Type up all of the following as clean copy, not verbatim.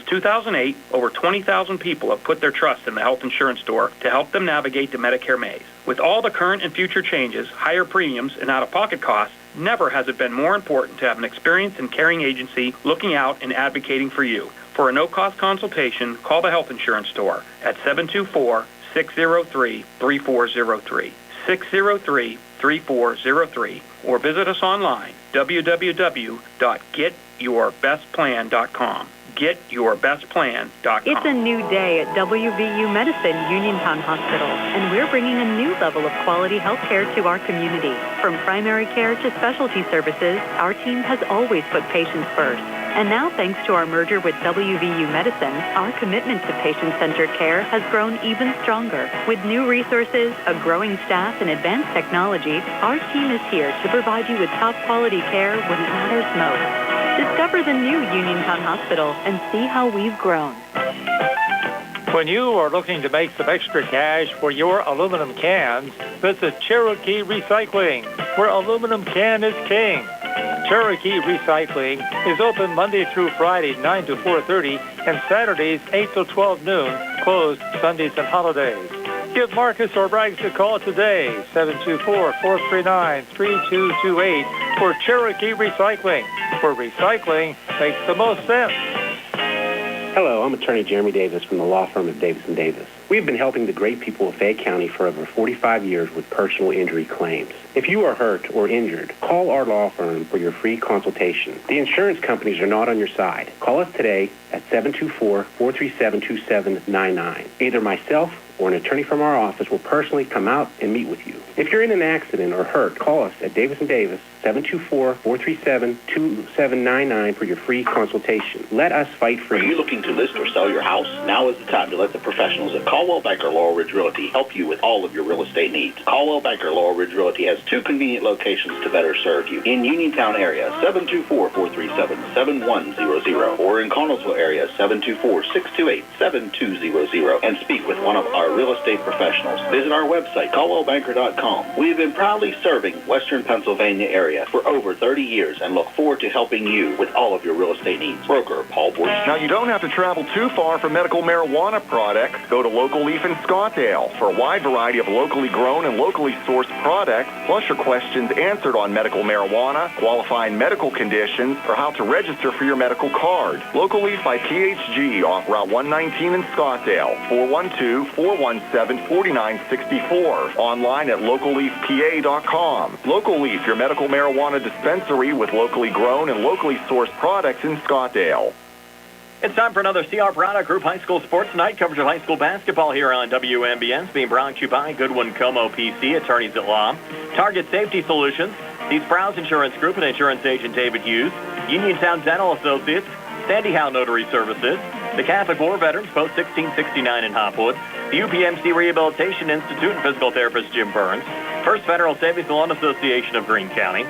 2008, over 20,000 people have put their trust in the health insurance store to help them navigate the Medicare maze. With all the current and future changes, higher premiums, and out-of-pocket costs, never has it been more important to have an experienced and caring agency looking out and advocating for you. For a no-cost consultation, call the health insurance store at 724-603-3403, 603-3403, or visit us online, www.getyourbestplan.com. GetYourBestPlan.com. It's a new day at WVU Medicine Uniontown Hospital, and we're bringing a new level of quality health care to our community. From primary care to specialty services, our team has always put patients first. And now, thanks to our merger with WVU Medicine, our commitment to patient-centered care has grown even stronger. With new resources, a growing staff, and advanced technology, our team is here to provide you with top-quality care when it matters most. Discover the new Uniontown Hospital and see how we've grown. When you are looking to make some extra cash for your aluminum cans, visit Cherokee Recycling, where aluminum can is king. Cherokee Recycling is open Monday through Friday, 9 to 4:30, and Saturdays, 8 to 12 noon, closed Sundays and holidays. Give Marcus or Rags a call today, 724-439-3228, for Cherokee Recycling, where recycling makes the most sense. Hello, I'm attorney Jeremy Davis from the law firm of Davis & Davis. We've been helping the great people of Fayette County for over 45 years with personal injury claims. If you are hurt or injured, call our law firm for your free consultation. The insurance companies are not on your side. Call us today at 724-437-2799. Either myself or an attorney from our office will personally come out and meet with you. If you're in an accident or hurt, call us at Davis & Davis, 724-437-2799 for your free consultation. Let us fight for you. Are you looking to list or sell your house? Now is the time to let the professionals at Caldwell Banker Laurel Ridge Realty help you with all of your real estate needs. Caldwell Banker Laurel Ridge Realty has two convenient locations to better serve you. In Uniontown area, 724-437-7100, or in Connellsville area, 724-628-7200, and speak with one of our real estate professionals. Visit our website, caldwellbanker.com. We have been proudly serving Western Pennsylvania area for over 30 years and look forward to helping you with all of your real estate needs. Broker Paul Boyce. Now, you don't have to travel too far for medical marijuana products. Go to Local Leaf in Scottsdale for a wide variety of locally grown and locally sourced products, plus your questions answered on medical marijuana, qualifying medical conditions, or how to register for your medical card. Local Leaf by PHG off Route 119 in Scottsdale, 412-417-4964. Online at localleafpa.com. Local Leaf, your medical marijuana dispensary with locally grown and locally sourced products in Scottsdale. It's time for another C. Harper Group High School Sports Night. Coverage of high school basketball here on WMBS, being brought to you by Goodwin Como PC, attorneys at law, Target Safety Solutions, the Sprouse Insurance Group and insurance agent David Hughes, Uniontown Dental Associates, Sandy Howe Notary Services, the Catholic War Veterans, Post 1669 in Hopwood, the UPMC Rehabilitation Institute and physical therapist Jim Burns, First Federal Savings and Loan Association of Greene County,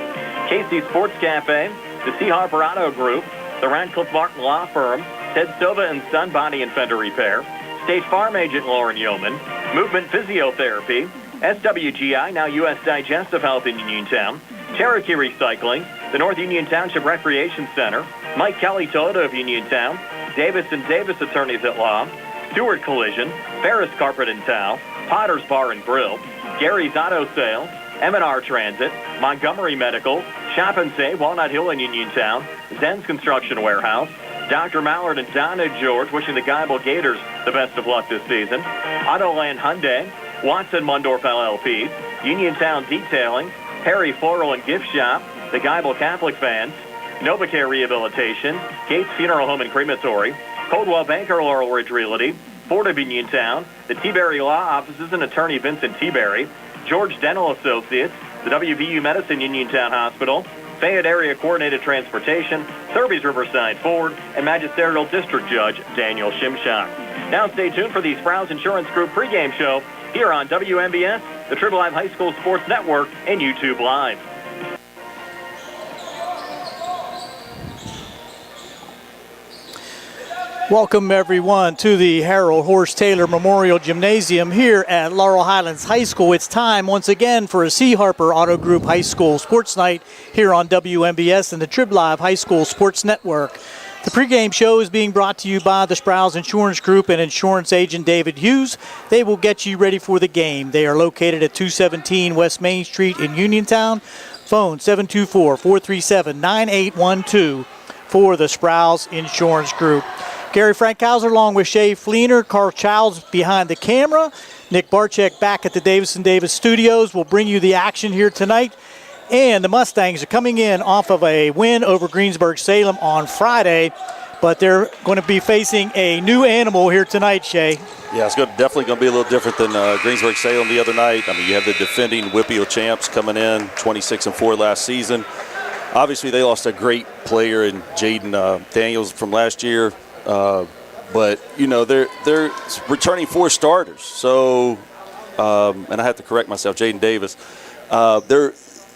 Casey Sports Cafe, the C. Harper Auto Group, the Radcliffe Martin Law Firm, Ted Sova and Son Body and Fender Repair, State Farm Agent Lauren Yeoman, Movement Physiotherapy, SWGI, now U.S. Digestive Health in Uniontown, Cherokee Recycling, the North Union Township Recreation Center, Mike Kelly Toyota of Uniontown, Davis & Davis Attorneys at Law, Stewart Collision, Ferris Carpet and Towel, Potter's Bar and Grill, Gary's Auto Sales, M&R Transit, Montgomery Medical, Shop and Save, Walnut Hill in Uniontown, Zen's Construction Warehouse, Dr. Mallard and Donna George wishing the Geibel Gators the best of luck this season, Autoland Hyundai, Watson Mundorf LLP, Uniontown Detailing, Perry Floral and Gift Shop, the Geibel Catholic Fans, NovaCare Rehabilitation, Gates Funeral Home and Crematory, Coldwell Banker Laurel Ridge Realty, Ford of Uniontown, the T-Berry Law Offices and Attorney Vincent T-Berry, George Dental Associates, the WVU Medicine Uniontown Hospital, Fayette Area Coordinated Transportation, Thurby's Riverside Ford, and Magisterial District Judge Daniel Shimshak. Now stay tuned for the Sprouse Insurance Group pregame show here on WMBS, the Triple Live High School Sports Network, and YouTube Live. Welcome, everyone, to the Harold Horse Taylor Memorial Gymnasium here at Laurel Highlands High School. It's time once again for a C. Harper Auto Group High School Sports Night here on WMBS and the Trib Live High School Sports Network. The pregame show is being brought to you by the Sprouse Insurance Group and insurance agent David Hughes. They will get you ready for the game. They are located at 217 West Main Street in Uniontown. Phone 724-437-9812 for the Sprouse Insurance Group. Gary Frankhauser along with Shay Fleener, Carl Childs behind the camera. Nick Barczyk back at the Davis Studios will bring you the action here tonight. And the Mustangs are coming in off of a win over Greensburg-Salem on Friday, but they're going to be facing a new animal here tonight, Shay. Yeah, it's definitely going to be a little different than Greensburg-Salem the other night. I mean, you have the defending WPIAL champs coming in, 26-4 last season. Obviously, they lost a great player in Jaden Daniels from last year, but you know they're returning 4 starters. So, and I have to correct myself, Jaden Davis.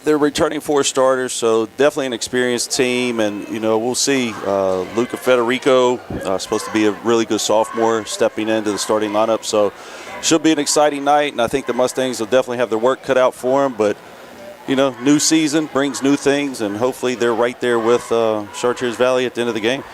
They're returning 4 starters, so definitely an experienced team, and you know we'll see. Luca Federico, supposed to be a really good sophomore, stepping into the starting lineup, so should be an exciting night. And I think the Mustangs will definitely have their work cut out for them. But you know, new season brings new things, and hopefully they're right there with Chartiers Valley at the end of the game.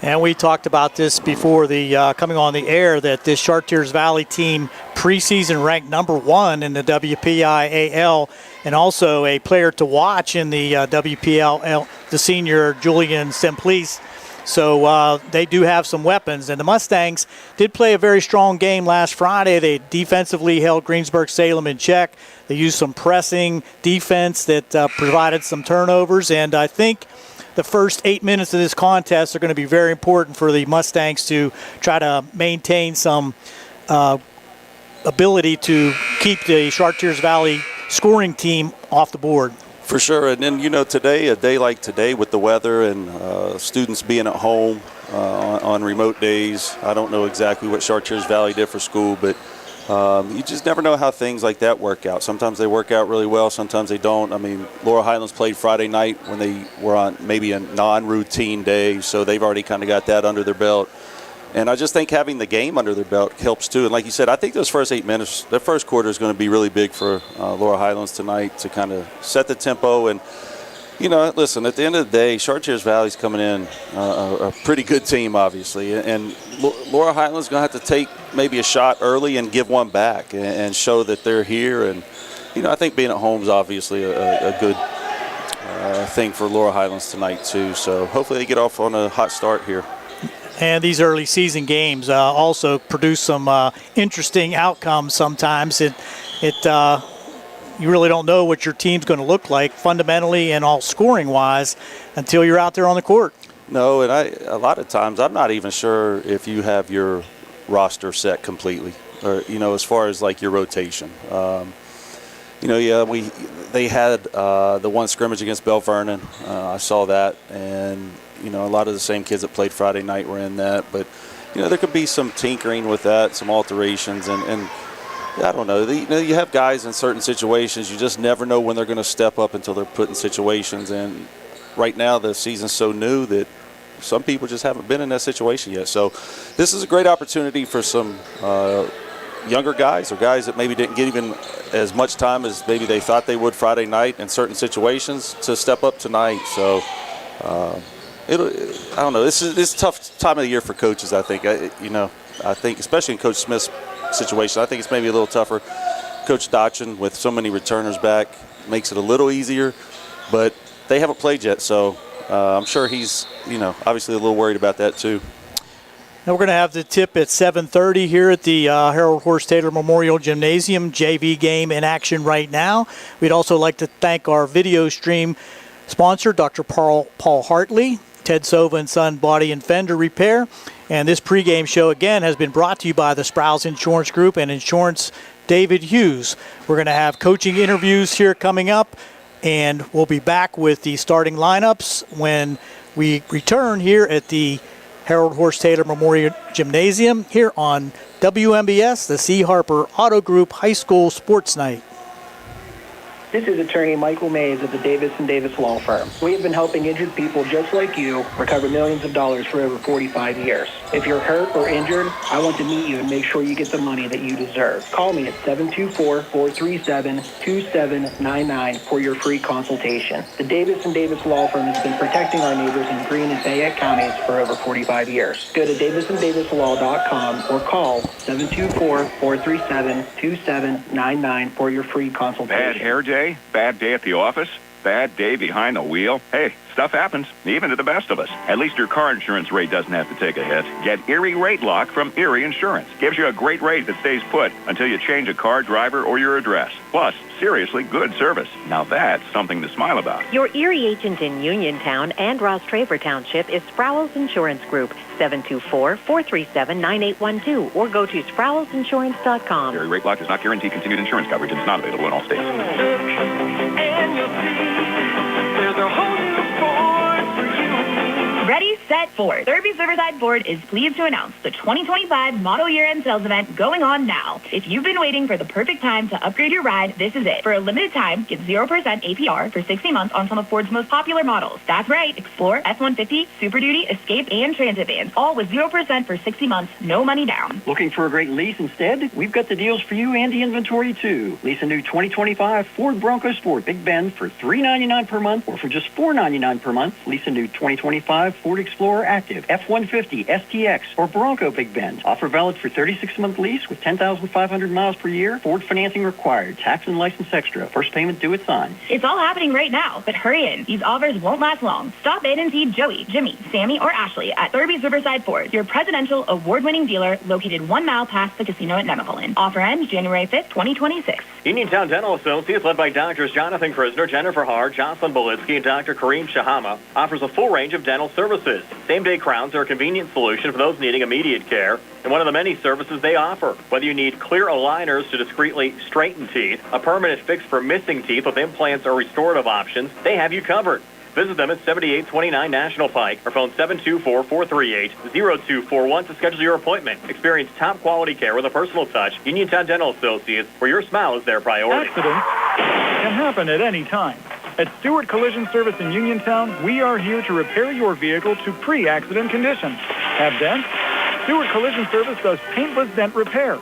And we talked about this before the coming on the air, that this Chartiers Valley team preseason ranked #1 in the WPIAL, and also a player to watch in the WPIAL, the senior Julian Simplice. So they do have some weapons. And the Mustangs did play a very strong game last Friday. They defensively held Greensburg-Salem in check. They used some pressing defense that provided some turnovers, and I think the first 8 minutes of this contest are going to be very important for the Mustangs to try to maintain some ability to keep the Chartiers Valley scoring team off the board. For sure. And then, you know, today, a day like today with the weather and students being at home on remote days, I don't know exactly what Chartiers Valley did for school, but you just never know how things like that work out. Sometimes they work out really well, sometimes they don't. I mean, Laurel Highlands played Friday night when they were on maybe a non-routine day, so they've already kind of got that under their belt. And I just think having the game under their belt helps too. And like you said, I think those first 8 minutes, the first quarter is going to be really big for Laurel Highlands tonight to kind of set the tempo. And, you know, listen, at the end of the day, Chartiers Valley's coming in a pretty good team, obviously. And Laurel Highlands is going to have to take maybe a shot early and give one back and show that they're here. And, you know, I think being at home is obviously a good thing for Laurel Highlands tonight too. So hopefully they get off on a hot start here. And these early season games also produce some interesting outcomes sometimes. You really don't know what your team's going to look like fundamentally and all scoring-wise until you're out there on the court. No, and a lot of times I'm not even sure if you have your roster set completely, or you know, as far as like your rotation. You know, yeah, they had the one scrimmage against Bell Vernon. I saw that, and you know, a lot of the same kids that played Friday night were in that. But you know, there could be some tinkering with that, some alterations, and I don't know. You know, you have guys in certain situations. You just never know when they're going to step up until they're put in situations. And right now, the season's so new that some people just haven't been in that situation yet. So this is a great opportunity for some younger guys or guys that maybe didn't get even as much time as maybe they thought they would Friday night in certain situations to step up tonight. So I don't know. This is a tough time of the year for coaches, I think. I think especially in Coach Smith's situation, I think it's maybe a little tougher. Coach Dotchin, with so many returners back, makes it a little easier, but they haven't played yet, so I'm sure he's, you know, obviously a little worried about that too. Now we're going to have the tip at 7:30 here at the Harold Horse Taylor Memorial Gymnasium. JV game in action right now. We'd also like to thank our video stream sponsor, Dr. Paul Hartley, Ted Sova and Son Body and Fender Repair. And this pregame show, again, has been brought to you by the Sprouse Insurance Group and Insurance David Hughes. We're going to have coaching interviews here coming up, and we'll be back with the starting lineups when we return here at the Harold Horse Taylor Memorial Gymnasium here on WMBS, the C. Harper Auto Group High School Sports Night. This is attorney Michael Mays of the Davis & Davis Law Firm. We have been helping injured people just like you recover millions of dollars for over 45 years. If you're hurt or injured, I want to meet you and make sure you get the money that you deserve. Call me at 724-437-2799 for your free consultation. The Davis & Davis Law Firm has been protecting our neighbors in Greene and Fayette counties for over 45 years. Go to davisanddavislaw.com or call 724-437-2799 for your free consultation. Bad hair day? Bad day at the office? Bad day behind the wheel? Hey, stuff happens, even to the best of us. At least your car insurance rate doesn't have to take a hit. Get Erie Rate Lock from Erie Insurance. Gives you a great rate that stays put until you change a car, driver, or your address. Plus, seriously good service. Now that's something to smile about. Your Erie agent in Uniontown and Ross Traver Township is Sproul's Insurance Group, 724-437-9812, or go to SproulsInsurance.com. Erie Rate Lock does not guarantee continued insurance coverage and is not available in all states. There's a whole new Ford for you. Ready, set, Ford. Thurby's Riverside Ford is pleased to announce the 2025 model year-end sales event going on now. If you've been waiting for the perfect time to upgrade your ride, this is it. For a limited time, get 0% APR for 60 months on some of Ford's most popular models. That's right, Explorer, F-150, Super Duty, Escape, and Transit vans, all with 0% for 60 months, no money down. Looking for a great lease instead? We've got the deals for you and the inventory too. Lease a new 2025 Ford Bronco Sport Big Bend for $399 per month, or for just $499 per month, lease a new 2025 Ford Explorer Active, F-150, STX, or Bronco Big Bend. Offer valid for 36-month lease with 10,500 miles per year. Ford financing required. Tax and license extra. First payment due at sign. It's all happening right now, but hurry in. These offers won't last long. Stop in and see Joey, Jimmy, Sammy, or Ashley at Thurby's Riverside Ford, your presidential award-winning dealer located 1 mile past the casino at Nemacolin. Offer ends January 5th, 2026. Uniontown Dental Associates, led by Doctors Jonathan Krisner, Jennifer Hart, Jocelyn Belitsky, and Dr. Kareem Shahama, offers a full range of dental services. Same-day crowns are a convenient solution for those needing immediate care, and one of the many services they offer. Whether you need clear aligners to discreetly straighten teeth, a permanent fix for missing teeth with implants or restorative options, they have you covered. Visit them at 7829 National Pike or phone 724-438-0241 to schedule your appointment. Experience top-quality care with a personal touch. Uniontown Dental Associates, where your smile is their priority. Accidents can happen at any time. At Stewart Collision Service in Uniontown, we are here to repair your vehicle to pre-accident condition. Have dents? Stewart Collision Service does paintless dent repair.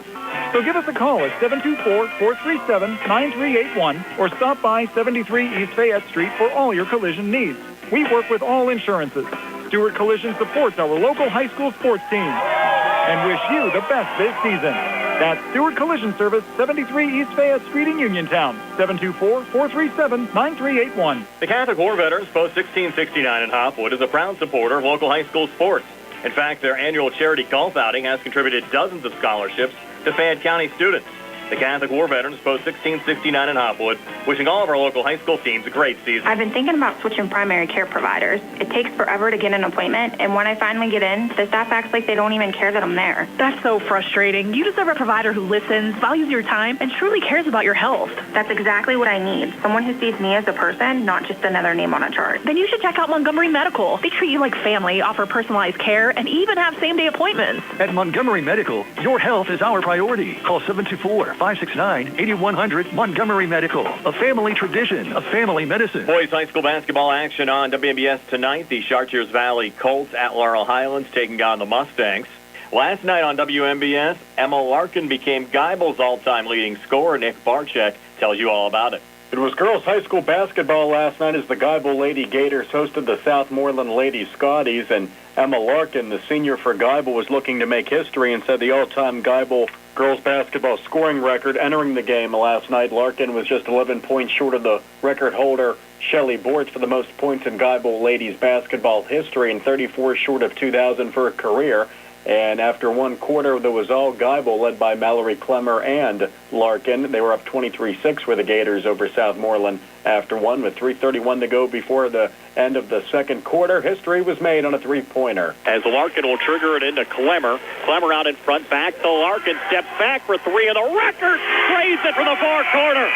So give us a call at 724-437-9381 or stop by 73 East Fayette Street for all your collision needs. We work with all insurances. Stewart Collision supports our local high school sports team and wish you the best this season. That's Stewart Collision Service, 73 East Fayette Street in Uniontown, 724-437-9381. The Catholic War Veterans Post 1669 in Hopwood is a proud supporter of local high school sports. In fact, their annual charity golf outing has contributed dozens of scholarships to Fayette County students. The Catholic War Veterans Post 1669 in Hopwood, wishing all of our local high school teams a great season. I've been thinking about switching primary care providers. It takes forever to get an appointment, and when I finally get in, the staff acts like they don't even care that I'm there. That's so frustrating. You deserve a provider who listens, values your time, and truly cares about your health. That's exactly what I need. Someone who sees me as a person, not just another name on a chart. Then you should check out Montgomery Medical. They treat you like family, offer personalized care, and even have same-day appointments. At Montgomery Medical, your health is our priority. Call 724-569-8100 Montgomery Medical. A family tradition of family medicine. Boys high school basketball action on WMBS tonight. The Chartiers Valley Colts at Laurel Highlands taking on the Mustangs. Last night on WMBS, Emma Larkin became Geibel's all-time leading scorer. Nick Barczyk tells you all about it. It was girls high school basketball last night as the Geibel Lady Gators hosted the Southmoreland Lady Scotties, and Emma Larkin, the senior for Geibel, was looking to make history and set the all-time Geibel girls basketball scoring record. Entering the game last night, Larkin was just 11 points short of the record holder, Shelley Bortz, for the most points in Geibel ladies basketball history, and 34 short of 2,000 for a career. And after one quarter, there was all Geibel, led by Mallory Clemmer and Larkin. They were up 23-6 for the Gators over Southmoreland after one, with 3:31 to go before the end of the second quarter. History was made on a three-pointer. As Larkin will trigger it into Clemmer. Clemmer out in front, back to Larkin, steps back for three, and the record sprays it from the far corner.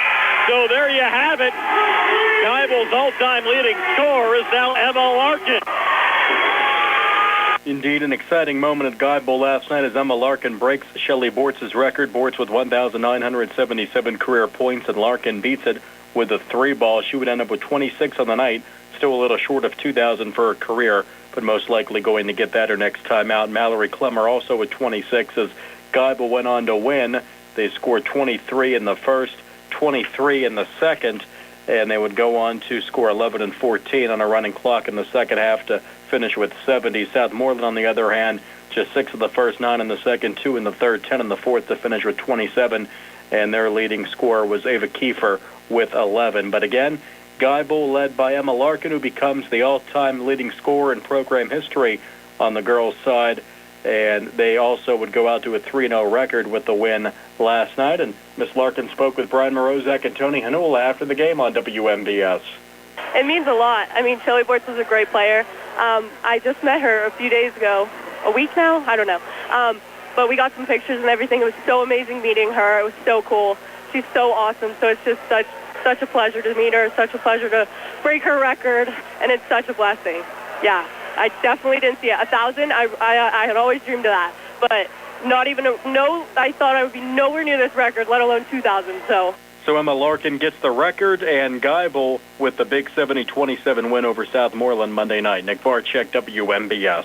So there you have it. Geibel's all-time leading scorer is now Emma Larkin. Indeed, an exciting moment at Geibel last night as Emma Larkin breaks Shelley Bortz's record. Bortz with 1,977 career points, and Larkin beats it with the 3-ball. She would end up with 26 on the night, still a little short of 2,000 for her career, but most likely going to get that her next time out. Mallory Clemmer also with 26 as Geibel went on to win. They scored 23 in the first, 23 in the second, and they would go on to score 11 and 14 on a running clock in the second half to finish with 70. Southmoreland, on the other hand, just 6 in the first, 9 in the second, 2 in the third, 10 in the fourth to finish with 27, and their leading scorer was Ava Kiefer with 11. But again, Geibel led by Emma Larkin, who becomes the all-time leading scorer in program history on the girls' side, and they also would go out to a 3-0 record with the win last night. And Miss Larkin spoke with Brian Morozak and Tony Hanula after the game on WMBS. It means a lot. I mean, Chili Bortz is a great player. I just met her a few days ago, a week now? I don't know. But we got some pictures and everything. It was so amazing meeting her. It was so cool. She's so awesome. So it's just such a pleasure to meet her, such a pleasure to break her record, and it's such a blessing. Yeah, I definitely didn't see it. 1,000, I had always dreamed of that. But not even, I thought I would be nowhere near this record, let alone 2,000, so. So Emma Larkin gets the record, and Geibel with the big 70-27 win over Southmoreland Monday night. Nick Varchek, WMBS.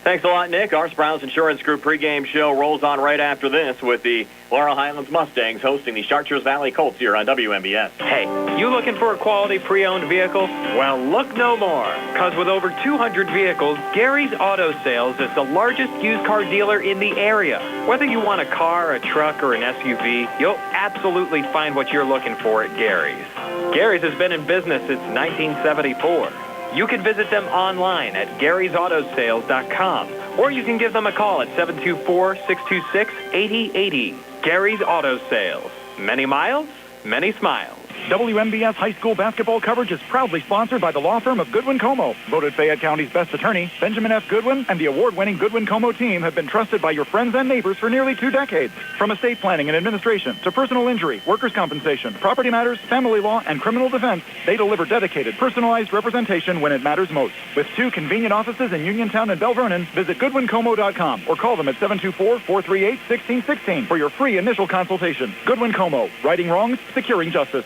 Thanks a lot, Nick. Our Sprouse Insurance Group pregame show rolls on right after this with the Laurel Highlands Mustangs hosting the Chartiers Valley Colts here on WMBS. Hey, you looking for a quality pre-owned vehicle? Well, look no more, because with over 200 vehicles, Gary's Auto Sales is the largest used car dealer in the area. Whether you want a car, a truck, or an SUV, you'll absolutely find what you're looking for at Gary's. Gary's has been in business since 1974. You can visit them online at Gary'sAutoSales.com, or you can give them a call at 724-626-8080. Gary's Auto Sales. Many miles, many smiles. WMBS high school basketball coverage is proudly sponsored by the law firm of Goodwin Como. Voted Fayette County's best attorney, Benjamin F. Goodwin and the award-winning Goodwin Como team have been trusted by your friends and neighbors for nearly 2 decades. From estate planning and administration to personal injury, workers' compensation, property matters, family law, and criminal defense, they deliver dedicated, personalized representation when it matters most. With 2 convenient offices in Uniontown and Bell Vernon, visit GoodwinComo.com or call them at 724-438-1616 for your free initial consultation. Goodwin Como, righting wrongs, securing justice.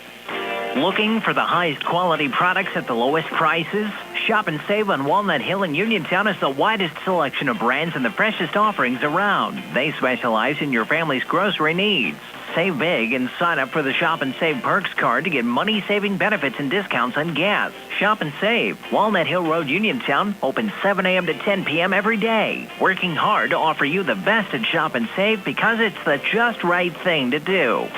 Looking for the highest quality products at the lowest prices? Shop and save on Walnut Hill in Uniontown has the widest selection of brands and the freshest offerings around. They specialize in your family's grocery needs. Save big and sign up for the Shop and Save Perks card to get money-saving benefits and discounts on gas. Shop and Save. Walnut Hill Road, Uniontown, open 7 a.m. to 10 p.m. every day. Working hard to offer you the best at Shop and Save because it's the just right thing to do.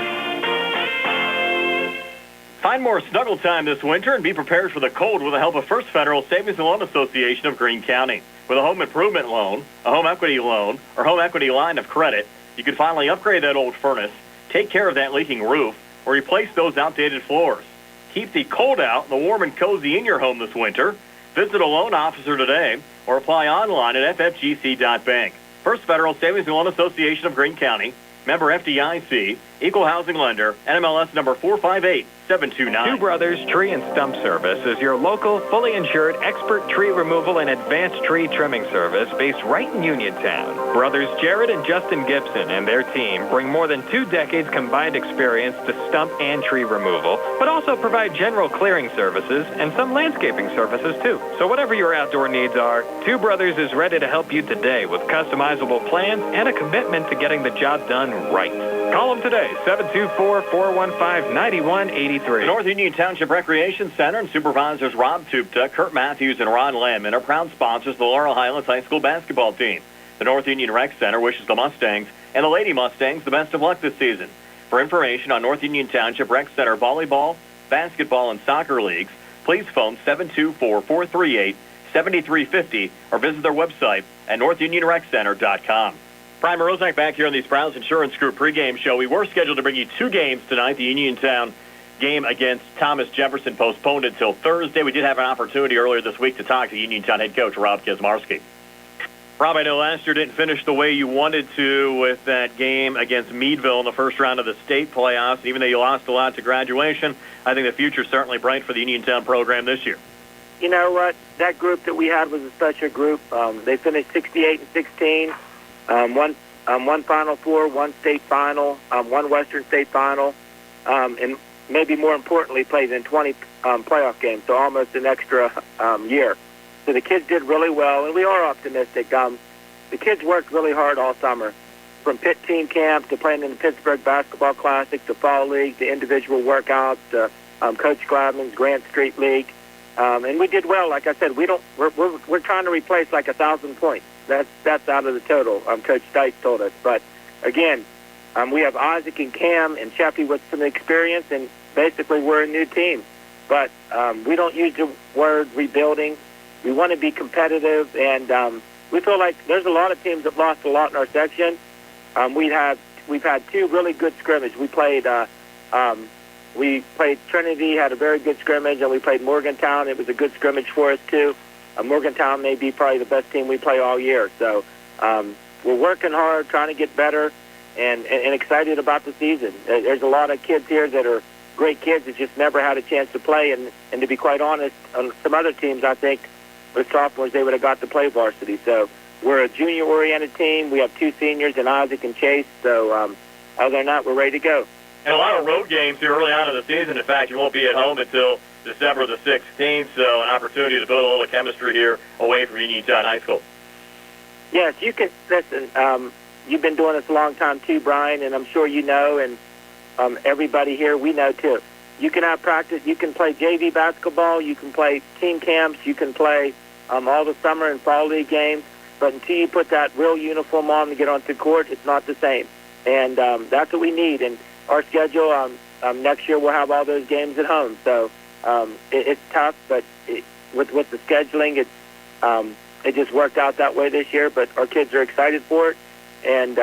Find more snuggle time this winter and be prepared for the cold with the help of First Federal Savings and Loan Association of Greene County. With a home improvement loan, a home equity loan, or home equity line of credit, you can finally upgrade that old furnace, take care of that leaking roof, or replace those outdated floors. Keep the cold out and the warm and cozy in your home this winter. Visit a loan officer today or apply online at ffgc.bank. First Federal Savings and Loan Association of Greene County, member FDIC, equal housing lender, NMLS number 458729. Two Brothers Tree and Stump Service is your local, fully insured, expert tree removal and advanced tree trimming service based right in Uniontown. Brothers Jared and Justin Gibson and their team bring more than 2 decades combined experience to stump and tree removal, but also provide general clearing services and some landscaping services too. So whatever your outdoor needs are, Two Brothers is ready to help you today with customizable plans and a commitment to getting the job done right. Call them today, 724-415-9183. The North Union Township Recreation Center and Supervisors Rob Tupta, Kurt Matthews, and Ron Landman are proud sponsors of the Laurel Highlands High School basketball team. The North Union Rec Center wishes the Mustangs and the Lady Mustangs the best of luck this season. For information on North Union Township Rec Center volleyball, basketball, and soccer leagues, please phone 724-438-7350 or visit their website at northunionreccenter.com. Brian Morozak back here on the Sprouse Insurance Group pregame show. We were scheduled to bring you 2 games tonight. The Uniontown game against Thomas Jefferson postponed until Thursday. We did have an opportunity earlier this week to talk to Uniontown head coach Rob Kaczmarski. Rob, I know last year didn't finish the way you wanted to with that game against Meadville in the first round of the state playoffs. Even though you lost a lot to graduation, I think the future's certainly bright for the Uniontown program this year. You know what? That group that we had was such a group. They finished 68-16. One Final Four, 1 state final, 1 Western State final. And maybe more importantly, played in 20 playoff games, so almost an extra year. So the kids did really well, and we are optimistic. The kids worked really hard all summer, from pit team camp to playing in the Pittsburgh Basketball Classic to Fall League to individual workouts to Coach Glavman's Grant Street League. And we did well. Like I said, we're trying to replace like 1,000 points. That's out of the total. Coach Stites told us. But again, we have Isaac and Cam and Sheffy with some experience, and basically we're a new team. But we don't use the word rebuilding. We want to be competitive, and we feel like there's a lot of teams that lost a lot in our section. We've had 2 really good scrimmages. We played Trinity, had a very good scrimmage, and we played Morgantown. It was a good scrimmage for us too. Morgantown may be probably the best team we play all year. So we're working hard, trying to get better, and excited about the season. There's a lot of kids here that are great kids that just never had a chance to play, and to be quite honest, on some other teams, I think, with sophomores, they would have got to play varsity. So we're a junior-oriented team. We have 2 seniors in Isaac and Chase. So other than that, we're ready to go. And a lot of road games here early on in the season. In fact, you won't be at home until December the 16th, so an opportunity to build a little chemistry here away from Uniontown High School. Yes, you can. Listen, you've been doing this a long time too, Brian, and I'm sure you know, and everybody here, we know too. You can have practice. You can play JV basketball. You can play team camps. You can play all the summer and fall league games. But until you put that real uniform on to get onto court, it's not the same. And that's what we need. And our schedule, next year we'll have all those games at home. So it's tough, but with the scheduling, it just worked out that way this year. But our kids are excited for it, and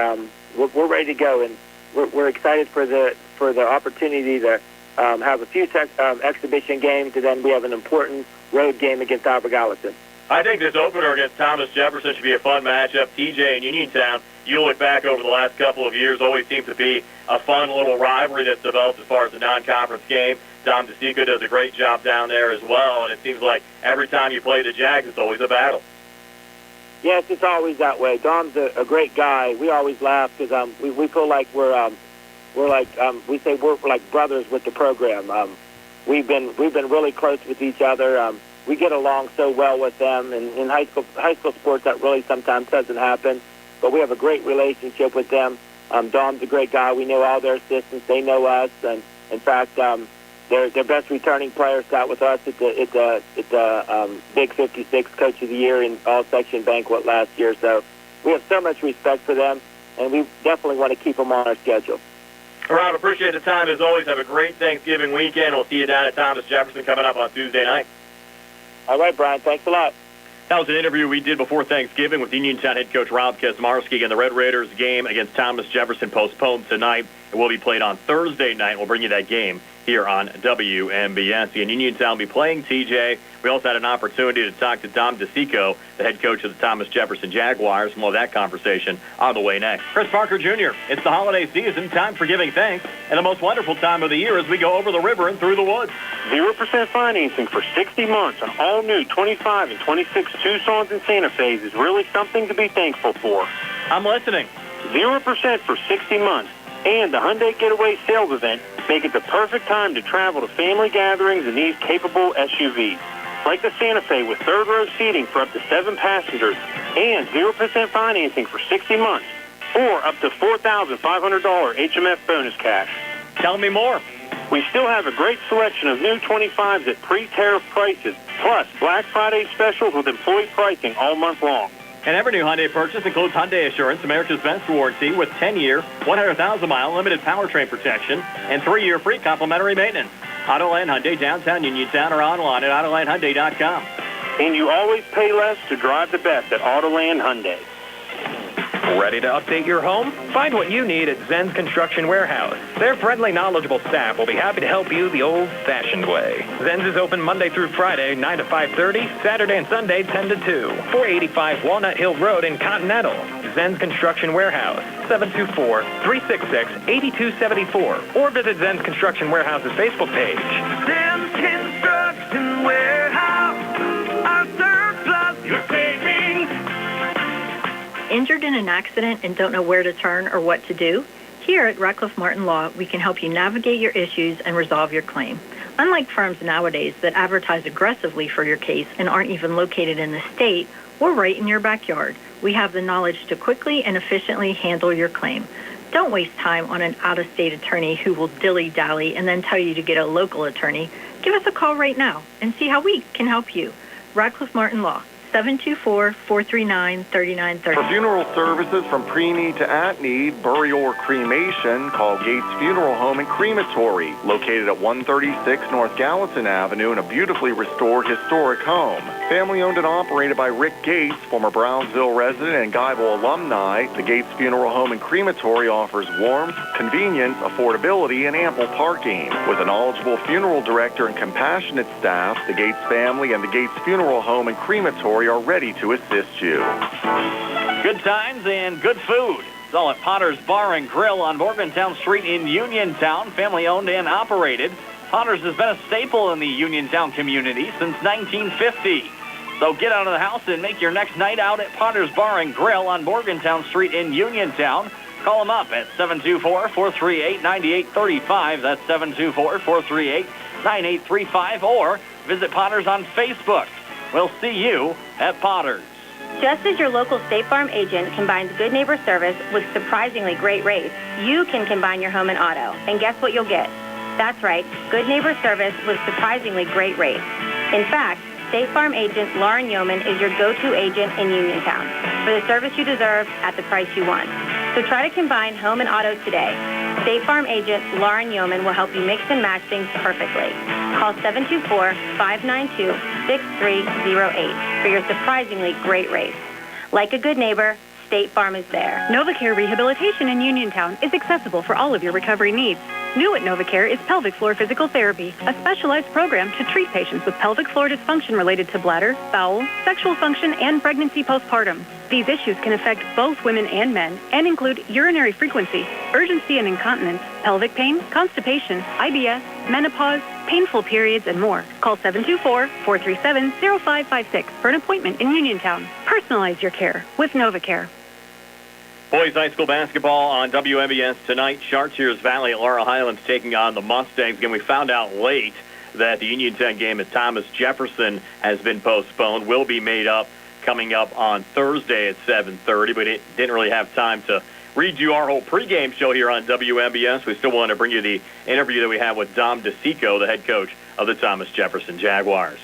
we're ready to go. And we're excited for the opportunity to have a few exhibition games, and then we have an important road game against Albergallison. I think this opener against Thomas Jefferson should be a fun matchup. TJ and Uniontown, you look back over the last couple of years, always seems to be a fun little rivalry that's developed as far as the non-conference game. Dom DeSico does a great job down there as well, and it seems like every time you play the Jags, it's always a battle. Yes, it's always that way. Dom's a great guy. We always laugh because we feel like we're like brothers with the program. We've been really close with each other. We get along so well with them, and in high school sports that really sometimes doesn't happen. But we have a great relationship with them. Dom's a great guy. We know all their assistants. They know us, and in fact, their best returning player sat with us at the Big 56 Coach of the Year in all-section banquet last year. So we have so much respect for them, and we definitely want to keep them on our schedule. Rob, appreciate the time as always. Have a great Thanksgiving weekend. We'll see you down at Thomas Jefferson coming up on Tuesday night. All right, Brian. Thanks a lot. That was an interview we did before Thanksgiving with Uniontown head coach Rob Kaczmarski, and the Red Raiders game against Thomas Jefferson postponed tonight. It will be played on Thursday night. We'll bring you that game here on WMBS. And Uniontown will be playing TJ. We also had an opportunity to talk to Dom DeSico, the head coach of the Thomas Jefferson Jaguars, and we'll have that conversation on the way next. Chris Parker Jr., it's the holiday season, time for giving thanks, and the most wonderful time of the year as we go over the river and through the woods. 0% financing for 60 months on all new 25 and 26 Tucsons and Santa Fe's is really something to be thankful for. I'm listening. 0% for 60 months. And the Hyundai Getaway sales event make it the perfect time to travel to family gatherings in these capable SUVs. Like the Santa Fe with third-row seating for up to 7 passengers and 0% financing for 60 months or up to $4,500 HMF bonus cash. Tell me more. We still have a great selection of new 25s at pre-tariff prices, plus Black Friday specials with employee pricing all month long. And every new Hyundai purchase includes Hyundai Assurance, America's best warranty, with 10-year, 100,000-mile limited powertrain protection and 3-year free complimentary maintenance. Autoland Hyundai, downtown Uniontown, or online at AutolandHyundai.com. And you always pay less to drive the best at Autoland Hyundai. Ready to update your home? Find what you need at Zen's Construction Warehouse. Their friendly, knowledgeable staff will be happy to help you the old-fashioned way. Zen's is open Monday through Friday, 9 to 5:30, Saturday and Sunday, 10 to 2. 485 Walnut Hill Road in Continental. Zen's Construction Warehouse, 724-366-8274. Or visit Zen's Construction Warehouse's Facebook page. Zen's Construction Warehouse, our surplus, your savings. Injured in an accident and don't know where to turn or what to do? Here at Radcliffe Martin Law, we can help you navigate your issues and resolve your claim. Unlike firms nowadays that advertise aggressively for your case and aren't even located in the state, we're right in your backyard. We have the knowledge to quickly and efficiently handle your claim. Don't waste time on an out-of-state attorney who will dilly-dally and then tell you to get a local attorney. Give us a call right now and see how we can help you. Radcliffe Martin Law, 724-439-3930. For funeral services from pre-need to at-need, burial or cremation, call Gates Funeral Home and Crematory, located at 136 North Gallatin Avenue in a beautifully restored historic home. Family owned and operated by Rick Gates, former Brownsville resident and Guyville alumni, the Gates Funeral Home and Crematory offers warmth, convenience, affordability, and ample parking. With a knowledgeable funeral director and compassionate staff, the Gates family and the Gates Funeral Home and Crematory are ready to assist you. Good times and good food. It's all at Potter's Bar and Grill on Morgantown Street in Uniontown, family owned and operated. Potter's has been a staple in the Uniontown community since 1950. So get out of the house and make your next night out at Potter's Bar and Grill on Morgantown Street in Uniontown. Call them up at 724-438-9835. That's 724-438-9835. Or visit Potter's on Facebook. We'll see you at Potter's. Just as your local State Farm agent combines good neighbor service with surprisingly great rates, you can combine your home and auto. And guess what you'll get? That's right, good neighbor service with surprisingly great rates. In fact, State Farm agent Lauren Yeoman is your go-to agent in Uniontown for the service you deserve at the price you want. So try to combine home and auto today. State Farm agent Lauren Yeoman will help you mix and match things perfectly. Call 724-592-6308 for your surprisingly great rates. Like a good neighbor, State Farm is there. NovaCare Rehabilitation in Uniontown is accessible for all of your recovery needs. New at NovaCare is pelvic floor physical therapy, a specialized program to treat patients with pelvic floor dysfunction related to bladder, bowel, sexual function, and pregnancy postpartum. These issues can affect both women and men and include urinary frequency, urgency and incontinence, pelvic pain, constipation, IBS, menopause, painful periods, and more. Call 724-437-0556 for an appointment in Uniontown. Personalize your care with NovaCare. Boys high school basketball on WMBS tonight. Chartiers Valley at Laurel Highlands taking on the Mustangs. Again, we found out late that the Uniontown game at Thomas Jefferson has been postponed. Will be made up coming up on Thursday at 7:30, but it didn't really have time to redo our whole pregame show here on WMBS. We still want to bring you the interview that we had with Dom DeSico, the head coach of the Thomas Jefferson Jaguars.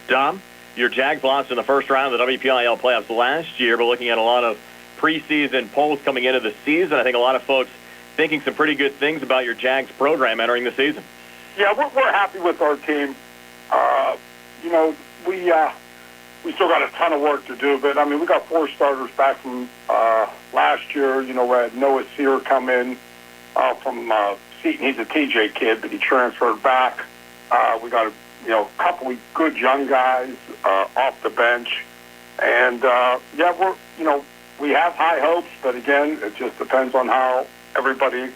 Dom, your Jags lost in the first round of the WPIAL playoffs last year, but looking at a lot of preseason polls coming into the season, I think a lot of folks thinking some pretty good things about your Jags program entering the season. Yeah, we're happy with our team. We still got a ton of work to do, but, I mean, we got 4 starters back from last year. We had Noah Sear come in from Seton. He's a TJ kid, but he transferred back. We got a couple of good young guys off the bench. And, we have high hopes, but, again, it just depends on how everybody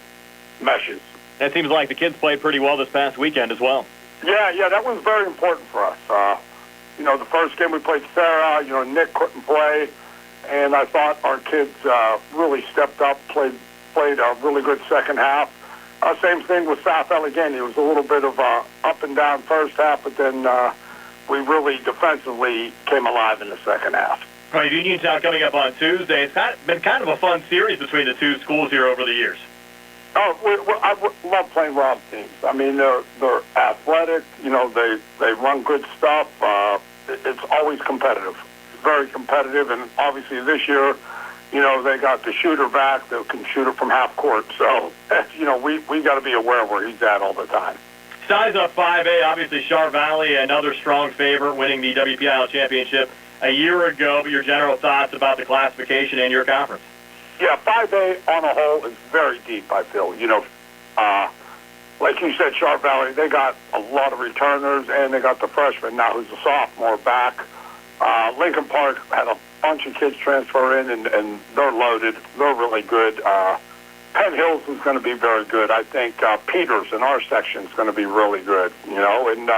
meshes. It seems like the kids played pretty well this past weekend as well. Yeah, that was very important for us. The first game we played Sarah, Nick couldn't play, and I thought our kids really stepped up, played a really good second half. Same thing with South Allegheny. It was a little bit of a up and down first half, but then we really defensively came alive in the second half. Right, Uniontown coming up on Tuesday. It's been kind of a fun series between the two schools here over the years. I love playing Rob's teams. I mean, they're athletic. They run good stuff. It's always competitive, very competitive. And obviously this year, they got the shooter back that can shoot it from half court. So, we got to be aware where he's at all the time. Size up 5A, obviously Char Valley, another strong favorite, winning the WPIAL championship a year ago. But your general thoughts about the classification in your conference? Yeah, 5A on a whole is very deep, I feel. Like you said, Char Valley, they got a lot of returners, and they got the freshman now who's a sophomore back. Lincoln Park had a bunch of kids transfer in, and they're loaded. They're really good. Penn Hills is going to be very good. I think Peters in our section is going to be really good, and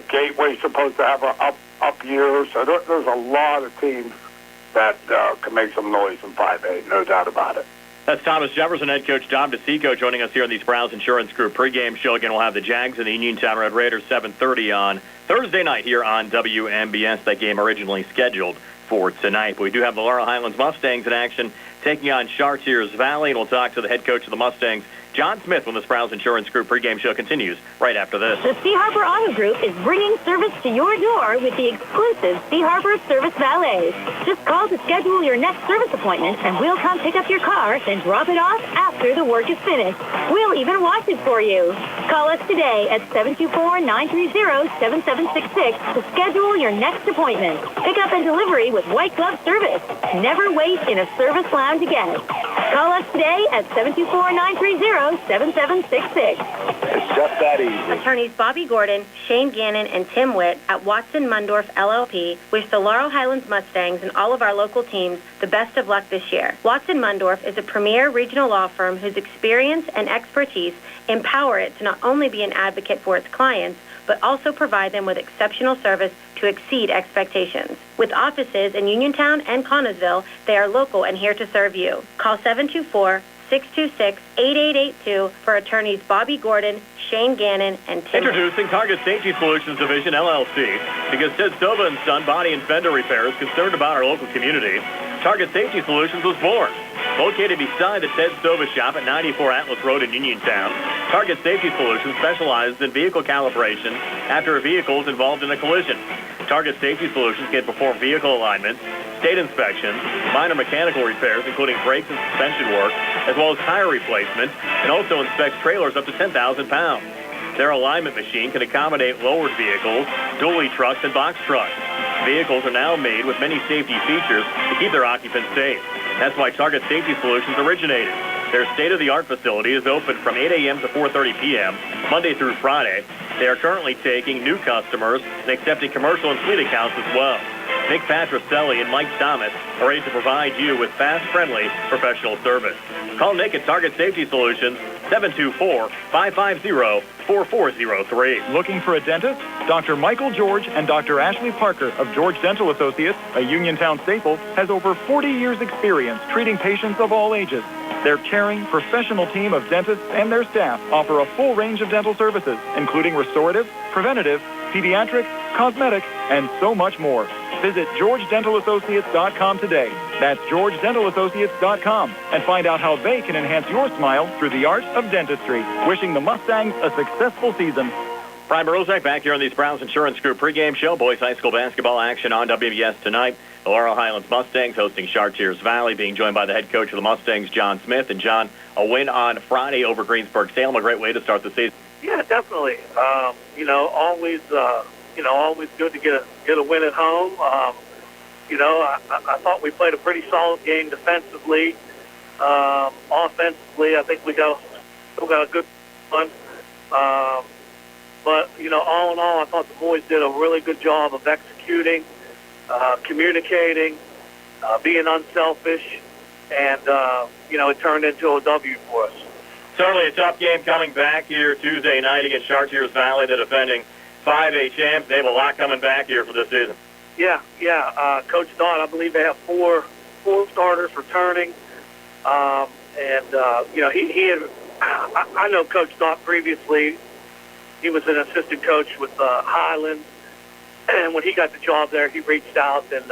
Gateway's supposed to have an up year. So there's a lot of teams that can make some noise in 5A, no doubt about it. That's Thomas Jefferson, head coach Dom DeSico, joining us here in the Sprouse Insurance Group pregame show. Again, we'll have the Jags and the Uniontown Red Raiders 7:30 on Thursday night here on WMBS. That game originally scheduled for tonight. But we do have the Laurel Highlands Mustangs in action, taking on Chartiers Valley, and we'll talk to the head coach of the Mustangs, John Smith, when the Sprouse Insurance Group pregame show continues right after this. The Sea Harbor Auto Group is bringing service to your door with the exclusive Sea Harbor Service Valet. Just call to schedule your next service appointment, and we'll come pick up your car, then drop it off after the work is finished. We'll even wash it for you. Call us today at 724-930-7766 to schedule your next appointment. Pickup and delivery with white glove service. Never wait in a service lounge again. Call us today at 724-930-7766. It's just that easy. Attorneys Bobby Gordon, Shane Gannon, and Tim Witt at Watson Mundorf LLP wish the Laurel Highlands Mustangs and all of our local teams the best of luck this year. Watson Mundorf is a premier regional law firm whose experience and expertise empower it to not only be an advocate for its clients, but also provide them with exceptional service to exceed expectations. With offices in Uniontown and Connellsville, they are local and here to serve you. Call 724-626-8882 for attorneys Bobby Gordon, Shane Gannon, and Tim. Introducing Target Safety Solutions Division, LLC. Because Ted Sova and Son Body and Fender Repair is concerned about our local community, Target Safety Solutions was born. Located beside the Ted Sova shop at 94 Atlas Road in Uniontown, Target Safety Solutions specializes in vehicle calibration after a vehicle is involved in a collision. Target Safety Solutions can perform vehicle alignments, state inspections, minor mechanical repairs, including brakes and suspension work, as well as tire replacements, and also inspects trailers up to 10,000 pounds. Their alignment machine can accommodate lowered vehicles, dually trucks, and box trucks. Vehicles are now made with many safety features to keep their occupants safe. That's why Target Safety Solutions originated. Their state-of-the-art facility is open from 8 a.m. to 4:30 p.m., Monday through Friday. They are currently taking new customers and accepting commercial and fleet accounts as well. Nick Patricelli and Mike Thomas are ready to provide you with fast, friendly, professional service. Call Nick at Target Safety Solutions, 724-550-4403. Looking for a dentist? Dr. Michael George and Dr. Ashley Parker of George Dental Associates, a Uniontown staple, has over 40 years' experience treating patients of all ages. Their caring, professional team of dentists and their staff offer a full range of dental services, including restorative, preventative, pediatric, cosmetic, and so much more. Visit GeorgeDentalAssociates.com today. That's GeorgeDentalAssociates.com, and find out how they can enhance your smile through the art of dentistry. Wishing the Mustangs a successful season. Brian Morozek back here on the Sprouse Insurance Group pregame show. Boys high school basketball action on WBS tonight. The Laurel Highlands Mustangs hosting Chartiers Valley, being joined by the head coach of the Mustangs, John Smith. And John, a win on Friday over Greensburg-Salem, a great way to start the season. Yeah, definitely. Always good to get a win at home. I thought we played a pretty solid game defensively. Offensively, I think we still got a good one. But all in all, I thought the boys did a really good job of executing, communicating, being unselfish, and it turned into a W for us. Certainly a tough game coming back here Tuesday night against Chartiers Valley, the defending 5A champs. They have a lot coming back here for this season. Yeah. Coach Dodd, I believe they have four starters returning. He had. I know Coach Dodd previously. He was an assistant coach with Highlands, and when he got the job there, he reached out and,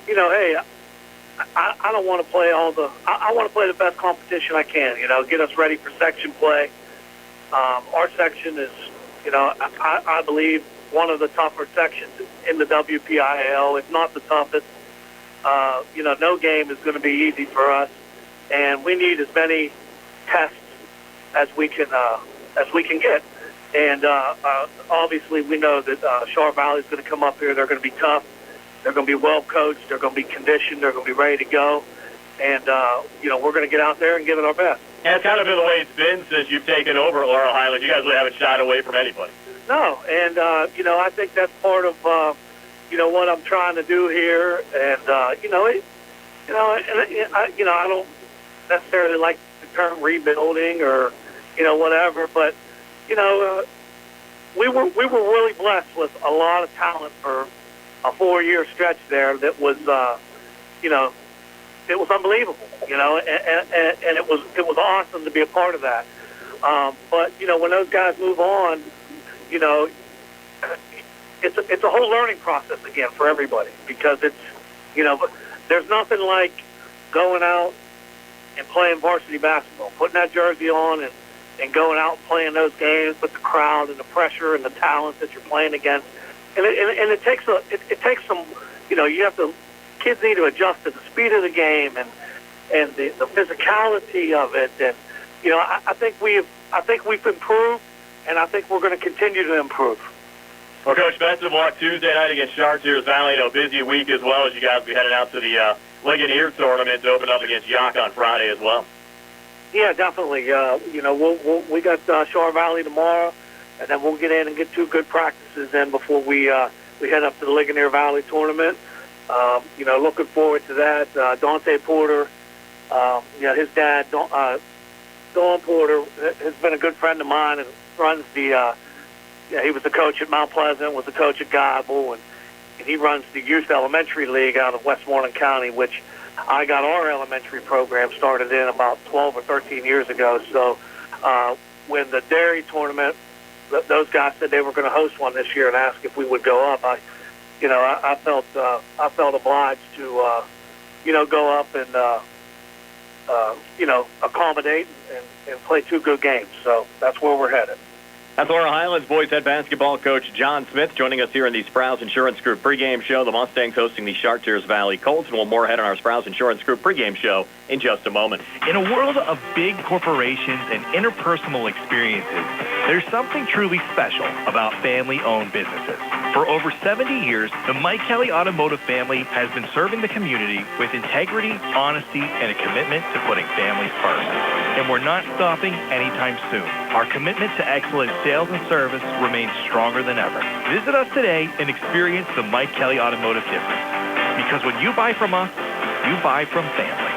hey, I don't want to play I want to play the best competition I can. Get us ready for section play. Our section is, I believe one of the tougher sections in the WPIAL, if not the toughest. No game is going to be easy for us, and we need as many tests as we can get. And obviously, we know that Char Valley is going to come up here. They're going to be tough. They're going to be well coached. They're going to be conditioned. They're going to be ready to go. And we're going to get out there and give it our best. And it's kind of been the way it's been since you've taken over at Laurel Highlands. You guys really haven't shied away from anybody. No, and I think that's part of what I'm trying to do here. And I don't necessarily like the term rebuilding or whatever, but we were really blessed with a lot of talent for a 4-year stretch there. That was unbelievable, you know, and it was awesome to be a part of that. But you know, when those guys move on, you know, it's a whole learning process again for everybody, because it's, you know, there's nothing like going out and playing varsity basketball, putting that jersey on and going out and playing those games with the crowd and the pressure and the talent that you're playing against. And it takes some, you know, kids need to adjust to the speed of the game and the physicality of it. And, you know, I think we've improved, and I think we're going to continue to improve. Well, Coach, best of luck Tuesday night against Chartiers Valley. You know, busy week as well, as you guys will be heading out to the Ligonier tournament to open up against Yock on Friday as well. Yeah, definitely. You know, we got Char Valley tomorrow, and then we'll get in and get 2 good practices in before we head up to the Ligonier Valley tournament. You know, looking forward to that. Dante Porter, you know, his dad, Don Porter, has been a good friend of mine and runs the. He was the coach at Mount Pleasant, was the coach at Geibel, and he runs the Youth Elementary League out of Westmoreland County, which I got our elementary program started in about 12 or 13 years ago. So when the dairy tournament, those guys said they were going to host one this year and asked if we would go up, I felt obliged to, you know, go up and, you know, accommodate and play 2 good games. So that's where we're headed. That's Laurel Highlands boys head basketball coach John Smith joining us here in the Sprouse Insurance Group pregame show. The Mustangs hosting the Chartiers Valley Colts, and we'll more ahead on our Sprouse Insurance Group pregame show in just a moment. In a world of big corporations and interpersonal experiences, there's something truly special about family-owned businesses. For over 70 years, the Mike Kelly Automotive family has been serving the community with integrity, honesty, and a commitment to putting families first. And we're not stopping anytime soon. Our commitment to excellent sales and service remains stronger than ever. Visit us today and experience the Mike Kelly Automotive difference. Because when you buy from us, you buy from family.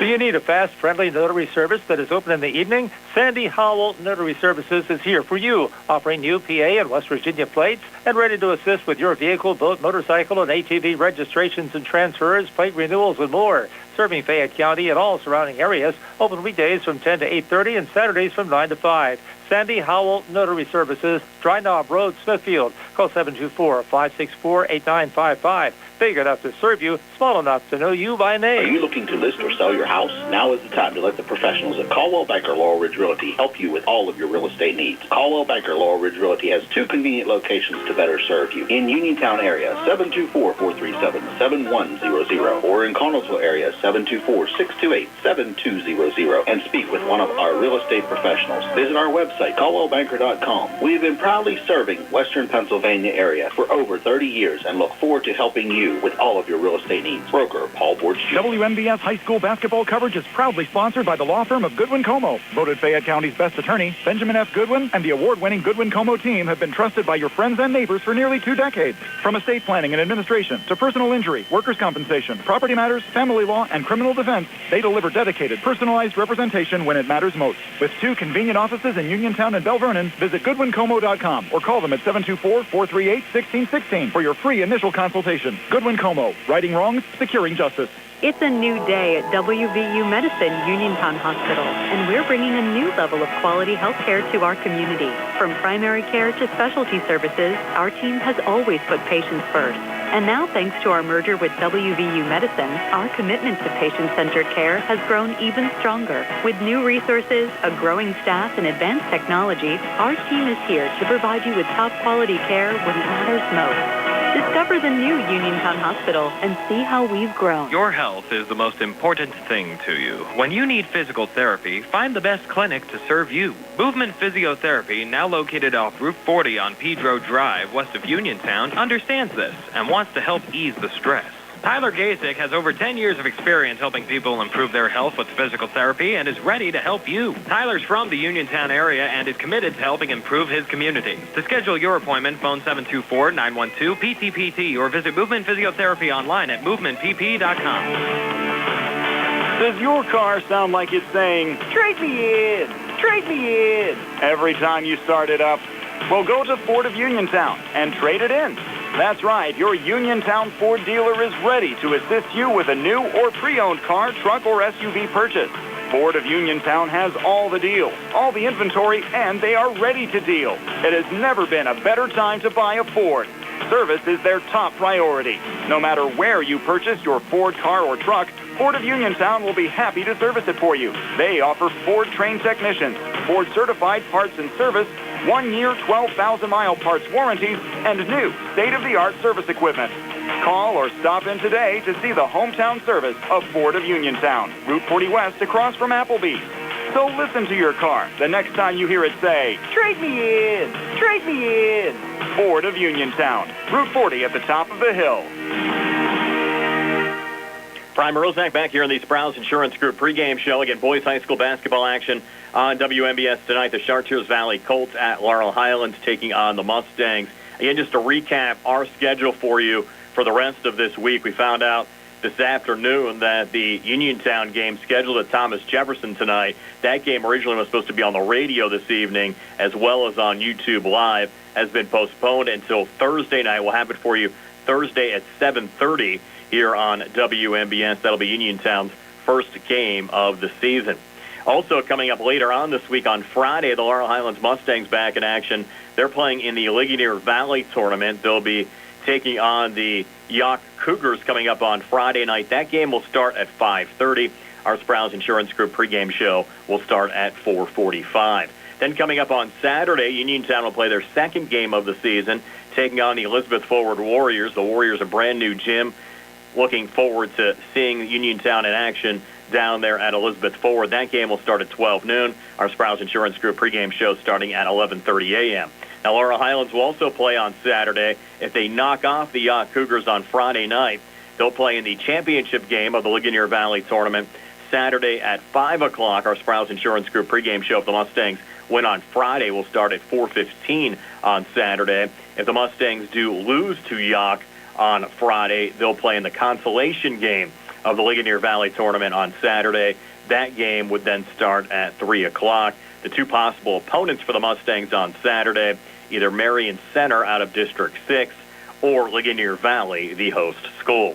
Do you need a fast, friendly notary service that is open in the evening? Sandy Howell Notary Services is here for you, offering new PA and West Virginia plates and ready to assist with your vehicle, boat, motorcycle, and ATV registrations and transfers, plate renewals, and more. Serving Fayette County and all surrounding areas, open weekdays from 10 to 8:30 and Saturdays from 9 to 5. Sandy Howell Notary Services, Dry Knob Road, Smithfield. Call 724-564-8955. Big enough to serve you, small enough to know you by name. Are you looking to list or sell your house? Now is the time to let the professionals at Caldwell Banker Laurel Ridge Realty help you with all of your real estate needs. Caldwell Banker Laurel Ridge Realty has 2 convenient locations to better serve you. In Uniontown area, 724-437-7100, or in Connellsville area, 724-628-7200, and speak with one of our real estate professionals. Visit our website, CaldwellBanker.com. We have been proudly serving Western Pennsylvania area for over 30 years and look forward to helping you with all of your real estate needs. Broker Paul Borges Jr. WMBS high school basketball coverage is proudly sponsored by the law firm of Goodwin Como. Voted Fayette County's best attorney, Benjamin F. Goodwin, and the award-winning Goodwin Como team have been trusted by your friends and neighbors for nearly 2 decades. From estate planning and administration to personal injury, workers' compensation, property matters, family law, and criminal defense, they deliver dedicated, personalized representation when it matters most. With 2 convenient offices in Uniontown and Bell Vernon, visit GoodwinComo.com or call them at 724-438-1616 for your free initial consultation. Goodwin Como, righting wrongs, securing justice. It's a new day at WVU Medicine Uniontown Hospital, and we're bringing a new level of quality health care to our community. From primary care to specialty services, our team has always put patients first. And now, thanks to our merger with WVU Medicine, our commitment to patient-centered care has grown even stronger. With new resources, a growing staff, and advanced technology, our team is here to provide you with top-quality care when it matters most. Discover the new Uniontown Hospital and see how we've grown. Your health is the most important thing to you. When you need physical therapy, find the best clinic to serve you. Movement Physiotherapy, now located off Route 40 on Pedro Drive, west of Uniontown, understands this and wants to help ease the stress. Tyler Gasick has over 10 years of experience helping people improve their health with physical therapy and is ready to help you. Tyler's from the Uniontown area and is committed to helping improve his community. To schedule your appointment, phone 724-912-PTPT or visit Movement Physiotherapy online at movementpp.com. Does your car sound like it's saying, "Trade me in, trade me in," every time you start it up? Well, go to Ford of Uniontown and trade it in. That's right. Your Uniontown Ford dealer is ready to assist you with a new or pre-owned car, truck, or SUV purchase. Ford of Uniontown has all the deals, all the inventory, and they are ready to deal. It has never been a better time to buy a Ford. Service is their top priority. No matter where you purchase your Ford car or truck, Ford of Uniontown will be happy to service it for you. They offer Ford-trained technicians, Ford-certified parts and service, 1-year, 12,000-mile parts warranties, and new state-of-the-art service equipment. Call or stop in today to see the hometown service of Ford of Uniontown, Route 40 West across from Applebee's. So listen to your car the next time you hear it say, "Trade me in! Trade me in!" Ford of Uniontown, Route 40 at the top of the hill. Prime Rozak back here in the Sprouse Insurance Group pregame show. Again, boys high school basketball action on WMBS tonight. The Chartiers Valley Colts at Laurel Highlands taking on the Mustangs. Again, just to recap our schedule for you for the rest of this week, we found out this afternoon that the Uniontown game scheduled at Thomas Jefferson tonight, that game originally was supposed to be on the radio this evening as well as on YouTube Live, has been postponed until Thursday night. We'll have it for you Thursday at 7:30 here on WMBS. That'll be Uniontown's first game of the season. Also coming up later on this week on Friday, the Laurel Highlands Mustangs back in action. They're playing in the Ligonier Valley tournament. They'll be taking on the Yawk Cougars coming up on Friday night. That game will start at 5:30. Our Sprouse Insurance Group pregame show will start at 4:45. Then coming up on Saturday, Uniontown will play their second game of the season, taking on the Elizabeth Forward Warriors. The Warriors, a brand new gym. Looking forward to seeing Uniontown in action down there at Elizabeth Forward. That game will start at 12 noon. Our Sprouse Insurance Group pregame show starting at 11:30 a.m. Now, Laurel Highlands will also play on Saturday. If they knock off the Yawk Cougars on Friday night, they'll play in the championship game of the Ligonier Valley tournament Saturday at 5 o'clock. Our Sprouse Insurance Group pregame show, if the Mustangs win on Friday, will start at 4:15 on Saturday. If the Mustangs do lose to Yawk on Friday, they'll play in the consolation game of the Ligonier Valley tournament on Saturday. That game would then start at 3 o'clock. The two possible opponents for the Mustangs on Saturday, either Marion Center out of District 6 or Ligonier Valley, the host school.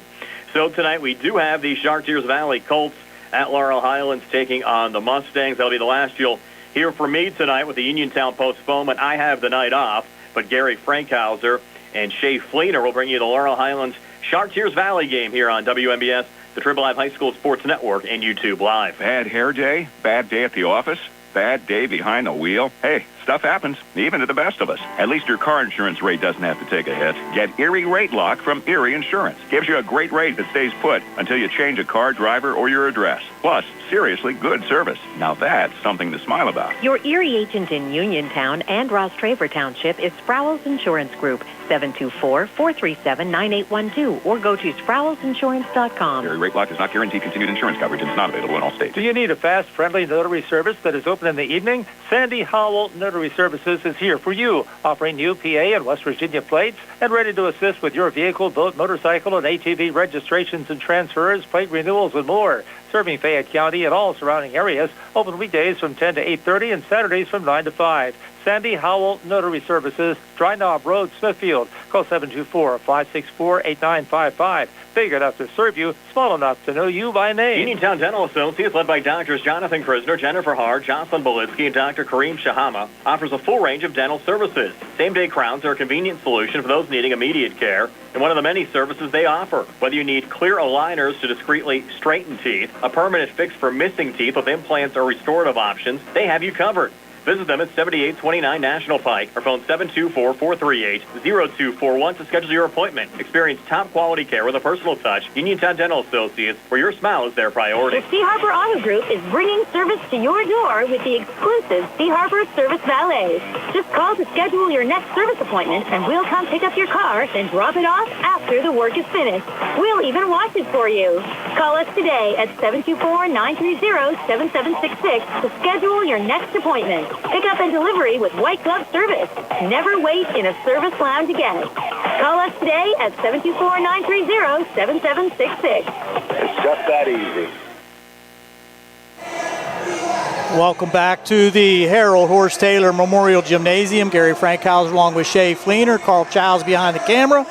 So tonight we do have the Chartiers Valley Colts at Laurel Highlands taking on the Mustangs. That'll be the last you'll hear from me tonight with the Uniontown postponement. I have the night off, but Gary Frankhauser and Shay Fleener will bring you the Laurel Highlands Chartiers Valley game here on WMBS, the Triple Live High School Sports Network, and YouTube Live. Bad hair day? Bad day at the office? Bad day behind the wheel? Hey, stuff happens, even to the best of us. At least your car insurance rate doesn't have to take a hit. Get Erie Rate Lock from Erie Insurance. Gives you a great rate that stays put until you change a car, driver, or your address. Plus, seriously good service. Now that's something to smile about. Your Erie agent in Uniontown and Ross Traver Township is Sprouse Insurance Group, 724-437-9812, or go to sproulesinsurance.com. Erie Rate Lock does not guarantee continued insurance coverage and is not available in all states. Do you need a fast, friendly notary service that is open in the evening? Sandy Howell Notary Services is here for you, offering UPA and West Virginia plates and ready to assist with your vehicle, boat, motorcycle, and ATV registrations and transfers, plate renewals, and more. Serving Fayette County and all surrounding areas. Open weekdays from 10 to 8:30 and Saturdays from 9 to 5. Sandy Howell Notary Services, Dry Knob Road, Smithfield. Call 724-564-8955. Big enough to serve you, small enough to know you by name. Uniontown Dental Associates, led by Doctors Jonathan Krisner, Jennifer Hart, Jocelyn Belitsky, and Dr. Kareem Shahama, offers a full range of dental services. Same-day crowns are a convenient solution for those needing immediate care, and one of the many services they offer. Whether you need clear aligners to discreetly straighten teeth, a permanent fix for missing teeth with implants or restorative options, they have you covered. Visit them at 7829 National Pike or phone 724-438-0241 to schedule your appointment. Experience top-quality care with a personal touch. Uniontown Dental Associates, where your smile is their priority. The Sea Harbor Auto Group is bringing service to your door with the exclusive Sea Harbor Service Valet. Just call to schedule your next service appointment, and we'll come pick up your car, then drop it off after the work is finished. We'll even wash it for you. Call us today at 724-930-7766 to schedule your next appointment. Pickup and delivery with white glove service. Never wait in a service lounge again. Call us today at 724-930-7766. It's just that easy. Welcome back to the Harold Horse Taylor Memorial Gymnasium. Gary Frankhauser along with Shay Fleener, Carl Childs behind the camera.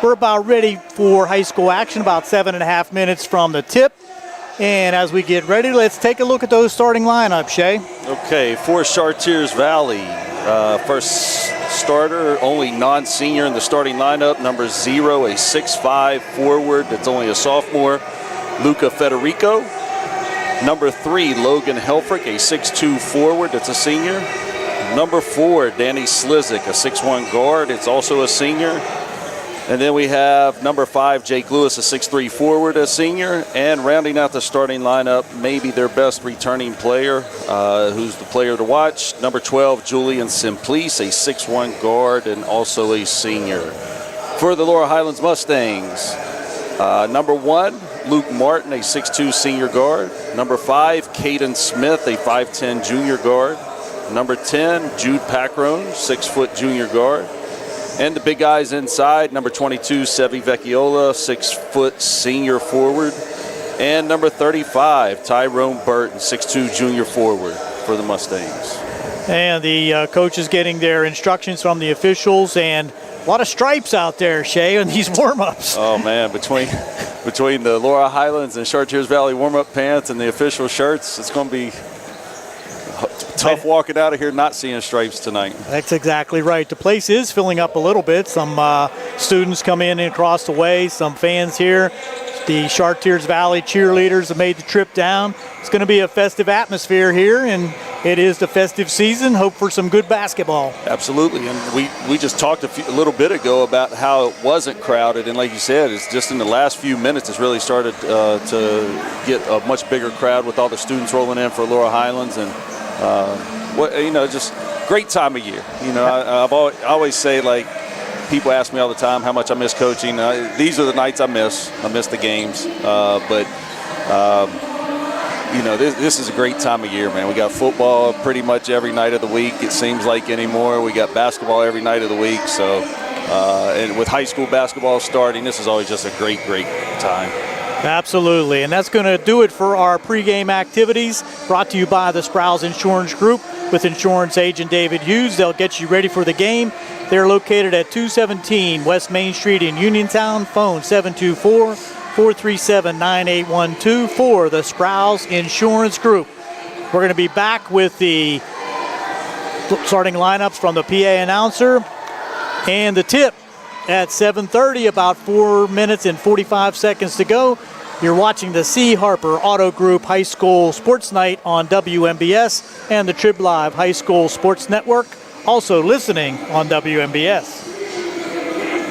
We're about ready for high school action, about 7.5 minutes from the tip. And as we get ready, let's take a look at those starting lineups, Shay. Okay, for Chartiers Valley, first starter, only non-senior in the starting lineup, number 0, a 6'5 forward that's only a sophomore, Luca Federico. Number 3, Logan Helfrich, a 6'2 forward that's a senior. Number 4, Danny Slizik, a 6'1 guard, it's also a senior. And then we have number 5, Jake Lewis, a 6'3 forward, a senior. And rounding out the starting lineup, maybe their best returning player, who's the player to watch, number 12, Julian Simplice, a 6'1 guard and also a senior. For the Laurel Highlands Mustangs, number 1, Luke Martin, a 6'2 senior guard. Number 5, Caden Smith, a 5'10 junior guard. Number 10, Jude Packrone, 6' junior guard. And the big guys inside, number 22, Sevi Vecchiola, 6' senior forward. And number 35, Tyrone Burton, 6'2 junior forward for the Mustangs. And the coaches getting their instructions from the officials, and a lot of stripes out there, Shay, in these warm-ups. Oh, man, between the Laurel Highlands and Chartiers Valley warm-up pants and the official shirts, it's going to be tough walking out of here not seeing stripes tonight. That's exactly right. The place is filling up a little bit. Some students come in and across the way, some fans here. The Chartiers Valley cheerleaders have made the trip down. It's going to be a festive atmosphere here, and it is the festive season. Hope for some good basketball. Absolutely, and we just talked a little bit ago about how it wasn't crowded, and like you said, it's just in the last few minutes it's really started to get a much bigger crowd with all the students rolling in for Laurel Highlands, and just great time of year. I always say, like, people ask me all the time how much I miss coaching. These are the nights I miss. I miss the games. This is a great time of year, man. We got football pretty much every night of the week, it seems like anymore. We got basketball every night of the week. So, and with high school basketball starting, this is always just a great, great time. Absolutely, and that's going to do it for our pregame activities, brought to you by the Sprouse Insurance Group with insurance agent David Hughes. They'll get you ready for the game. They're located at 217 West Main Street in Uniontown. Phone 724-437-9812 for the Sprouse Insurance Group. We're going to be back with the starting lineups from the PA announcer and the tip at 7:30, about 4 minutes and 45 seconds to go. You're watching the C. Harper Auto Group High School Sports Night on WMBS and the Trib Live High School Sports Network, also listening on WMBS.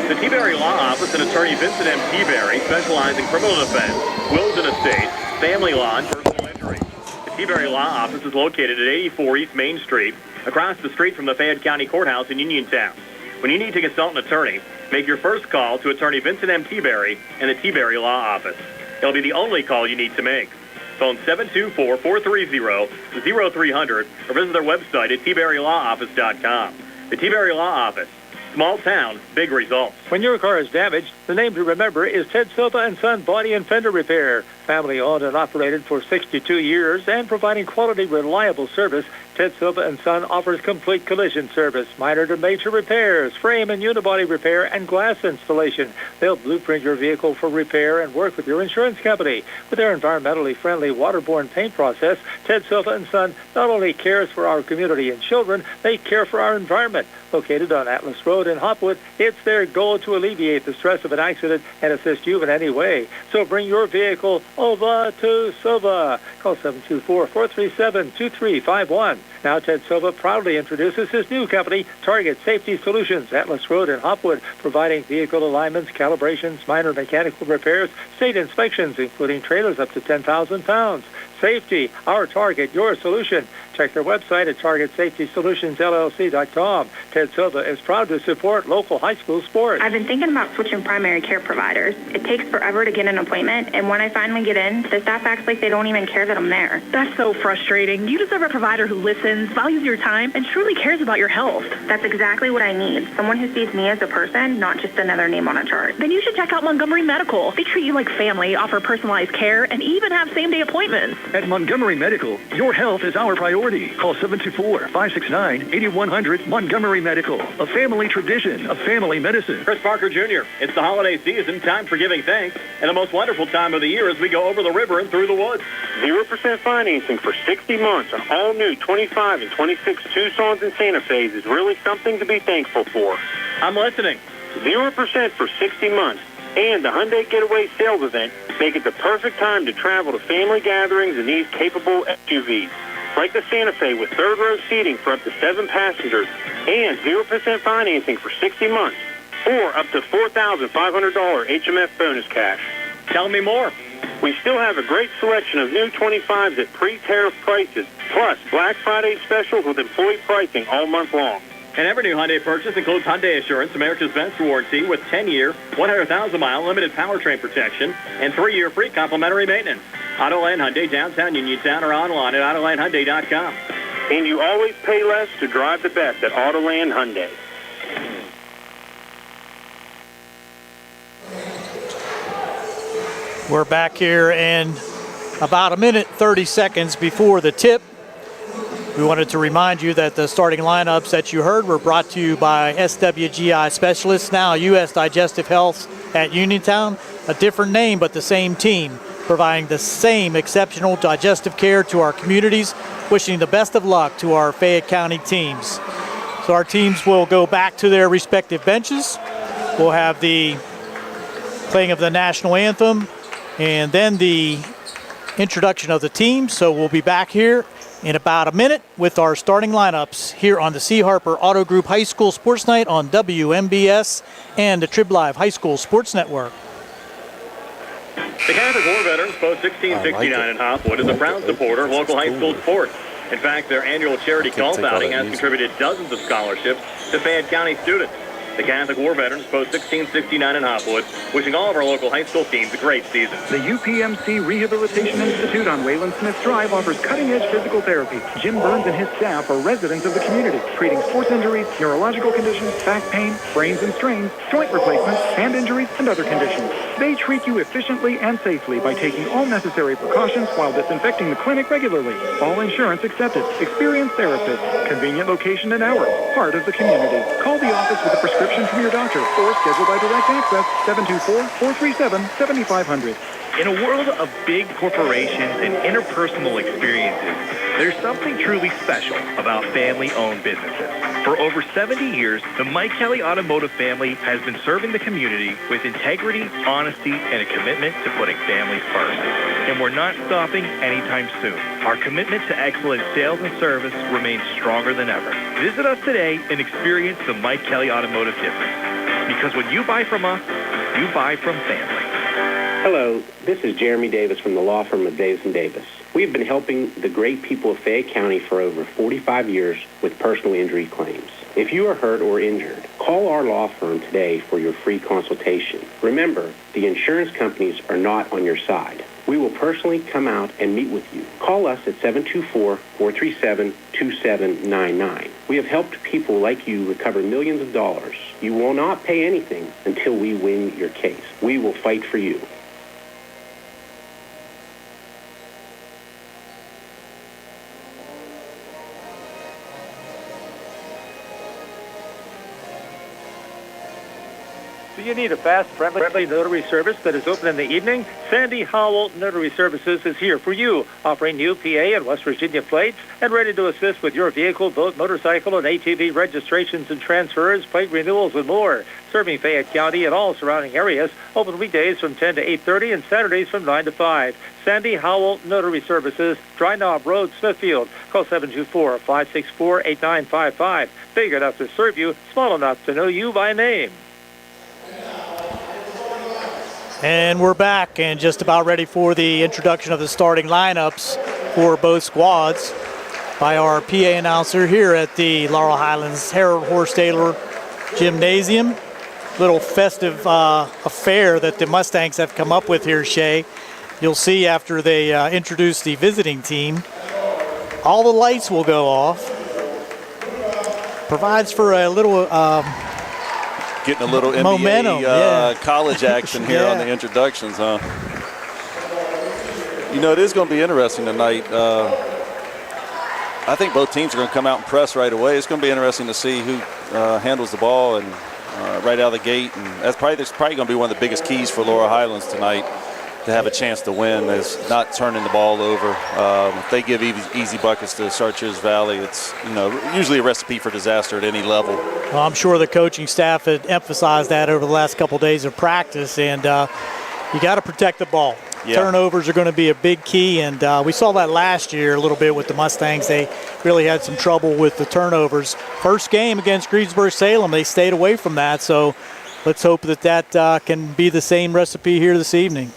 The T-Berry Law Office and attorney Vincent M. T-Berry specialize in criminal defense, wills and estates, family law, and personal injury. The T-Berry Law Office is located at 84 East Main Street, across the street from the Fayette County Courthouse in Uniontown. When you need to consult an attorney, make your first call to attorney Vincent M. T-Berry and the T-Berry Law Office. It'll be the only call you need to make. Phone 724-430-0300 or visit their website at tberrylawoffice.com. The T-Berry Law Office. Small town, big results. When your car is damaged, the name to remember is Ted Sova and Son Body and Fender Repair. Family owned and operated for 62 years and providing quality, reliable service, Ted Sova and Son offers complete collision service, minor to major repairs, frame and unibody repair, and glass installation. They'll blueprint your vehicle for repair and work with your insurance company. With their environmentally friendly waterborne paint process, Ted Sova and Son not only cares for our community and children, they care for our environment. Located on Atlas Road in Hopwood, it's their goal to alleviate the stress of an accident and assist you in any way. So bring your vehicle over to Sova. Call 724-437-2351. Now Ted Sova proudly introduces his new company, Target Safety Solutions, Atlas Road in Hopwood, providing vehicle alignments, calibrations, minor mechanical repairs, state inspections, including trailers up to 10,000 pounds. Safety, our target, your solution. Check their website at TargetSafetySolutionsLLC.com. Ted Sova is proud to support local high school sports. I've been thinking about switching primary care providers. It takes forever to get an appointment, and when I finally get in, the staff acts like they don't even care that I'm there. That's so frustrating. You deserve a provider who listens, values your time, and truly cares about your health. That's exactly what I need. Someone who sees me as a person, not just another name on a chart. Then you should check out Montgomery Medical. They treat you like family, offer personalized care, and even have same-day appointments. At Montgomery Medical, your health is our priority. Call 724-569-8100 Montgomery Medical, a family tradition of family medicine. Chris Parker Jr., it's the holiday season, time for giving thanks, and the most wonderful time of the year as we go over the river and through the woods. 0% financing for 60 months on all new 25 and 26 Tucsons and Santa Fe's is really something to be thankful for. I'm listening. 0% for 60 months and the Hyundai Getaway Sales Event make it the perfect time to travel to family gatherings in these capable SUVs. Like the Santa Fe with third row seating for up to 7 passengers and 0% financing for 60 months or up to $4,500 HMF bonus cash. Tell me more. We still have a great selection of new 25s at pre-tariff prices, plus Black Friday specials with employee pricing all month long. And every new Hyundai purchase includes Hyundai Assurance, America's best warranty with 10-year, 100,000-mile limited powertrain protection and 3-year free complimentary maintenance. Autoland Hyundai, downtown Uniontown, or online at AutolandHyundai.com. And you always pay less to drive the best at Autoland Hyundai. We're back here, and about a minute, 30 seconds before the tip, we wanted to remind you that the starting lineups that you heard were brought to you by SWGI Specialists, now U.S. Digestive Health at Uniontown. A different name, but the same team, providing the same exceptional digestive care to our communities. Wishing the best of luck to our Fayette County teams. So our teams will go back to their respective benches. We'll have the playing of the national anthem and then the introduction of the team. So we'll be back here in about a minute with our starting lineups here on the C. Harper Auto Group High School Sports Night on WMBS and the Trib Live High School Sports Network. The Catholic War Veterans Post 1669 in Hopwood is a proud supporter of local high school sports. In fact, their annual charity golf outing has contributed dozens of scholarships to Fayette County students. The Catholic War Veterans Post 1669 in Hopwood, wishing all of our local high school teams a great season. The UPMC Rehabilitation Institute on Wayland Smith Drive offers cutting-edge physical therapy. Jim Burns and his staff are residents of the community, treating sports injuries, neurological conditions, back pain, sprains and strains, joint replacements, hand injuries, and other conditions. They treat you efficiently and safely by taking all necessary precautions while disinfecting the clinic regularly. All insurance accepted. Experienced therapists. Convenient location and hours. Part of the community. Call the office with a prescription from your doctor or schedule by direct access 724-437-7500. In a world of big corporations and interpersonal experiences, there's something truly special about family-owned businesses. For over 70 years, the Mike Kelly Automotive family has been serving the community with integrity, honesty, and a commitment to putting families first. And we're not stopping anytime soon. Our commitment to excellent sales and service remains stronger than ever. Visit us today and experience the Mike Kelly Automotive difference. Because when you buy from us, you buy from family. Hello, this is Jeremy Davis from the law firm of Davis & Davis. We've been helping the great people of Fayette County for over 45 years with personal injury claims. If you are hurt or injured, call our law firm today for your free consultation. Remember, the insurance companies are not on your side. We will personally come out and meet with you. Call us at 724-437-2799. We have helped people like you recover millions of dollars. You will not pay anything until we win your case. We will fight for you. Do you need a fast, friendly notary service that is open in the evening? Sandy Howell Notary Services is here for you, offering new PA and West Virginia plates and ready to assist with your vehicle, boat, motorcycle, and ATV registrations and transfers, plate renewals, and more. Serving Fayette County and all surrounding areas, open weekdays from 10 to 8:30 and Saturdays from 9 to 5. Sandy Howell Notary Services, Dry Knob Road, Smithfield. Call 724-564-8955. Big enough to serve you, small enough to know you by name. And we're back and just about ready for the introduction of the starting lineups for both squads. by our PA announcer here at the Laurel Highlands Harold Horse-Taylor Gymnasium. Little festive affair that the Mustangs have come up with here, Shay. You'll see after they introduce the visiting team, all the lights will go off. Provides for a little getting a little momentum, NBA college action here on the introductions, huh? You know, it is going to be interesting tonight. I think both teams are going to come out and press right away. It's going to be interesting to see who handles the ball and right out of the gate. And that's probably going to be one of the biggest keys for Laurel Highlands tonight to have a chance to win, is not turning the ball over. If they give easy buckets to Chartiers Valley, it's usually a recipe for disaster at any level. Well, I'm sure the coaching staff had emphasized that over the last couple of days of practice, and you got to protect the ball. Yeah. Turnovers are going to be a big key, and we saw that last year a little bit with the Mustangs. They really had some trouble with the turnovers. First game against Greensburg-Salem, they stayed away from that, so let's hope that can be the same recipe here this evening.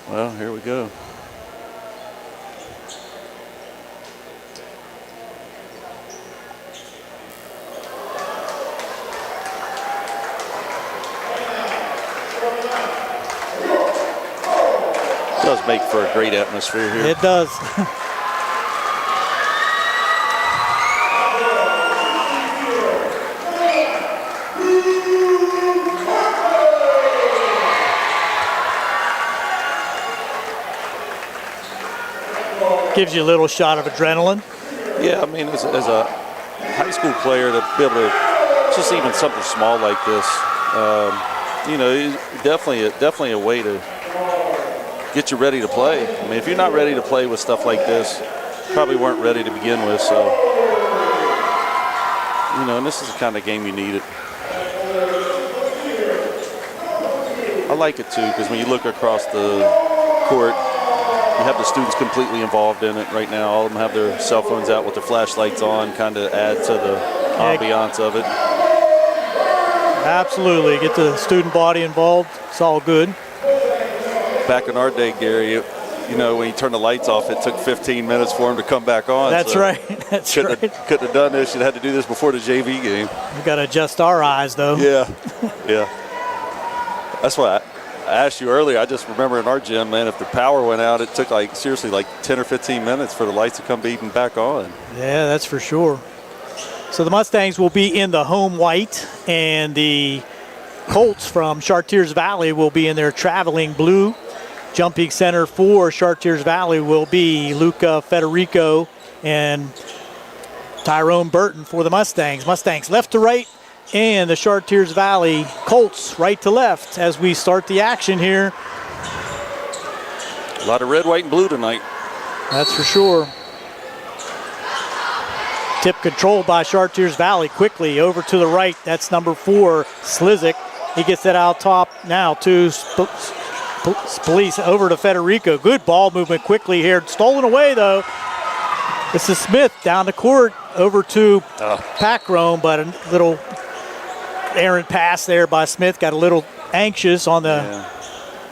Well, here we go. It does make for a great atmosphere here. It does. Gives you a little shot of adrenaline. Yeah, I mean, as a high school player, to be able to just even something small like this, definitely a way to get you ready to play. I mean, if you're not ready to play with stuff like this, probably weren't ready to begin with. So, and this is the kind of game you need it. I like it too, because when you look across the court, you have the students completely involved in it right now. All of them have their cell phones out with their flashlights on, kind of add to the ambiance of it. Absolutely. Get the student body involved. It's all good. Back in our day, Gary, when you turn the lights off, it took 15 minutes for them to come back on. That's right. That's right. Couldn't have done this. You'd had to do this before the JV game. We've got to adjust our eyes, though. Yeah. Yeah. That's why I asked you earlier. I just remember in our gym, man, if the power went out, it took seriously 10 or 15 minutes for the lights to come beating back on. Yeah, that's for sure. So the Mustangs will be in the home white, and the Colts from Chartiers Valley will be in their traveling blue. Jumping center for Chartiers Valley will be Luca Federico and Tyrone Burton for the Mustangs. Mustangs left to right, and the Chartiers Valley Colts right to left as we start the action here. A lot of red, white, and blue tonight. That's for sure. Tip controlled by Chartiers Valley. Quickly over to the right. That's number 4, Slizik. He gets that out top now to Police over to Federico. Good ball movement quickly here. Stolen away, though. This is Smith down the court over to Packrome, but a little errant pass there by Smith. Got a little anxious on the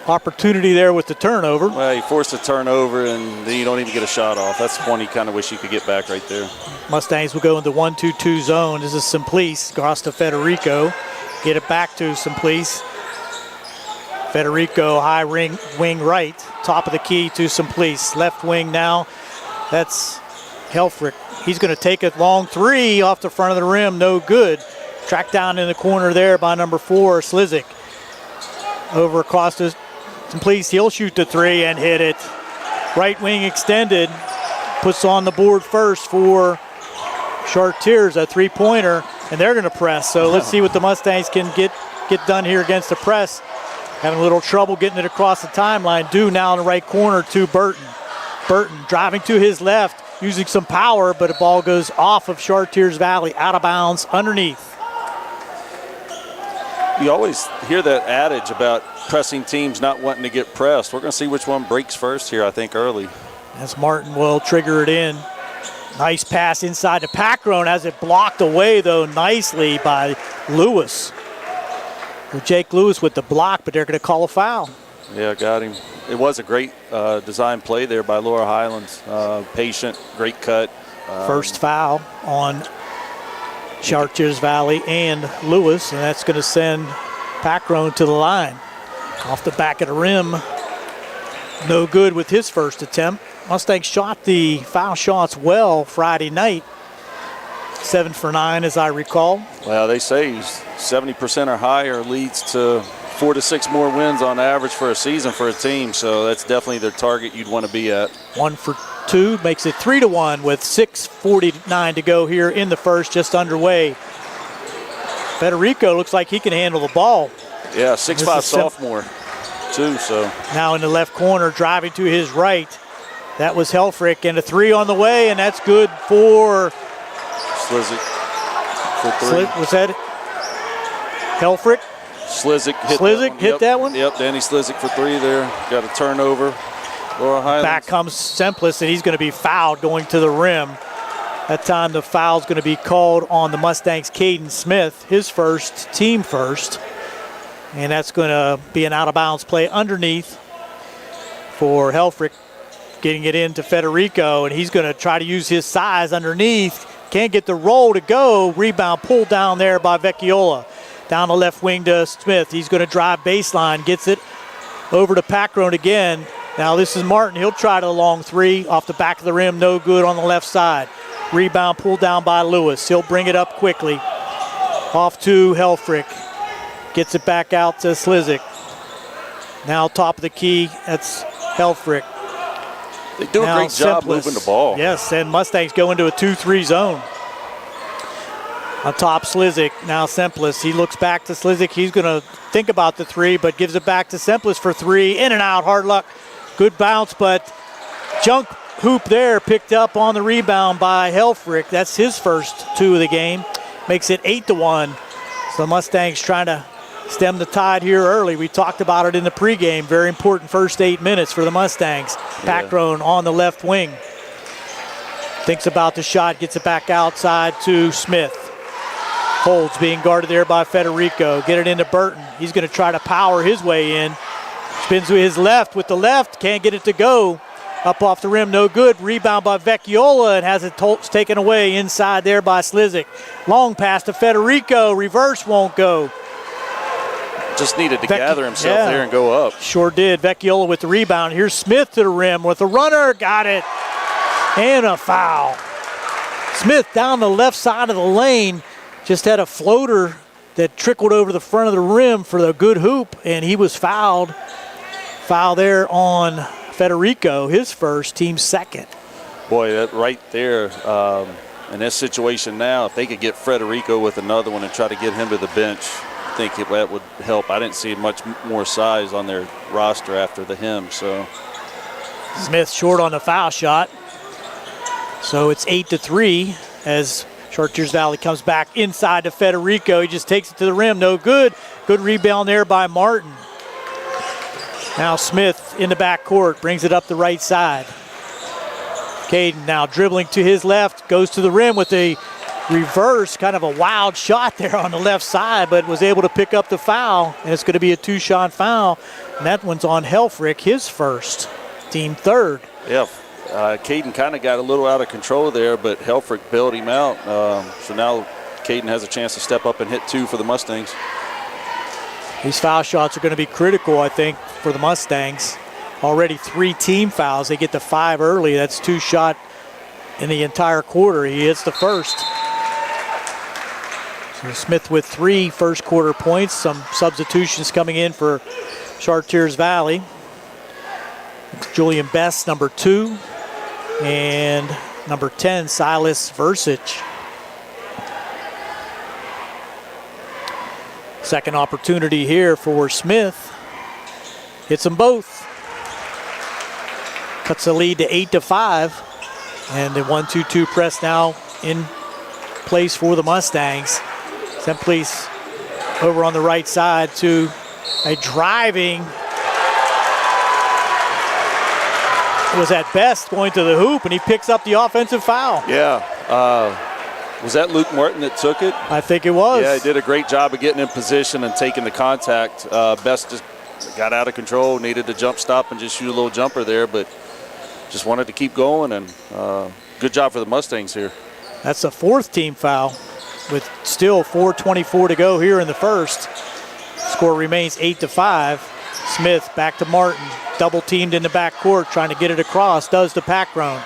opportunity there with the turnover. Well, he forced a turnover, and then you don't even get a shot off. That's one you kind of wish you could get back right there. Mustangs will go into 1-2-2 zone. This is Simplice. Across to Federico. Get it back to Simplice. Federico, high wing right. Top of the key to Simplice. Left wing now. That's Helfrich. He's going to take a long 3 off the front of the rim. No good. Tracked down in the corner there by number 4, Slizik. Over across to Simplice. He'll shoot the 3 and hit it. Right wing extended. Puts on the board first for Chartiers, a 3-pointer, and they're going to press. So let's see what the Mustangs can get done here against the press. Having a little trouble getting it across the timeline. Due now in the right corner to Burton. Burton driving to his left, using some power, but the ball goes off of Chartiers Valley, out of bounds, underneath. You always hear that adage about pressing teams not wanting to get pressed. We're going to see which one breaks first here, I think, early. As Martin will trigger it in. Nice pass inside to Packrone. Has it blocked away, though, nicely by Lewis. Jake Lewis with the block, but they're going to call a foul. Yeah, got him. It was a great design play there by Laurel Highlands. Patient, great cut. First foul on Chartiers Valley and Lewis, and that's going to send Packrone to the line. Off the back of the rim, no good with his first attempt. Mustangs shot the foul shots well Friday night. 7 for 9, as I recall. Well, they say 70% or higher leads to 4 to 6 more wins on average for a season for a team, so that's definitely their target you'd want to be at. 1 for 2 makes it 3-1 with 6:49 to go here in the first, just underway. Federico looks like he can handle the ball. Yeah, 6'5" sophomore too. So now in the left corner, driving to his right. That was Helfrich, and a 3 on the way, and that's good for Slizik for 3. Was that Helfrich? Slizik hit that one? Yep, Danny Slizik for 3 there. Got a turnover. Laurel Highlands. Back comes Semplis, and he's going to be fouled going to the rim. That time the foul's going to be called on the Mustangs' Caden Smith, his first, team first. And that's going to be an out-of-bounds play underneath for Helfrich, getting it into Federico, and he's going to try to use his size underneath. Can't get the roll to go. Rebound pulled down there by Vecchiola. Down the left wing to Smith. He's going to drive baseline, gets it over to Packrone again. Now this is Martin. He'll try to long 3 off the back of the rim. No good on the left side. Rebound pulled down by Lewis. He'll bring it up quickly. Off to Helfrich. Gets it back out to Slizik. Now top of the key. That's Helfrich. They do a great job moving the ball. Yes, and Mustangs go into a 2-3 zone. On top, Slizik. Now Semplis. He looks back to Slizik. He's going to think about the 3, but gives it back to Semplis for 3. In and out. Hard luck. Good bounce, but junk hoop there picked up on the rebound by Helfrich. That's his first 2 of the game. Makes it 8-1. So the Mustangs trying to stem the tide here early. We talked about it in the pregame. Very important first 8 minutes for the Mustangs. Packrone on the left wing. Thinks about the shot, gets it back outside to Smith. Holds, being guarded there by Federico. Get it into Burton. He's going to try to power his way in. Spins to his left with the left. Can't get it to go. Up off the rim, no good. Rebound by Vecchiola, and has it taken away inside there by Slizik. Long pass to Federico. Reverse won't go. Just needed to gather himself there and go up. Sure did. Vecchiola with the rebound. Here's Smith to the rim with a runner. Got it. And a foul. Smith down the left side of the lane. Just had a floater that trickled over the front of the rim for the good hoop, and he was fouled. Foul there on Federico, his first, team second. Boy, that right there, in this situation now, if they could get Federico with another one and try to get him to the bench, I think that would help. I didn't see much more size on their roster after the him. So Smith short on the foul shot. So it's 8-3 as Chartiers Valley comes back inside to Federico. He just takes it to the rim, no good. Good rebound there by Martin. Now Smith in the backcourt, brings it up the right side. Caden now dribbling to his left, goes to the rim with a reverse, kind of a wild shot there on the left side, but was able to pick up the foul, and it's going to be a 2-shot foul, and that one's on Helfrich, his first, team third. Yeah, Caden kind of got a little out of control there, but Helfrich bailed him out, so now Caden has a chance to step up and hit 2 for the Mustangs. These foul shots are going to be critical, I think, for the Mustangs. Already 3 team fouls. They get to 5 early. That's 2 shot in the entire quarter. He hits the first. So Smith with 3 first quarter points. Some substitutions coming in for Chartiers Valley. Julian Best, number 2. And number 10, Silas Versich. Second opportunity here for Smith. Hits them both. Cuts the lead to 8-5. And the 1-2-2 press now in place for the Mustangs. Semplis over on the right side to a driving. It was at Best going to the hoop, and he picks up the offensive foul. Yeah. Was that Luke Martin that took it? I think it was. Yeah, he did a great job of getting in position and taking the contact. Best just got out of control, needed to jump stop and just shoot a little jumper there, but just wanted to keep going, and Good job for the Mustangs here. That's a 4th team foul with still 4:24 to go here in the first. Score remains 8-5. Smith back to Martin. Double teamed in the backcourt, trying to get it across. Does to Packrone.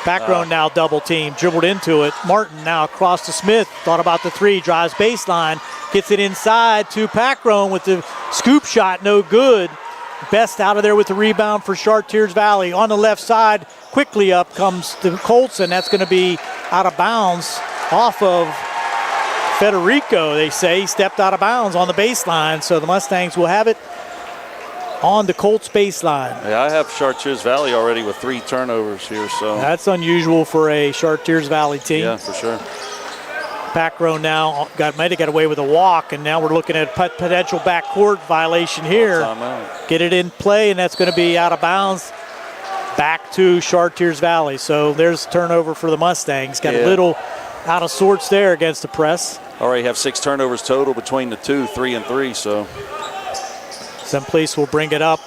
Packrone now double teamed, dribbled into it. Martin now across to Smith. Thought about the 3, drives baseline, gets it inside to Packrone with the scoop shot, no good. Best out of there with the rebound for Chartiers Valley. On the left side, quickly up comes the Colson. That's going to be out of bounds off of Federico, they say. He stepped out of bounds on the baseline, so the Mustangs will have it on the Colts baseline. Yeah, I have Chartiers Valley already with 3 turnovers here, so. That's unusual for a Chartiers Valley team. Yeah, for sure. Packrone now might have got away with a walk, and now we're looking at a potential backcourt violation here. Get it in play, and that's going to be out of bounds. Back to Chartiers Valley. So there's a turnover for the Mustangs. Got a little out of sorts there against the press. Already have 6 turnovers total between the 2, 3 and 3, so. Someplace will bring it up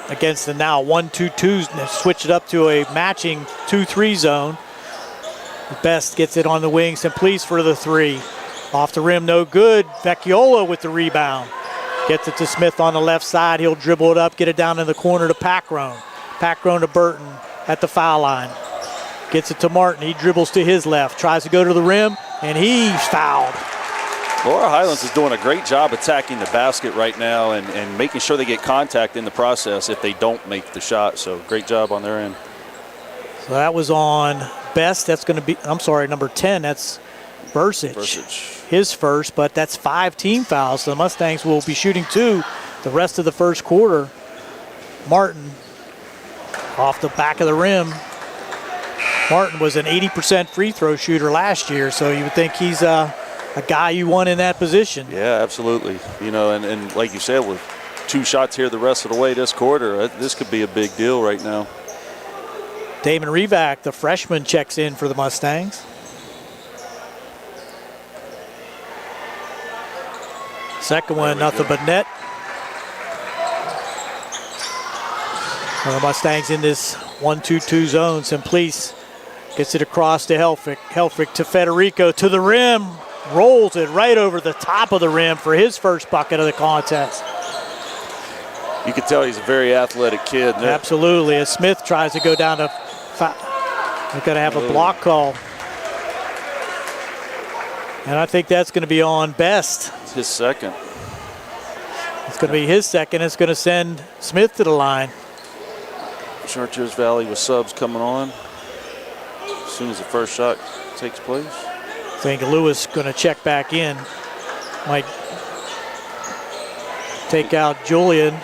against the now 1-2-2s and switch it up to a matching 2-3 zone. Best gets it on the wing. Simplice for the 3. Off the rim, no good. Vecchiola with the rebound. Gets it to Smith on the left side. He'll dribble it up, get it down in the corner to Packrone. Packrone to Burton at the foul line. Gets it to Martin. He dribbles to his left. Tries to go to the rim, and he's fouled. Laurel Highlands is doing a great job attacking the basket right now and making sure they get contact in the process if they don't make the shot. So great job on their end. So that was on Best. That's going to be, I'm sorry, number 10. That's Versich. His first, but that's 5 team fouls. So the Mustangs will be shooting 2 the rest of the first quarter. Martin off the back of the rim. Martin was an 80% free throw shooter last year, so you would think he's a guy you want in that position. Yeah, absolutely. You know, and like you said, with 2 shots here the rest of the way this quarter, this could be a big deal right now. Damon Revac, the freshman, checks in for the Mustangs. Second one, nothing but net. The Mustangs in this 1-2-2 zone. Simplice gets it across to Helfrich. Helfrich to Federico, to the rim. Rolls it right over the top of the rim for his first bucket of the contest. You can tell he's a very athletic kid. Absolutely. As Smith tries to go down to they're going to have a block call. And I think that's going to be on Best. It's his second. It's going to be his second. It's going to send Smith to the line. Chartiers Valley with subs coming on as soon as the first shot takes place. I think Lewis going to check back in. Might take out Julian.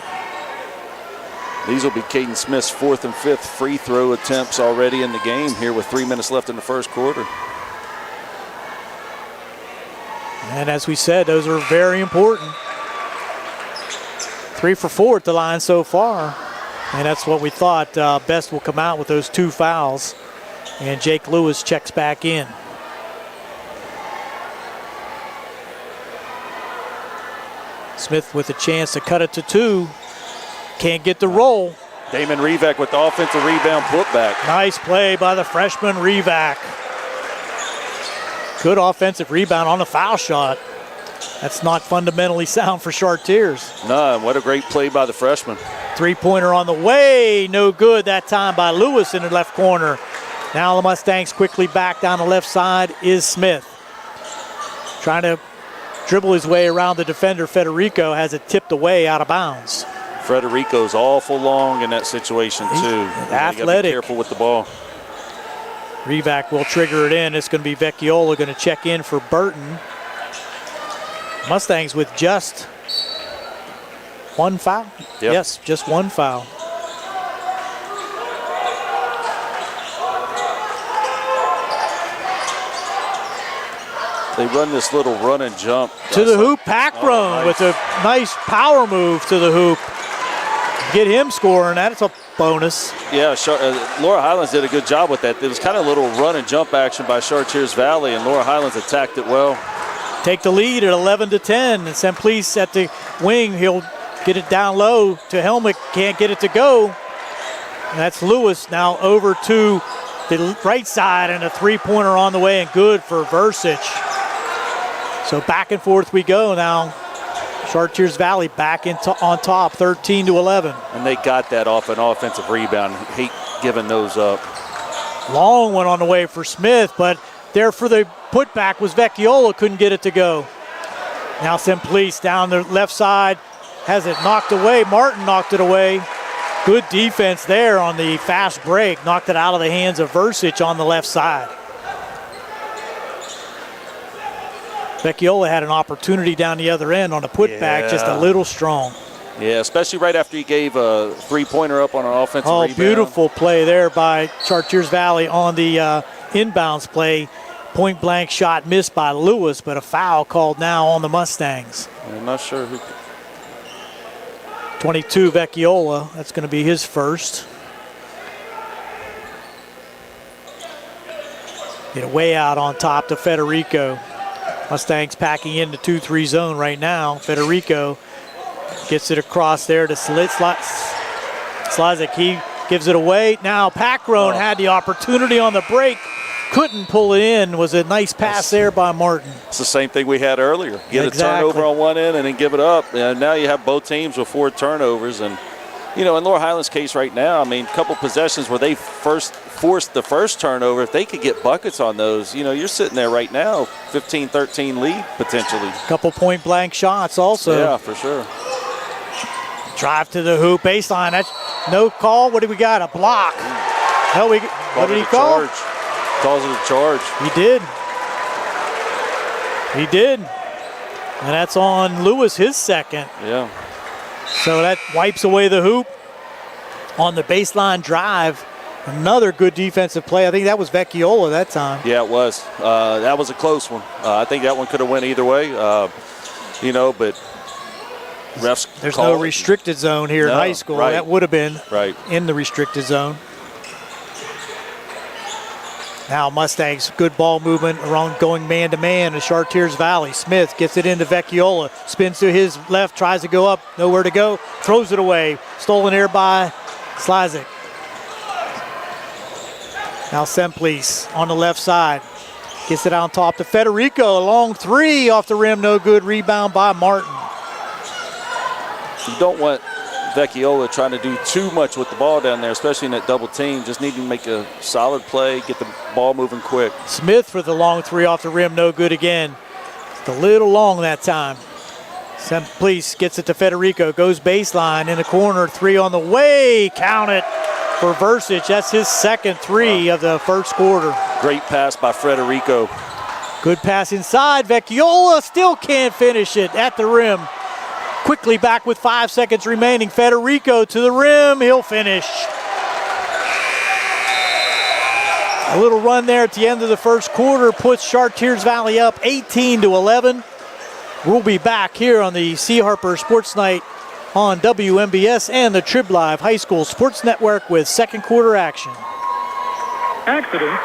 These will be Caden Smith's 4th and 5th free throw attempts already in the game here with 3 minutes left in the first quarter. And as we said, those are very important. 3 for 4 at the line so far. And that's what we thought. Best will come out with those 2 fouls. And Jake Lewis checks back in. Smith with a chance to cut it to 2. Can't get the roll. Damon Revac with the offensive rebound putback. Nice play by the freshman Revac. Good offensive rebound on the foul shot. That's not fundamentally sound for Chartiers. No, what a great play by the freshman. 3-pointer on the way. No good that time by Lewis in the left corner. Now the Mustangs quickly back down the left side is Smith. Trying to dribble his way around the defender. Federico has it tipped away out of bounds. Federico's awful long in that situation too. Athletic. You gotta be careful with the ball. Revac will trigger it in. It's going to be Vecchiola going to check in for Burton. Mustangs with just 1 foul. Yep. Yes, just 1 foul. They run this little run and jump. To the hoop, Packrone with a nice power move to the hoop. Get him scoring, that's a bonus. Yeah, Laurel Highlands did a good job with that. It was kind of a little run and jump action by Chartiers Valley, and Laurel Highlands attacked it well. Take the lead at 11-10, and Simplice at the wing. He'll get it down low to Helmick, can't get it to go. And that's Lewis now over to the right side, and a three-pointer on the way, and good for Versich. So back and forth we go now. Chartiers Valley back on top, 13-11. And they got that off an offensive rebound. Hate giving those up. Long one on the way for Smith, but there for the putback was Vecchiola, couldn't get it to go. Now Simplice down the left side, has it knocked away. Martin knocked it away. Good defense there on the fast break. Knocked it out of the hands of Versich on the left side. Vecchiola had an opportunity down the other end on the putback, just a little strong. Yeah, especially right after he gave a three-pointer up on an offensive rebound. Beautiful play there by Chartiers Valley on the inbounds play. Point-blank shot missed by Lewis, but a foul called now on the Mustangs. I'm not sure who. 22, Vecchiola. That's going to be his first. Get it way out on top to Federico. Mustangs packing in the 2-3 zone right now. Federico gets it across there to Slizek. He gives it away. Now Packrone had the opportunity on the break. Couldn't pull it in. Was a nice pass there by Martin. It's the same thing we had earlier. Get a turnover on one end and then give it up. And now you have both teams with 4 turnovers. And, you know, in Laurel Highlands' case right now, I mean, a couple possessions where they first forced the first turnover. If they could get buckets on those, you know, you're sitting there right now, 15-13 lead potentially. Couple point-blank shots also. Yeah, for sure. Drive to the hoop, baseline. That's no call. What do we got? A block. Hell, what did he call? Charge. Calls it a charge. He did. He did. And that's on Lewis, his second. Yeah. So that wipes away the hoop on the baseline drive. Another good defensive play. I think that was Vecchiola that time. Yeah, it was. That was a close one. I think that one could have went either way. You know, but refs There's no restricted zone here in high school. Right. That would have been in the restricted zone. Now Mustangs, good ball movement around going man-to-man in Chartiers Valley. Smith gets it into Vecchiola, spins to his left, tries to go up, nowhere to go, throws it away. Stolen there by Slizek. Now Simplice on the left side. Gets it on top to Federico. A long three off the rim, no good. Rebound by Martin. You don't want Vecchiola trying to do too much with the ball down there, especially in that double team. Just need to make a solid play, get the ball moving quick. Smith for the long three off the rim, no good again. Just a little long that time. Simplice gets it to Federico, goes baseline in the corner, three on the way, count it for Versich. That's his second three of the first quarter. Great pass by Federico. Good pass inside. Vecchiola still can't finish it at the rim. Quickly back with 5 seconds remaining. Federico to the rim. He'll finish. A little run there at the end of the first quarter puts Chartiers Valley up 18-11. We'll be back here on the C. Harper Sports Night on WMBS and the Trib Live High School Sports Network with second quarter action. Accidents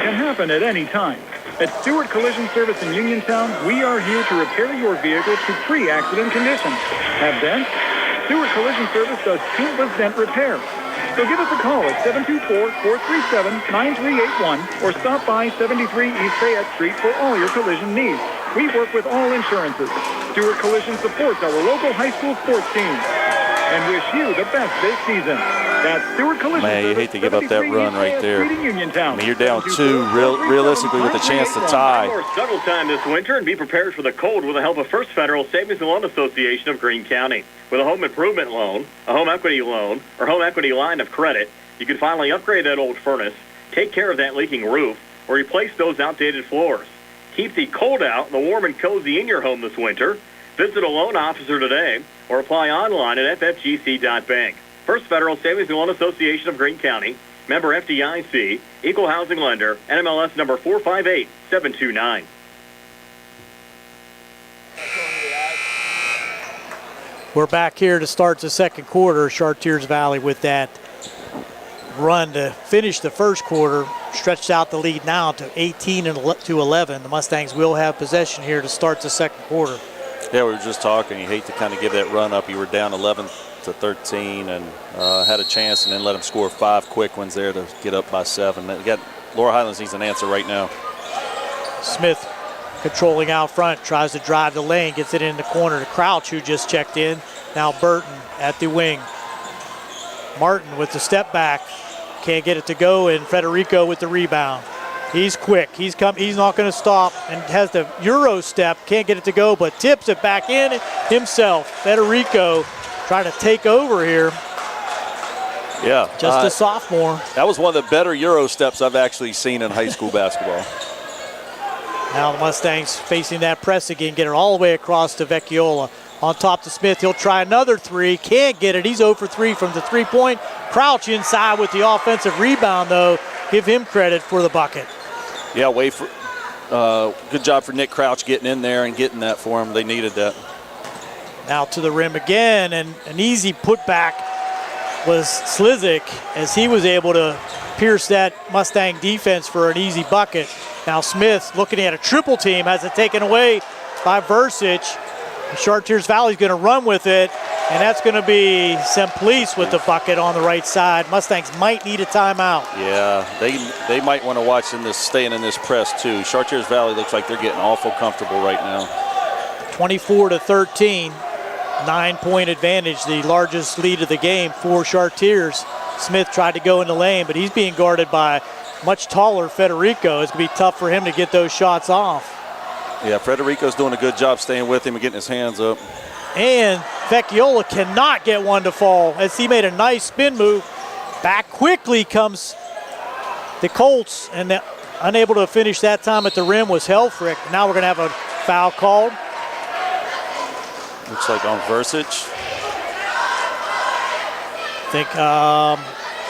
can happen at any time. At Stewart Collision Service in Uniontown, we are here to repair your vehicle to pre-accident condition. Have dents? Stewart Collision Service does paintless dent repair. So give us a call at 724-437-9381 or stop by 73 East Fayette Street for all your collision needs. We work with all insurances. Stewart Collision supports our local high school sports teams and wish you the best this season. That's Stewart Collision. Man, you hate to give up that run right there. I mean, you're down 2 realistically with a chance to tie. Shuttle time this winter and be prepared for the cold with the help of First Federal Savings and Loan Association of Greene County. With a home improvement loan, a home equity loan, or home equity line of credit, you can finally upgrade that old furnace, take care of that leaking roof, or replace those outdated floors. Keep the cold out and the warm and cozy in your home this winter. Visit a loan officer today or apply online at ffgc.bank. First Federal Savings and Loan Association of Greene County, member FDIC, equal housing lender, NMLS number 458729. We're back here to start the second quarter. Chartiers Valley with that run to finish the first quarter, stretched out the lead now to 18-11. The Mustangs will have possession here to start the second quarter. Yeah, we were just talking. You hate to kind of give that run up. You were down 11-3 to 13 and had a chance and then let them score 5 quick ones there to get up by 7. Laurel Highlands needs an answer right now. Smith controlling out front, tries to drive the lane, gets it in the corner to Crouch, who just checked in. Now Burton at the wing. Martin with the step back, can't get it to go, and Federico with the rebound. He's quick, he's not going to stop, and has the Euro step, can't get it to go, but tips it back in himself. Federico trying to take over here. Yeah. Just a sophomore. That was one of the better Euro steps I've actually seen in high school basketball. Now the Mustangs facing that press again, get it all the way across to Vecchiola. On top to Smith, he'll try another 3, can't get it. He's 0 for 3 from the 3-point. Crouch inside with the offensive rebound, though. Give him credit for the bucket. Yeah, good job for Nick Crouch getting in there and getting that for him. They needed that. Now to the rim again, and an easy putback was Slizik as he was able to pierce that Mustang defense for an easy bucket. Now Smith looking at a triple team, has it taken away by Versich. Chartiers Valley's going to run with it, and that's going to be Semplice with the bucket on the right side. Mustangs might need a timeout. Yeah, they might want to watch staying in this press too. Chartiers Valley looks like they're getting awful comfortable right now. 24-13, 9-point advantage, the largest lead of the game for Chartiers. Smith tried to go in the lane, but he's being guarded by much taller Federico. It's going to be tough for him to get those shots off. Yeah, Federico's doing a good job staying with him and getting his hands up. And Vecchiola cannot get one to fall as he made a nice spin move. Back quickly comes the Colts, and unable to finish that time at the rim was Helfrich. Now we're going to have a foul called. Looks like on Versich. I think,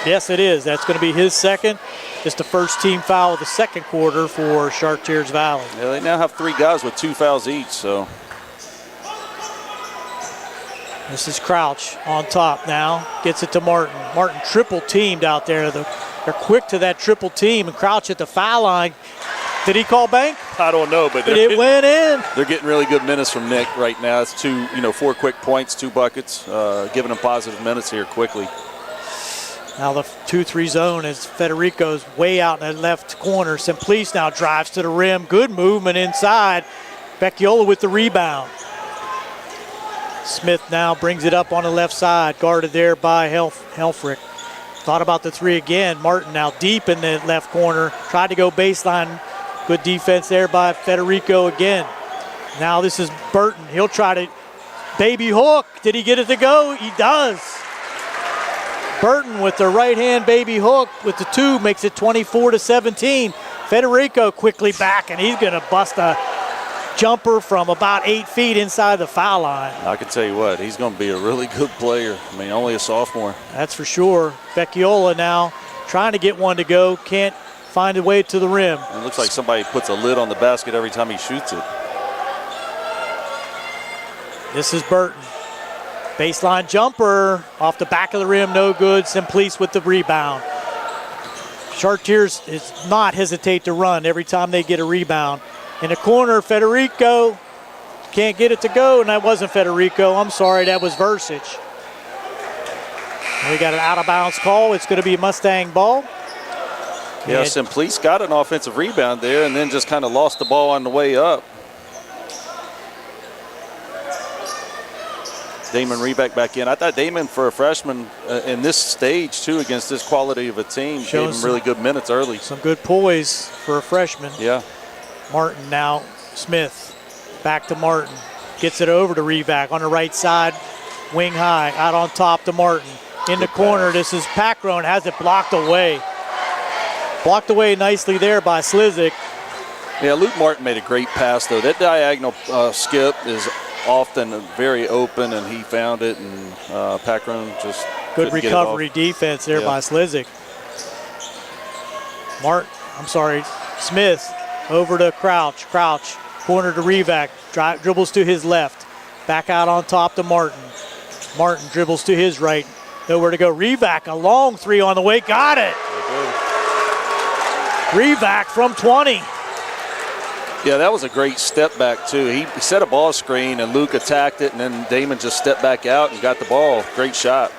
yes, it is. That's going to be his second. Just the first team foul of the second quarter for Chartiers Valley. Yeah, they now have 3 guys with 2 fouls each, so. This is Crouch on top now. Gets it to Martin. Martin triple teamed out there. They're quick to that triple team, and Crouch at the foul line. Did he call bank? I don't know, but it went in. They're getting really good minutes from Nick right now. It's 4 quick points, 2 buckets, giving them positive minutes here quickly. Now the 2-3 zone as Federico's way out in the left corner. Semplice now drives to the rim. Good movement inside. Vecchiola with the rebound. Smith now brings it up on the left side, guarded there by Helfrich. Thought about the 3 again. Martin now deep in the left corner. Tried to go baseline. Good defense there by Federico again. Now this is Burton. He'll try to baby hook. Did he get it to go? He does. Burton with the right hand baby hook with the 2 makes it 24-17. Federico quickly back, and he's going to bust a jumper from about 8 feet inside the foul line. I can tell you what, he's going to be a really good player. I mean, only a sophomore. That's for sure. Vecchiola now trying to get one to go, can't find a way to the rim. It looks like somebody puts a lid on the basket every time he shoots it. This is Burton. Baseline jumper off the back of the rim, no good. Semplice with the rebound. Chartiers does not hesitate to run every time they get a rebound. In the corner, Federico can't get it to go, and that wasn't Federico. I'm sorry, that was Versich. And we got an out-of-bounds call. It's going to be Mustang ball. Yeah, Semplice got an offensive rebound there and then just kind of lost the ball on the way up. Damon Rebeck back in. I thought Damon, for a freshman in this stage, too, against this quality of a team, gave him really good minutes early. Some good poise for a freshman. Yeah. Martin now, Smith, back to Martin. Gets it over to Rebeck on the right side, wing high, out on top to Martin. In the corner, this is Packrone, has it blocked away. Blocked away nicely there by Slizik. Yeah, Luke Martin made a great pass, though. That diagonal skip is often very open, and he found it, and Packrone just good recovery defense there by Slizik. Smith over to Crouch. Crouch, corner to Rebeck, dribbles to his left. Back out on top to Martin. Martin dribbles to his right. Nowhere to go. Rebeck, a long 3 on the way. Got it. Rebeck from 20. Yeah, that was a great step back, too. He set a ball screen, and Luke attacked it, and then Damon just stepped back out and got the ball. Great shot.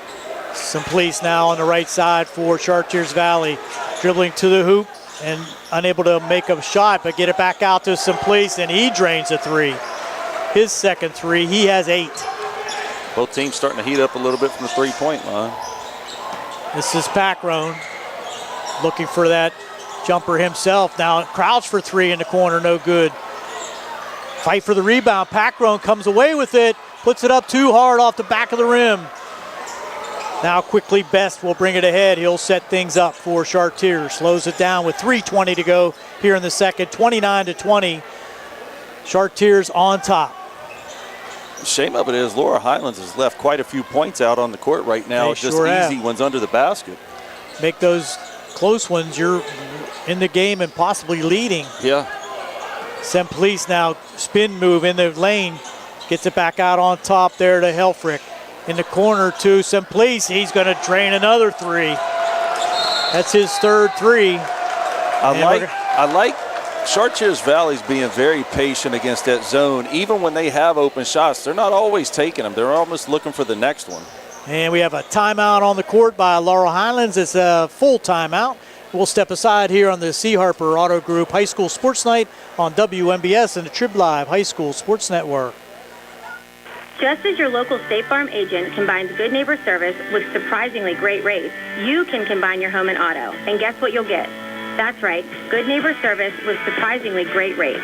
Simplice now on the right side for Chartiers Valley. Dribbling to the hoop and unable to make a shot, but get it back out to Simplice, and he drains a three. His second three. He has 8. Both teams starting to heat up a little bit from the three-point line. This is Packrone looking for that jumper himself. Now Crouch for 3 in the corner, no good. Fight for the rebound. Packrone comes away with it, puts it up too hard off the back of the rim. Now quickly Best will bring it ahead. He'll set things up for Chartiers. Slows it down with 3:20 to go here in the second. 29-20. Chartiers on top. The shame of it is Laurel Highlands has left quite a few points out on the court right now. They Just sure easy have. ones under the basket. Make those close ones, you're in the game and possibly leading. Yeah. Simplice now spin move in the lane. Gets it back out on top there to Helfrich. In the corner to Simplice. He's going to drain another 3. That's his third 3. I like Chartiers Valley's being very patient against that zone. Even when they have open shots, they're not always taking them. They're almost looking for the next one. And we have a timeout on the court by Laurel Highlands. It's a full timeout. We'll step aside here on the C. Harper Auto Group High School Sports Night on WMBS and the Trib Live High School Sports Network. Just as your local State Farm agent combines good neighbor service with surprisingly great rates, you can combine your home and auto. And guess what you'll get? That's right, good neighbor service with surprisingly great rates.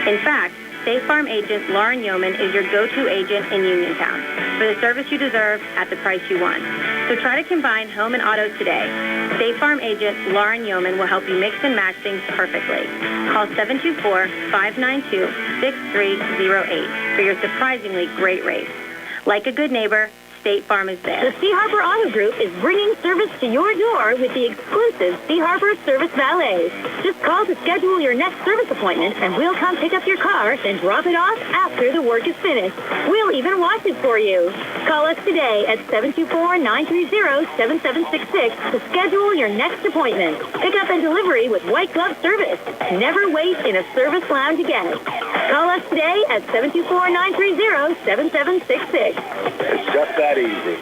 In fact, State Farm agent Lauren Yeoman is your go-to agent in Uniontown for the service you deserve at the price you want. So try to combine home and auto today. State Farm agent Lauren Yeoman will help you mix and match things perfectly. Call 724-592-6308 for your surprisingly great rates. Like a good neighbor, State Farm is there. The C. Harper Auto Group is bringing service to your door with the exclusive C. Harper Service Valets. Just call to schedule your next service appointment, and we'll come pick up your car and drop it off after the work is finished. We'll even wash it for you. Call us today at 724-930-7766 to schedule your next appointment. Pickup and delivery with white glove service. Never wait in a service lounge again. Call us today at 724-930-7766. It's just that easy.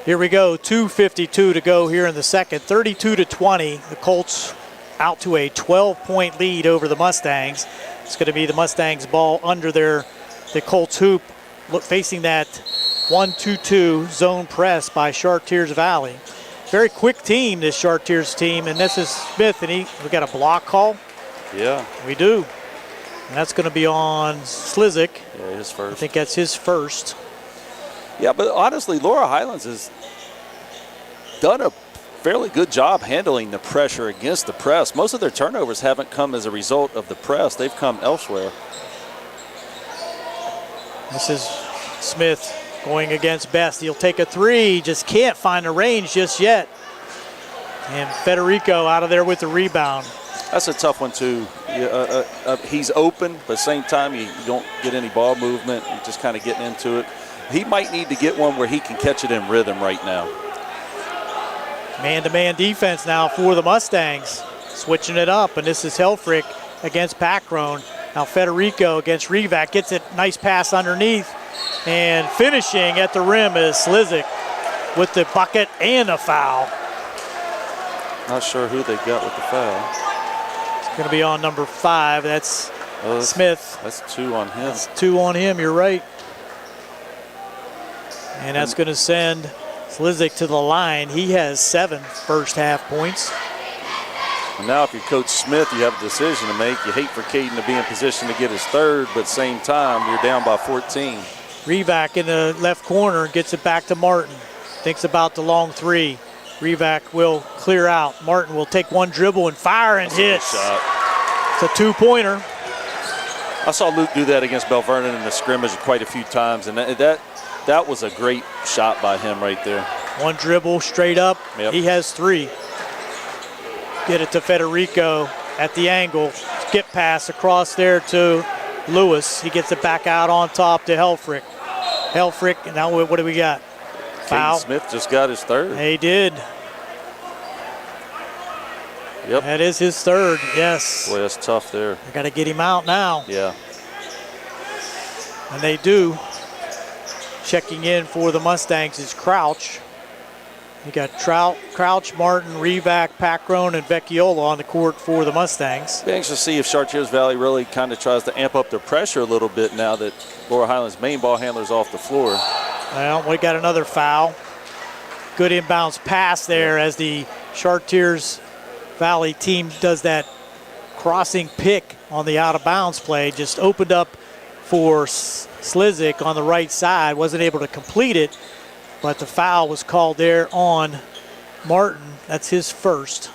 Here we go, 2:52 to go here in the second. 32-20. The Colts out to a 12-point lead over the Mustangs. It's going to be the Mustangs' ball under the Colts hoop, facing that 1-2-2 zone press by Chartiers Valley. Very quick team, this Chartiers team, and this is Smith, and we got a block call. Yeah. We do. And that's going to be on Slizik. Yeah, his first. I think that's his first. Yeah, but honestly, Laurel Highlands has done a fairly good job handling the pressure against the press. Most of their turnovers haven't come as a result of the press. They've come elsewhere. This is Smith going against Best. He'll take a 3. Just can't find the range just yet. And Federico out of there with the rebound. That's a tough one, too. He's open, but at the same time, you don't get any ball movement. You're just kind of getting into it. He might need to get one where he can catch it in rhythm right now. Man-to-man defense now for the Mustangs. Switching it up, and this is Helfrich against Packrone. Now Federico against Revac. Gets it, nice pass underneath. And finishing at the rim is Slizik with the bucket and a foul. Not sure who they got with the foul. Going to be on number 5. That's Smith. That's 2 on him. That's 2 on him. You're right. And that's going to send Slizik to the line. He has 7 first half points. And now if you're Coach Smith, you have a decision to make. You hate for Caden to be in position to get his third, but at the same time, you're down by 14. Revac in the left corner gets it back to Martin. Thinks about the long 3. Revac will clear out. Martin will take one dribble and fire and hit. It's a 2-pointer. I saw Luke do that against Bell Vernon in the scrimmage quite a few times, and that was a great shot by him right there. One dribble straight up. Yep. He has 3. Get it to Federico at the angle. Skip pass across there to Lewis. He gets it back out on top to Helfrich. Helfrich, and now what do we got? Foul. Smith just got his third. He did. Yep. That is his third, yes. Boy, that's tough there. I got to get him out now. Yeah. And they do. Checking in for the Mustangs is Crouch. You got Crouch, Martin, Revac, Packrone, and Vecchiola on the court for the Mustangs. Be anxious to see if Chartiers Valley really kind of tries to amp up their pressure a little bit now that Laurel Highlands' main ball handler's off the floor. Well, we got another foul. Good inbounds pass there as the Chartiers Valley team does that crossing pick on the out-of-bounds play. Just opened up for Slizik on the right side. Wasn't able to complete it, but the foul was called there on Martin. That's his first.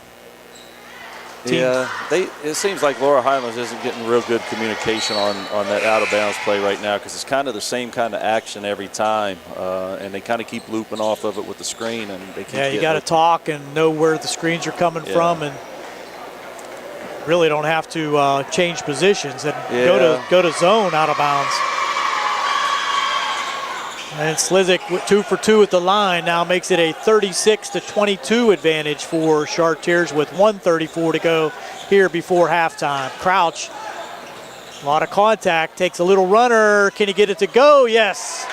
Yeah, it seems like Laurel Highlands isn't getting real good communication on that out-of-bounds play right now because it's kind of the same kind of action every time, and they kind of keep looping off of it with the screen. And they keep you got to talk and know where the screens are coming from, and really don't have to change positions and go to zone out of bounds. And Slizik, 2 for 2 at the line, now makes it a 36-22 advantage for Chartiers with 1:34 to go here before halftime. Crouch, a lot of contact, takes a little runner. Can he get it to go? Yes.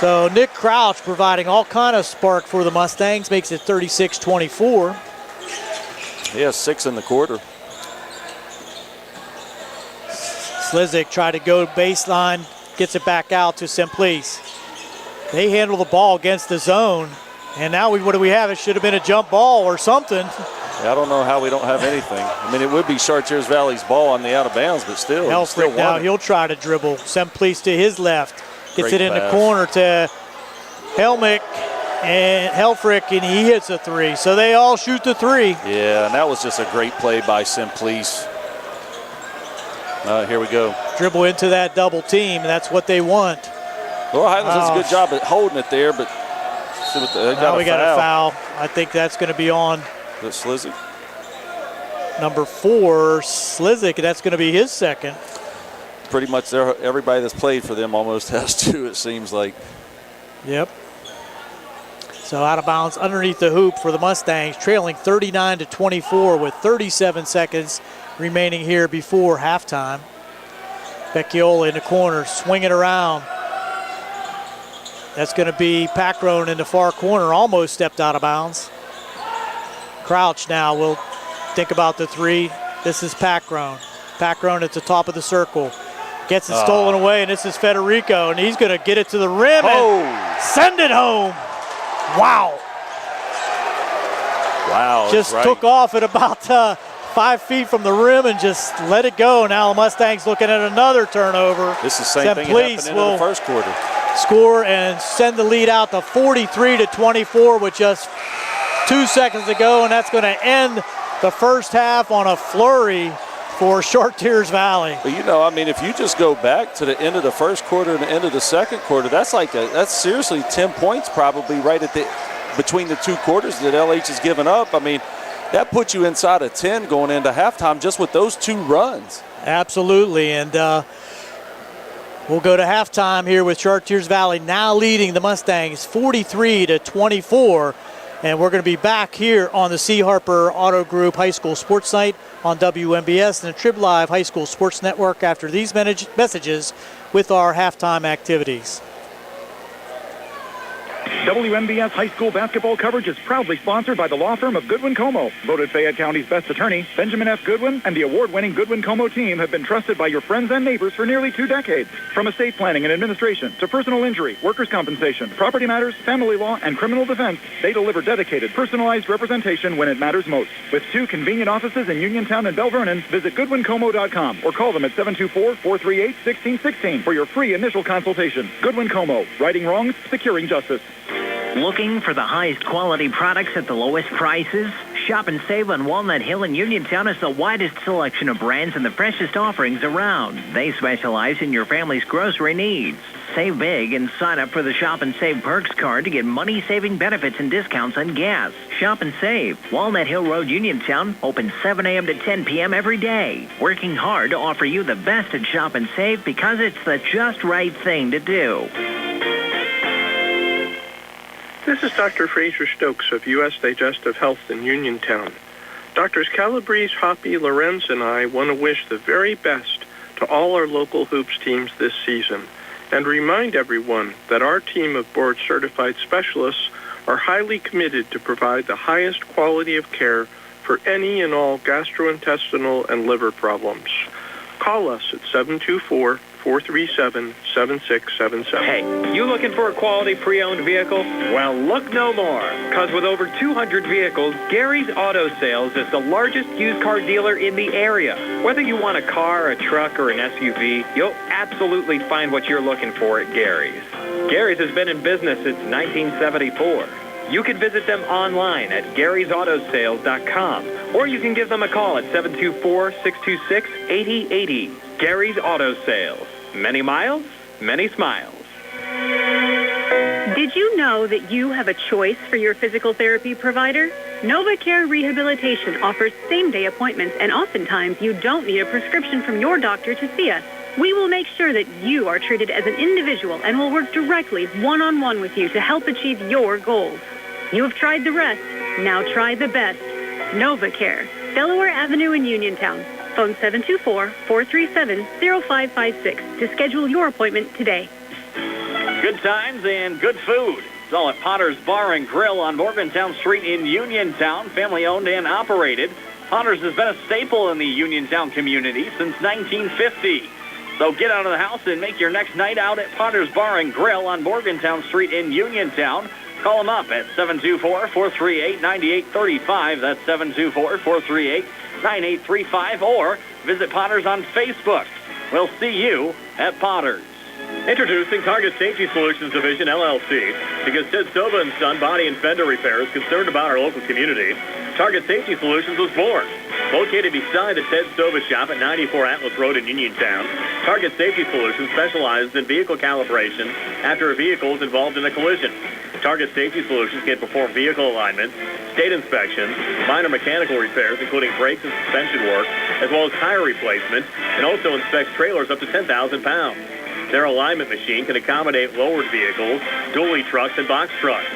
So Nick Crouch providing all kind of spark for the Mustangs, makes it 36-24. Yeah, 6 in the quarter. Slizik tried to go baseline, gets it back out to Simplice. They handle the ball against the zone, and now what do we have? It should have been a jump ball or something. Yeah, I don't know how we don't have anything. I mean, it would be Chartiers Valley's ball on the out of bounds, but still. Helfrich now, he'll try to dribble. Simplice to his left. Gets Great it in pass. the corner to Helmick and Helfrich, and he hits a three. So they all shoot the three. Yeah, and that was just a great play by Simplice. Here we go. Dribble into that double team, and that's what they want. Laurel Highlands does a good job at holding it there, but now we got a foul. I think that's going to be on Slizik. Number 4, Slizik. That's going to be his second. Pretty much everybody that's played for them almost has to, it seems like. Yep. So out of bounds underneath the hoop for the Mustangs, trailing 39-24 with 37 seconds remaining here before halftime. Vecchiola in the corner, swinging around. That's going to be Packrone in the far corner, almost stepped out of bounds. Crouch now will think about the three. This is Packrone. Packrone at the top of the circle. Gets it stolen away, and this is Federico, and he's going to get it to the rim and send it home. Wow. Wow. Just took off at about 5 feet from the rim and just let it go. Now the Mustangs looking at another turnover. This is the same thing that happened in the first quarter. Score and send the lead out to 43-24 with just 2 seconds to go, and that's going to end the first half on a flurry for Chartiers Valley. But you know, I mean, if you just go back to the end of the first quarter and the end of the second quarter, that's seriously 10 points probably right at between the two quarters that LH has given up. I mean, that puts you inside of 10 going into halftime just with those two runs. Absolutely, and we'll go to halftime here with Chartiers Valley now leading the Mustangs 43-24. And we're going to be back here on the C. Harper Auto Group High School Sports Night on WMBS and the Trib Live High School Sports Network after these messages with our halftime activities. WMBS high school basketball coverage is proudly sponsored by the law firm of Goodwin Como. Voted Fayette County's best attorney, Benjamin F. Goodwin, and the award-winning Goodwin Como team have been trusted by your friends and neighbors for nearly 2 decades. From estate planning and administration to personal injury, workers' compensation, property matters, family law, and criminal defense, they deliver dedicated, personalized representation when it matters most. With 2 convenient offices in Uniontown and Bell Vernon, visit GoodwinComo.com or call them at 724-438-1616 for your free initial consultation. Goodwin Como, righting wrongs, securing justice. Looking for the highest quality products at the lowest prices? Shop and Save on Walnut Hill in Uniontown has the widest selection of brands and the freshest offerings around. They specialize in your family's grocery needs. Save big and sign up for the Shop and Save Perks card to get money-saving benefits and discounts on gas. Shop and Save. Walnut Hill Road, Uniontown, open 7 a.m. to 10 p.m. every day. Working hard to offer you the best at Shop and Save because it's the just right thing to do. This is Dr. Fraser Stokes of U.S. Digestive Health in Uniontown. Doctors Calabrese, Hoppy, Lorenz, and I want to wish the very best to all our local hoops teams this season and remind everyone that our team of board-certified specialists are highly committed to provide the highest quality of care for any and all gastrointestinal and liver problems. Call us at 724-437-7677. Hey, you looking for a quality pre-owned vehicle? Well, look no more, because with over 200 vehicles, Gary's Auto Sales is the largest used car dealer in the area. Whether you want a car, a truck, or an SUV, you'll absolutely find what you're looking for at Gary's. Gary's has been in business since 1974. You can visit them online at Gary'sAutoSales.com, or you can give them a call at 724-626-8080. Gary's Auto Sales. Many miles, many smiles. Did you know that you have a choice for your physical therapy provider? NovaCare Rehabilitation offers same-day appointments, and oftentimes you don't need a prescription from your doctor to see us. We will make sure that you are treated as an individual and will work directly one-on-one with you to help achieve your goals. You have tried the rest. Now try the best. NovaCare, Delaware Avenue in Uniontown. Phone 724-437-0556 to schedule your appointment today. Good times and good food. It's all at Potter's Bar and Grill on Morgantown Street in Uniontown, family owned and operated. Potter's has been a staple in the Uniontown community since 1950. So get out of the house and make your next night out at Potter's Bar and Grill on Morgantown Street in Uniontown. Call them up at 724-438-9835. That's 724-438-9835. Or visit Potter's on Facebook. We'll see you at Potter's. Introducing Target Safety Solutions Division, LLC. Because Ted Sova and Son Body and Fender Repair is concerned about our local community, Target Safety Solutions was born. Located beside the Ted Sova shop at 94 Atlas Road in Uniontown, Target Safety Solutions specializes in vehicle calibration after a vehicle is involved in a collision. Target Safety Solutions can perform vehicle alignments, state inspections, minor mechanical repairs, including brakes and suspension work, as well as tire replacement, and also inspects trailers up to 10,000 pounds. Their alignment machine can accommodate lowered vehicles, dually trucks, and box trucks.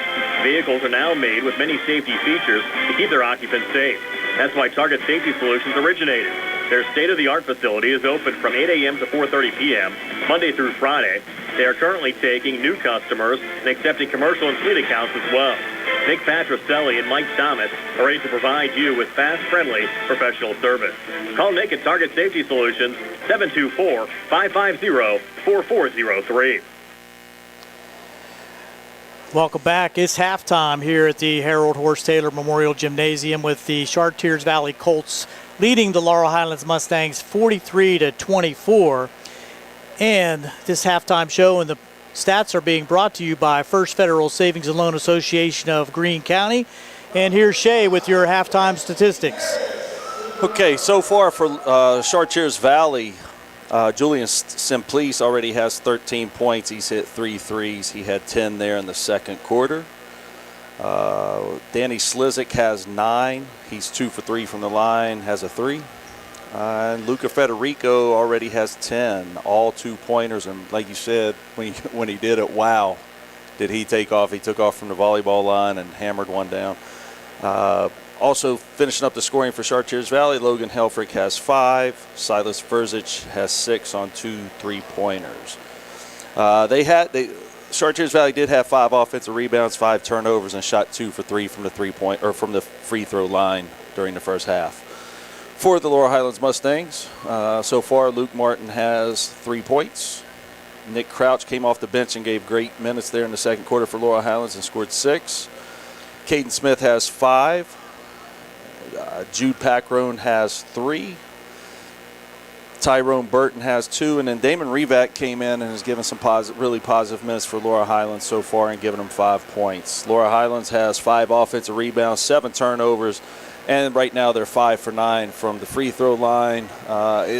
Vehicles are now made with many safety features to keep their occupants safe. That's why Target Safety Solutions originated. Their state-of-the-art facility is open from 8 a.m. to 4:30 p.m., Monday through Friday. They are currently taking new customers and accepting commercial and fleet accounts as well. Nick Patricelli and Mike Thomas are ready to provide you with fast, friendly, professional service. Call Nick at Target Safety Solutions, 724-550-4403. Welcome back. It's halftime here at the Harold Horse Taylor Memorial Gymnasium with the Chartiers Valley Colts leading the Laurel Highlands Mustangs 43-24. And this halftime show and the stats are being brought to you by First Federal Savings and Loan Association of Greene County. And here's Shay with your halftime statistics. Okay, so far for Chartiers Valley, Julian Simplice already has 13 points. He's hit 3 threes. He had 10 there in the second quarter. Danny Slizik has 9. He's 2 for 3 from the line, has a 3. And Luca Federico already has 10, all 2-pointers. And like you said, when he did it, wow, did he take off. He took off from the volleyball line and hammered one down. Also finishing up the scoring for Chartiers Valley, Logan Helfrich has 5. Silas Verzic has 6 on 2 3-pointers. Chartiers Valley did have 5 offensive rebounds, 5 turnovers, and shot 2 for 3 from the from the free throw line during the first half. For the Laurel Highlands Mustangs, so far Luke Martin has 3 points. Nick Crouch came off the bench and gave great minutes there in the second quarter for Laurel Highlands and scored 6. Caden Smith has 5. Jude Packrone has 3. Tyrone Burton has 2, and then Damon Revac came in and has given some really positive minutes for Laurel Highlands so far and given them 5 points. Laurel Highlands has 5 offensive rebounds, 7 turnovers, and right now they're 5 for 9 from the free throw line.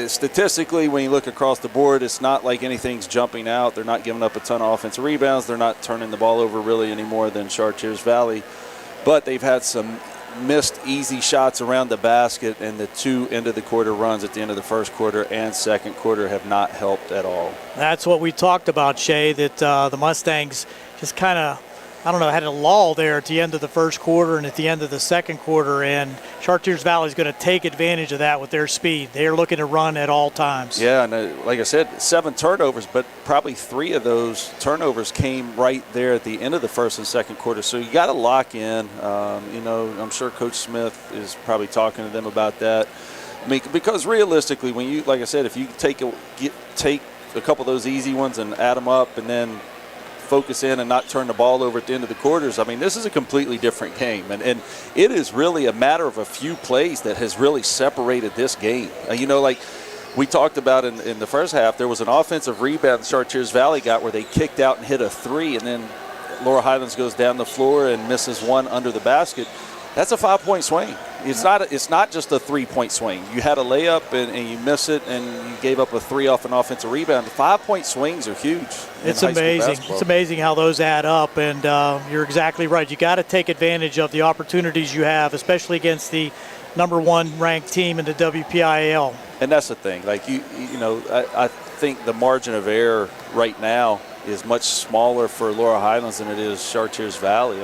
Statistically, when you look across the board, it's not like anything's jumping out. They're not giving up a ton of offensive rebounds. They're not turning the ball over really any more than Chartiers Valley, but they've had some missed easy shots around the basket, and the 2 end-of-the-quarter runs at the end of the first quarter and second quarter have not helped at all. That's what we talked about, Shay, that the Mustangs just kind of had a lull there at the end of the first quarter and at the end of the second quarter, and Chartiers Valley is going to take advantage of that with their speed. They are looking to run at all times. Yeah, and like I said, 7 turnovers, but probably 3 of those turnovers came right there at the end of the first and second quarter. So you got to lock in. I'm sure Coach Smith is probably talking to them about that. I mean, because realistically, when you, like I said, if you take a couple of those easy ones and add them up and then focus in and not turn the ball over at the end of the quarters, I mean, this is a completely different game. And it is really a matter of a few plays that has really separated this game. Like we talked about in the first half, there was an offensive rebound Chartiers Valley got where they kicked out and hit a 3, and then Laurel Highlands goes down the floor and misses one under the basket. That's a 5-point swing. It's not just a 3-point swing. You had a layup and you miss it, and you gave up a 3 off an offensive rebound. 5-point swings are huge. It's amazing. It's amazing how those add up, and you're exactly right. You got to take advantage of the opportunities you have, especially against the number 1 ranked team in the WPIAL. And that's the thing. Like I think the margin of error right now is much smaller for Laurel Highlands than it is Chartiers Valley.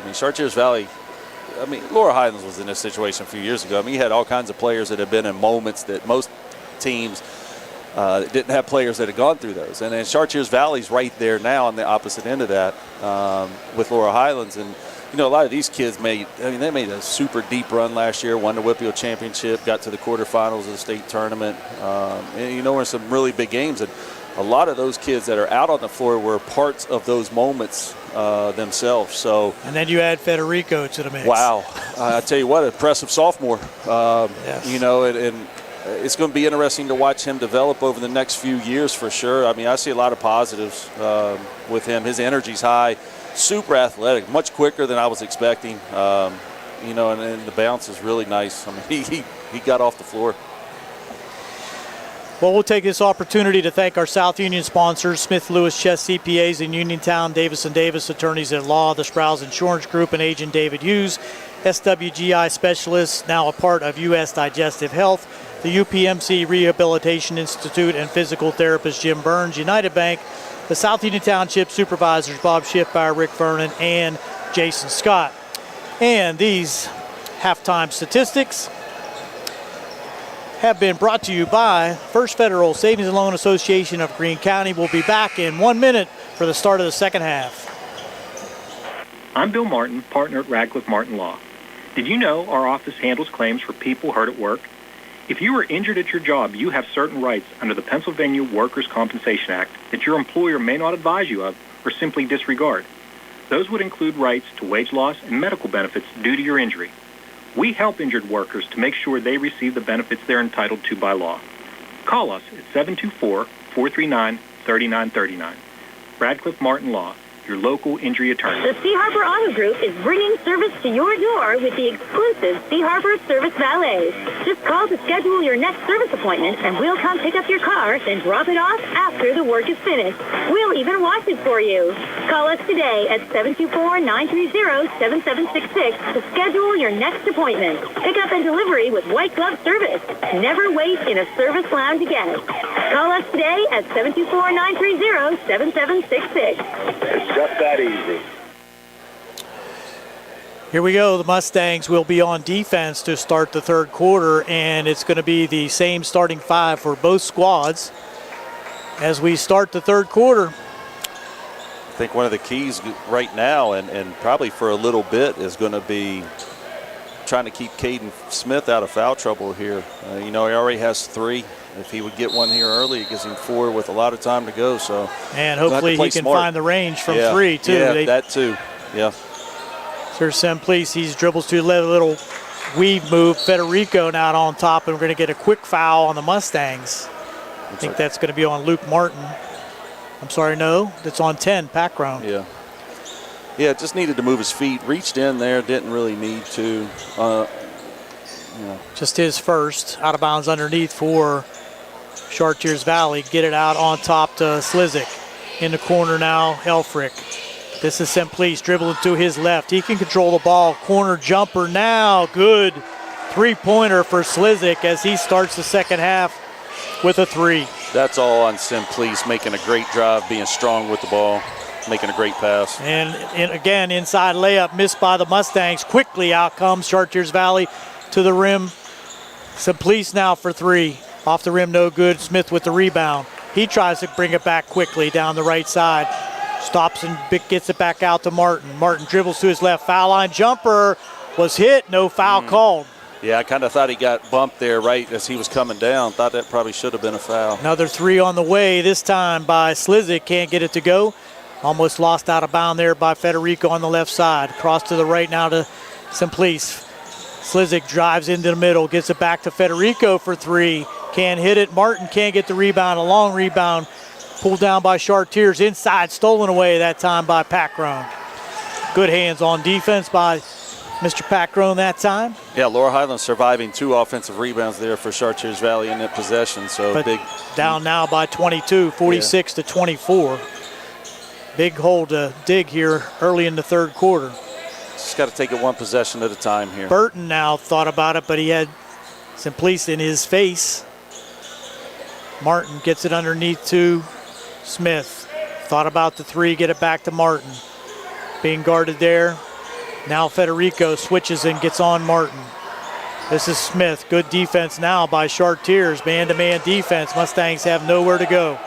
Laurel Highlands was in this situation a few years ago. You had all kinds of players that have been in moments that most teams didn't have players that had gone through those. And then Chartiers Valley's right there now on the opposite end of that with Laurel Highlands. And, a lot of these kids they made a super deep run last year, won the WPIAL championship, got to the quarterfinals of the state tournament. In some really big games. And a lot of those kids that are out on the floor were parts of those moments themselves. So, and then you add Federico to the mix. Wow. I tell you what, impressive sophomore. Yes. And it's going to be interesting to watch him develop over the next few years for sure. I see a lot of positives with him. His energy's high, super athletic, much quicker than I was expecting. And the bounce is really nice. He got off the floor. Well, we'll take this opportunity to thank our South Union sponsors, Smith Lewis Chess CPAs in Uniontown, Davis & Davis Attorneys at Law, the Sprouse Insurance Group, and Agent David Hughes, SWGI Specialists, now a part of U.S. Digestive Health, the UPMC Rehabilitation Institute, and physical therapist Jim Burns, United Bank, the South Union Township Supervisors Bob Schiffbauer, Rick Vernon, and Jason Scott. And these halftime statistics have been brought to you by First Federal Savings and Loan Association of Greene County. We'll be back in 1 minute for the start of the second half. I'm Bill Martin, partner at Radcliffe Martin Law. Did you know our office handles claims for people hurt at work? If you are injured at your job, you have certain rights under the Pennsylvania Workers' Compensation Act that your employer may not advise you of or simply disregard. Those would include rights to wage loss and medical benefits due to your injury. We help injured workers to make sure they receive the benefits they're entitled to by law. Call us at 724-439-3939. Radcliffe Martin Law, your local injury attorney. The Sea Harbor Auto Group is bringing service to your door with the exclusive Sea Harbor Service Valets. Just call to schedule your next service appointment, and we'll come pick up your car, then drop it off after the work is finished. We'll even wash it for you. Call us today at 724-930-7766 to schedule your next appointment. Pickup and delivery with white glove service. Never wait in a service lounge again. Call us today at 724-930-7766. Just that easy. Here we go. The Mustangs will be on defense to start the third quarter, and it's going to be the same starting 5 for both squads as we start the third quarter. I think one of the keys right now and probably for a little bit is going to be trying to keep Caden Smith out of foul trouble here. He already has 3. If he would get one here early, it gives him 4 with a lot of time to go. So, and hopefully he can find the range from 3 too. Yeah, that too. Yeah. Sir Simplice, he dribbles to a little weave move. Federico now on top, and we're going to get a quick foul on the Mustangs. I think that's going to be on Luke Martin. I'm sorry, no, that's on 10, Packrown. Yeah. Yeah, just needed to move his feet. Reached in there, didn't really need to. Just his first out of bounds underneath for Chartiers Valley. Get it out on top to Slizik. In the corner now, Elfrick. This is Simplice dribbling to his left. He can control the ball. Corner jumper now. Good three-pointer for Slizik as he starts the second half with a 3. That's all on Simplice, making a great drive, being strong with the ball. making a great pass. And again, inside layup missed by the Mustangs. Quickly out comes Chartiers Valley to the rim. Simplice now for three. Off the rim, no good. Smith with the rebound. He tries to bring it back quickly down the right side. Stops and gets it back out to Martin. Martin dribbles to his left. Foul line jumper was hit. No foul called. Yeah, I kind of thought he got bumped there right as he was coming down. Thought that probably should have been a foul. Another three on the way, this time by Slizik. Can't get it to go. Almost lost out of bound there by Federico on the left side. Cross to the right now to Simplice. Slizik drives into the middle, gets it back to Federico for three. Can't hit it. Martin can't get the rebound. A long rebound pulled down by Chartiers. Inside, stolen away that time by Packrone. Good hands on defense by Mr. Packrone that time. Yeah, Laurel Highlands surviving 2 offensive rebounds there for Chartiers Valley in that possession. So but big. Down now by 22, 46 to 24. Big hole to dig here early in the third quarter. Just got to take it one possession at a time here. Burton now thought about it, but he had Simplice in his face. Martin gets it underneath to Smith. Thought about the three, get it back to Martin. Being guarded there. Now Federico switches and gets on Martin. This is Smith. Good defense now by Chartiers. Man-to-man defense. Mustangs have nowhere to go.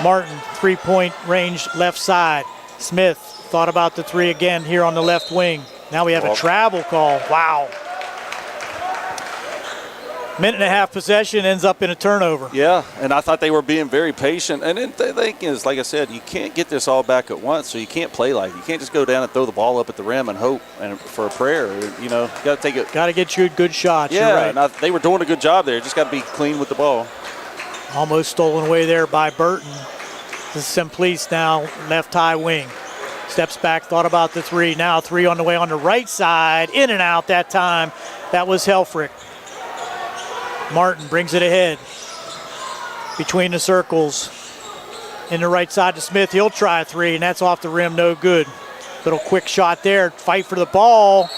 Martin, three-point range left side. Smith thought about the three again here on the left wing. Now we have a travel call. Wow. Minute and a half possession ends up in a turnover. Yeah, and I thought they were being very patient. And then the thing is, like I said, you can't get this all back at once, so you can't play like it. You can't just go down and throw the ball up at the rim and hope and for a prayer. You know, you got to take it. Got to get you good shots. Yeah, you're right. and they were doing a good job there. Just got to be clean with the ball. Almost stolen away there by Burton. This is Simplice now, left high wing. Steps back, thought about the three. Now three on the way on the right side. In and out that time. That was Helfrich. Martin brings it ahead. Between the circles. In the right side to Smith. He'll try a three, and that's off the rim, no good. Little quick shot there. Fight for the ball.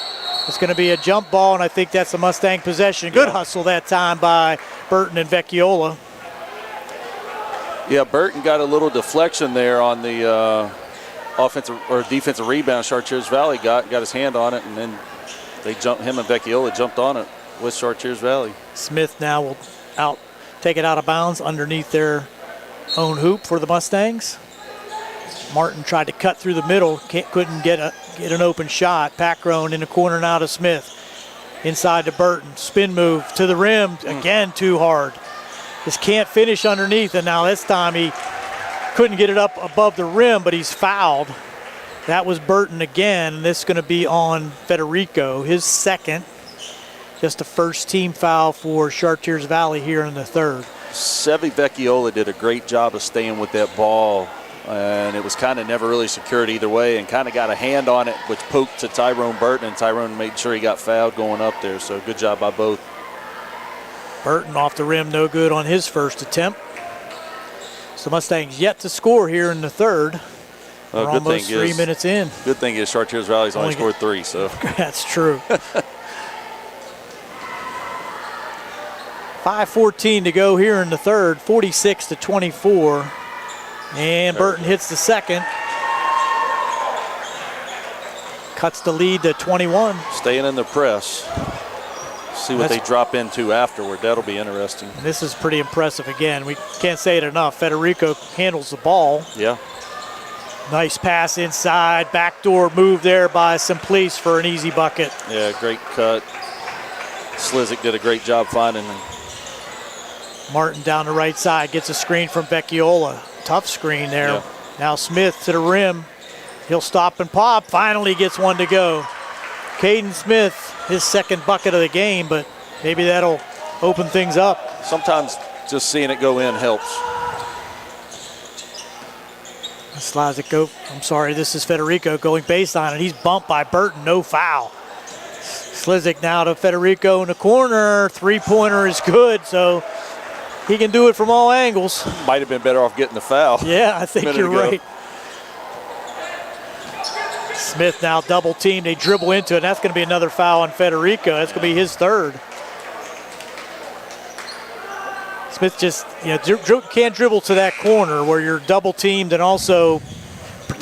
It's going to be a jump ball, and I think that's a Mustang possession. Good hustle that time by Burton and Vecchiola. Yeah, Burton got a little deflection there on the offensive or defensive rebound. Chartiers Valley got his hand on it, and then him and Vecchiola jumped on it with Chartiers Valley. Smith now will take it out of bounds underneath their own hoop for the Mustangs. Martin tried to cut through the middle, couldn't get an open shot. Packrone in the corner now to Smith. Inside to Burton, spin move to the rim, again too hard. Just can't finish underneath, and now this time he couldn't get it up above the rim, but he's fouled. That was Burton again, and this is going to be on Federico, his second. Just a first team foul for Chartiers Valley here in the third. Sevi Vecchiola did a great job of staying with that ball, and it was kind of never really secured either way, and kind of got a hand on it, which poked to Tyrone Burton, and Tyrone made sure he got fouled going up there, so good job by both. Burton off the rim, no good on his first attempt. So Mustangs yet to score here in the third. We're almost 3 minutes in. Good thing is Chartiers Valley's only scored 3, so. That's true. 5:14 to go here in the third, 46 to 24. And Burton hits the second. Cuts the lead to 21. Staying in the press. See what they drop into afterward. That'll be interesting. And this is pretty impressive again. We can't say it enough. Federico handles the ball. Yeah. Nice pass inside. Backdoor move there by Simplice for an easy bucket. Yeah, great cut. Slizik did a great job finding him. Martin down the right side gets a screen from Vecchiola. Tough screen there. Yeah. Now Smith to the rim. He'll stop and pop. Finally gets one to go. Caden Smith, his second bucket of the game, but maybe that'll open things up. Sometimes just seeing it go in helps. Slazik go. I'm sorry, this is Federico going baseline, and he's bumped by Burton. No foul. Slizik now to Federico in the corner. Three-pointer is good, so he can do it from all angles. Might have been better off getting the foul. Yeah, I think you're right. Smith now double teamed. They dribble into it. That's going to be another foul on Federico. That's going to be his third. Smith just can't dribble to that corner where you're double teamed and also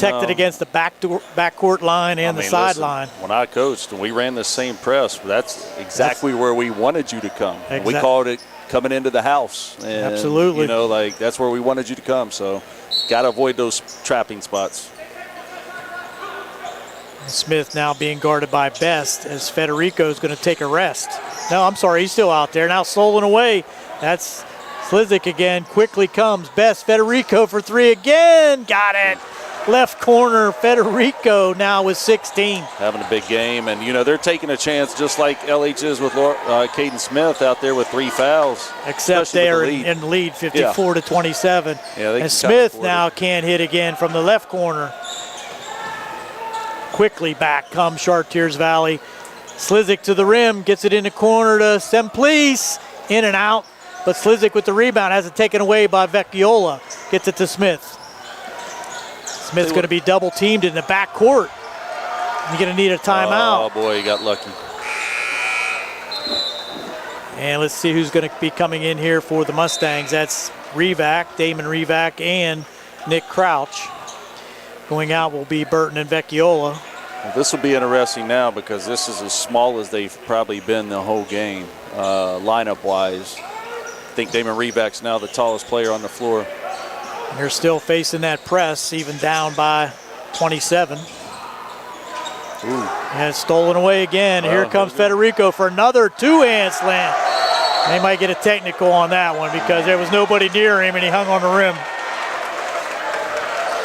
protected against the backcourt line and the sideline. When I coached and we ran the same press, that's exactly where we wanted you to come. We called it coming into the house. And, absolutely. That's where we wanted you to come. So got to avoid those trapping spots. Smith now being guarded by Best as Federico's going to take a rest. No, I'm sorry, he's still out there. Now stolen away. That's Slizik again. Quickly comes Best. Federico for three again. Got it. Left corner, Federico now with 16. Having a big game, and they're taking a chance just like LH is with Caden Smith out there with 3 fouls. Except they are in the lead, 54-27. Yeah, and Smith now can't hit again from the left corner. Quickly back comes Chartiers Valley. Slizik to the rim, gets it in the corner to Semplice. In and out, but Slizik with the rebound has it taken away by Vecchiola. Gets it to Smith. Smith's going to be double teamed in the backcourt. You're going to need a timeout. Oh boy, he got lucky. And let's see who's going to be coming in here for the Mustangs. That's Damon Revac, and Nick Crouch. Going out will be Burton and Vecchiola. Well, this will be interesting now because this is as small as they've probably been the whole game, lineup-wise. I think Damon Revac's now the tallest player on the floor. They're still facing that press, even down by 27. And it's stolen away again. Here comes Federico for another two-hand slam. They might get a technical on that one because there was nobody near him and he hung on the rim.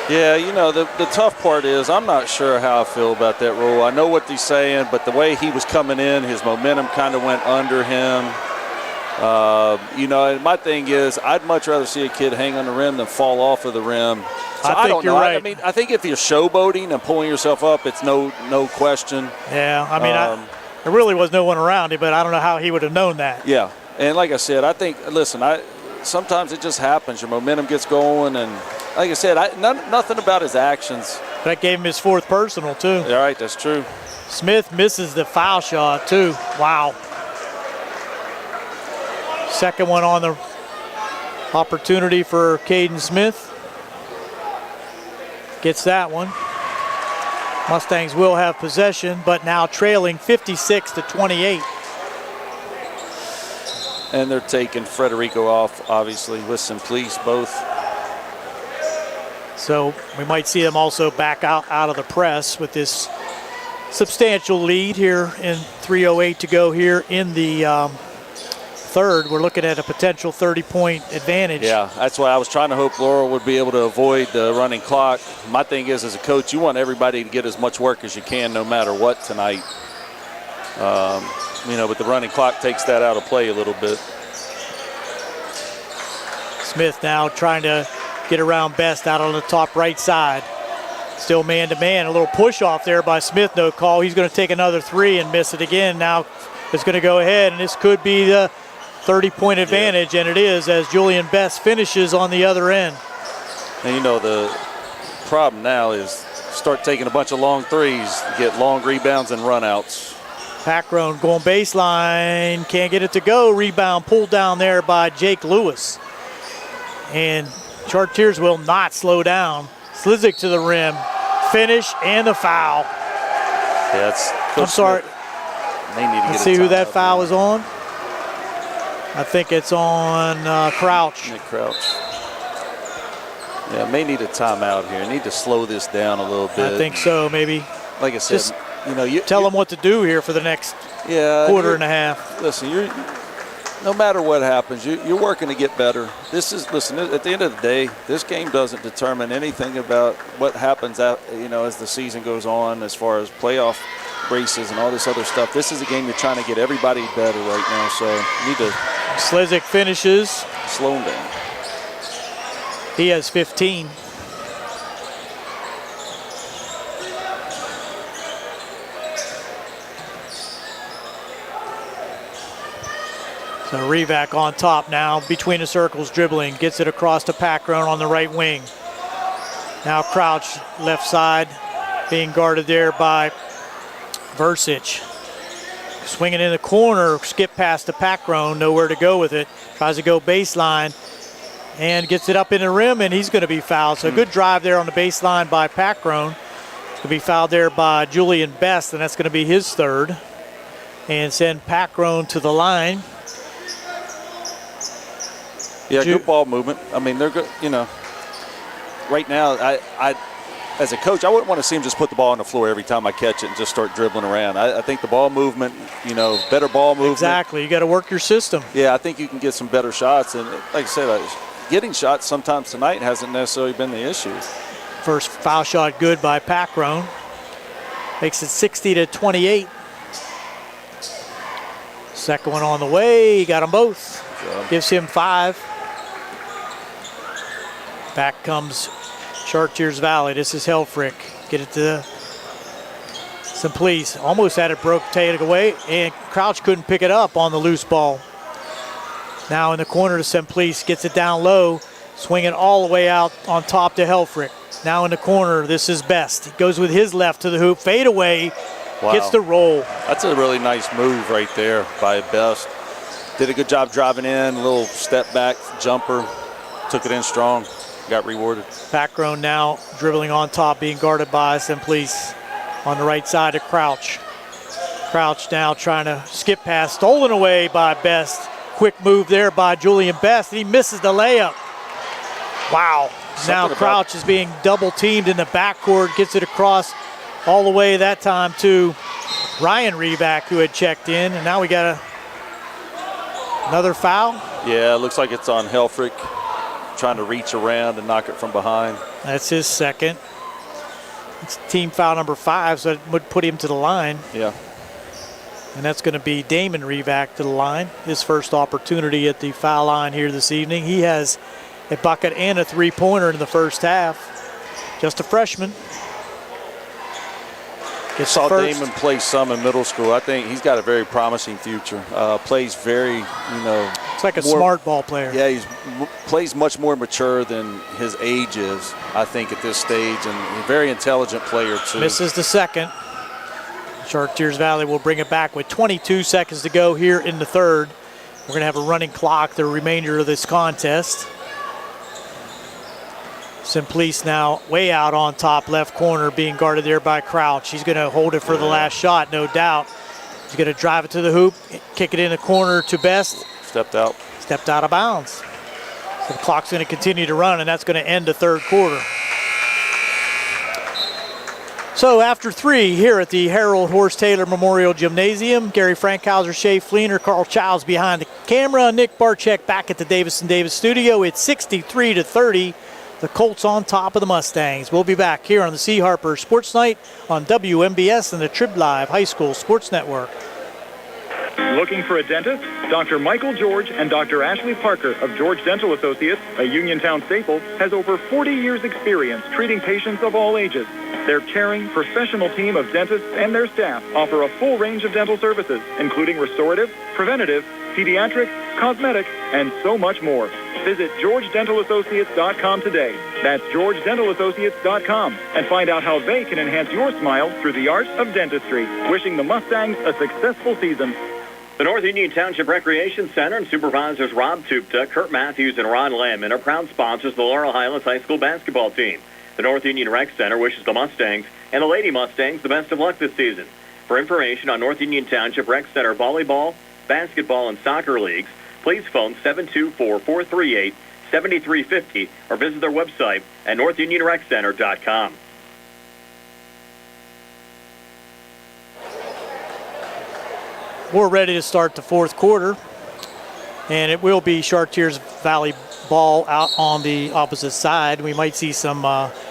Yeah, the tough part is I'm not sure how I feel about that rule. I know what he's saying, but the way he was coming in, his momentum kind of went under him. And my thing is I'd much rather see a kid hang on the rim than fall off of the rim. So I think you're right. I think if you're showboating and pulling yourself up, it's no question. Yeah, there really was no one around him, but I don't know how he would have known that. Yeah, and like I said, I think, sometimes it just happens. Your momentum gets going, and like I said, nothing about his actions. That gave him his 4th personal, too. Yeah, right, that's true. Smith misses the foul shot, too. Wow. Second one on the opportunity for Caden Smith. Gets that one. Mustangs will have possession, but now trailing 56-28. And they're taking Federico off, obviously, with Semplice both. So we might see them also back out of the press with this substantial lead here in 3:08 to go here in the third. We're looking at a potential 30-point advantage. Yeah, that's why I was trying to hope Laurel would be able to avoid the running clock. My thing is, as a coach, you want everybody to get as much work as you can no matter what tonight. But the running clock takes that out of play a little bit. Smith now trying to get around Best out on the top right side. Still man-to-man. A little push off there by Smith, no call. He's going to take another three and miss it again. Now it's going to go ahead, and this could be the 30-point advantage, and it is as Julian Best finishes on the other end. And the problem now is start taking a bunch of long threes, get long rebounds and runouts. Packroan going baseline, can't get it to go. Rebound pulled down there by Jake Lewis. And Chartiers will not slow down. Slizik to the rim, finish, and the foul. Yeah, I'm sorry. They need to Let's see who that foul is on. I think it's on Crouch. Nick Crouch. Yeah, may need a timeout here. Need to slow this down a little bit. I think so, maybe. Like I said, tell them what to do here for the next quarter and a half. Listen, no matter what happens, you're working to get better. At the end of the day, this game doesn't determine anything about what happens as the season goes on, as far as playoff races and all this other stuff. This is a game you're trying to get everybody better right now, so you need to. Slizik finishes. Slow him down. He has 15. So Revac on top now, between the circles, dribbling, gets it across to Packroan on the right wing. Now Crouch, left side, being guarded there by Versich. Swinging in the corner, skip past to Packroan, nowhere to go with it. Tries to go baseline. and gets it up in the rim, and he's going to be fouled. So a good drive there on the baseline by Packrone. It's going to be fouled there by Julian Best, and that's going to be his third. And send Packrone to the line. Yeah, good ball movement. I mean, they're good, you know. Right now, I as a coach, I wouldn't want to see him just put the ball on the floor every time I catch it and just start dribbling around. I think the ball movement, you know, better ball movement. Exactly. You got to work your system. Yeah, I think you can get some better shots. And like I said, getting shots sometimes tonight hasn't necessarily been the issue. First foul shot good by Packrone. Makes it 60-28. Second one on the way. He got them both. Gives him 5. Back comes Chartiers Valley. This is Helfrich. Get it to Simplice. Almost had it take it away, and Crouch couldn't pick it up on the loose ball. Now in the corner to Simplice. Gets it down low. Swinging all the way out on top to Helfrich. Now in the corner, this is Best. He goes with his left to the hoop. Fade away. Wow. Gets the roll. That's a really nice move right there by Best. Did a good job driving in. A little step back jumper. Took it in strong. Got rewarded. Packrone now dribbling on top, being guarded by Simplice on the right side of Crouch. Crouch now trying to skip pass, stolen away by Best. Quick move there by Julian Best, and he misses the layup. Wow. Now Crouch is being double teamed in the backcourt, gets it across all the way that time to Ryan Reback, who had checked in, and now we got another foul. Yeah, it looks like it's on Helfrich. Trying to reach around and knock it from behind. That's his second. It's team foul number 5, so it would put him to the line. Yeah. And that's going to be Damon Revac to the line. His first opportunity at the foul line here this evening. He has a bucket and a three-pointer in the first half. Just a freshman. Saw Damon play some in middle school. I think he's got a very promising future. Plays very, you know. It's like a smart ball player. Yeah, he plays much more mature than his age is, I think, at this stage, and a very intelligent player, too. Misses the second. Chartiers Valley will bring it back with 22 seconds to go here in the third. We're going to have a running clock the remainder of this contest. Simplice now way out on top left corner, being guarded there by Crouch. He's going to hold it for the last shot, no doubt. He's going to drive it to the hoop, kick it in the corner to Best. Stepped out. Stepped out of bounds. So the clock's going to continue to run, and that's going to end the third quarter. So after 3 here at the Harold Horse Taylor Memorial Gymnasium, Gary Frankhauser, Shea Fleener, Carl Childs behind the camera, Nick Barczyk back at the Davis & Davis studio. It's 63-30. The Colts on top of the Mustangs. We'll be back here on the C. Harper Sports Night on WMBS and the Trib Live High School Sports Network. Looking for a dentist? Dr. Michael George and Dr. Ashley Parker of George Dental Associates, a Uniontown staple, has over 40 years' experience treating patients of all ages. Their caring, professional team of dentists and their staff offer a full range of dental services, including restorative, preventative, pediatric, cosmetic, and so much more. Visit GeorgeDentalAssociates.com today. That's GeorgeDentalAssociates.com, and find out how they can enhance your smile through the art of dentistry. Wishing the Mustangs a successful season. The North Union Township Recreation Center and supervisors Rob Tupta, Kurt Matthews, and Ron Landman are proud sponsors of the Laurel Highlands High School basketball team. The North Union Rec Center wishes the Mustangs and the Lady Mustangs the best of luck this season. For information on North Union Township Rec Center volleyball, basketball, and soccer leagues, please phone 724-438-7350 or visit their website at northunionreccenter.com. We're ready to start the fourth quarter, and it will be Chartiers Valley ball out on the opposite side. We might see some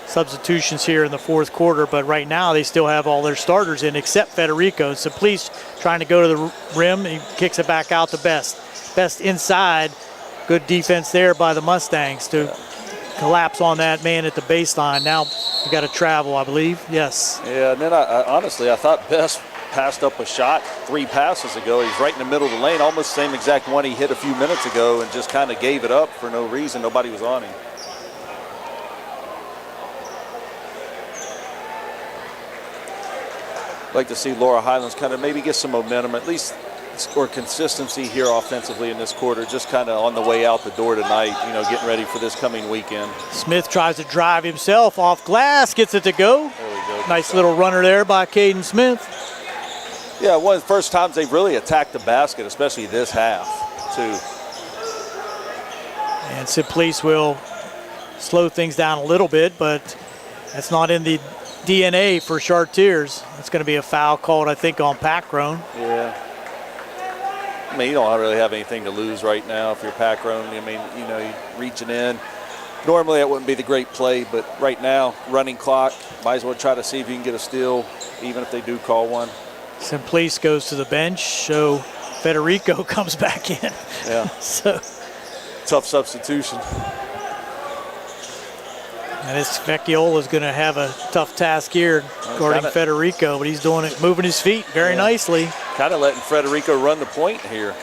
substitutions here in the fourth quarter, but right now they still have all their starters in except Federico. Simplice trying to go to the rim. He kicks it back out to Best. Best inside. Good defense there by the Mustangs to collapse on that man at the baseline. Now we got to travel, I believe. Yes. Yeah, and then I honestly thought Best passed up a shot 3 passes ago. He's right in the middle of the lane, almost the same exact one he hit a few minutes ago, and just kind of gave it up for no reason. Nobody was on him. I'd like to see Laurel Highlands kind of maybe get some momentum, at least or consistency here offensively in this quarter, just kind of on the way out the door tonight, getting ready for this coming weekend. Smith tries to drive himself off glass, gets it to go. There we go. Nice little runner there by Caden Smith. Yeah, one of the first times they've really attacked the basket, especially this half, too. And Simplice will slow things down a little bit, but that's not in the DNA for Chartiers. That's going to be a foul called, I think, on Packrone. Yeah. I mean, you don't really have anything to lose right now if you're Packrone. I mean, you're reaching in. Normally that wouldn't be the great play, but right now, running clock, might as well try to see if you can get a steal, even if they do call one. Simplice goes to the bench, so Federico comes back in. Yeah. So tough substitution. And this Vecchiola is going to have a tough task here guarding Federico, but he's doing it, moving his feet very nicely. Kind of letting Federico run the point here.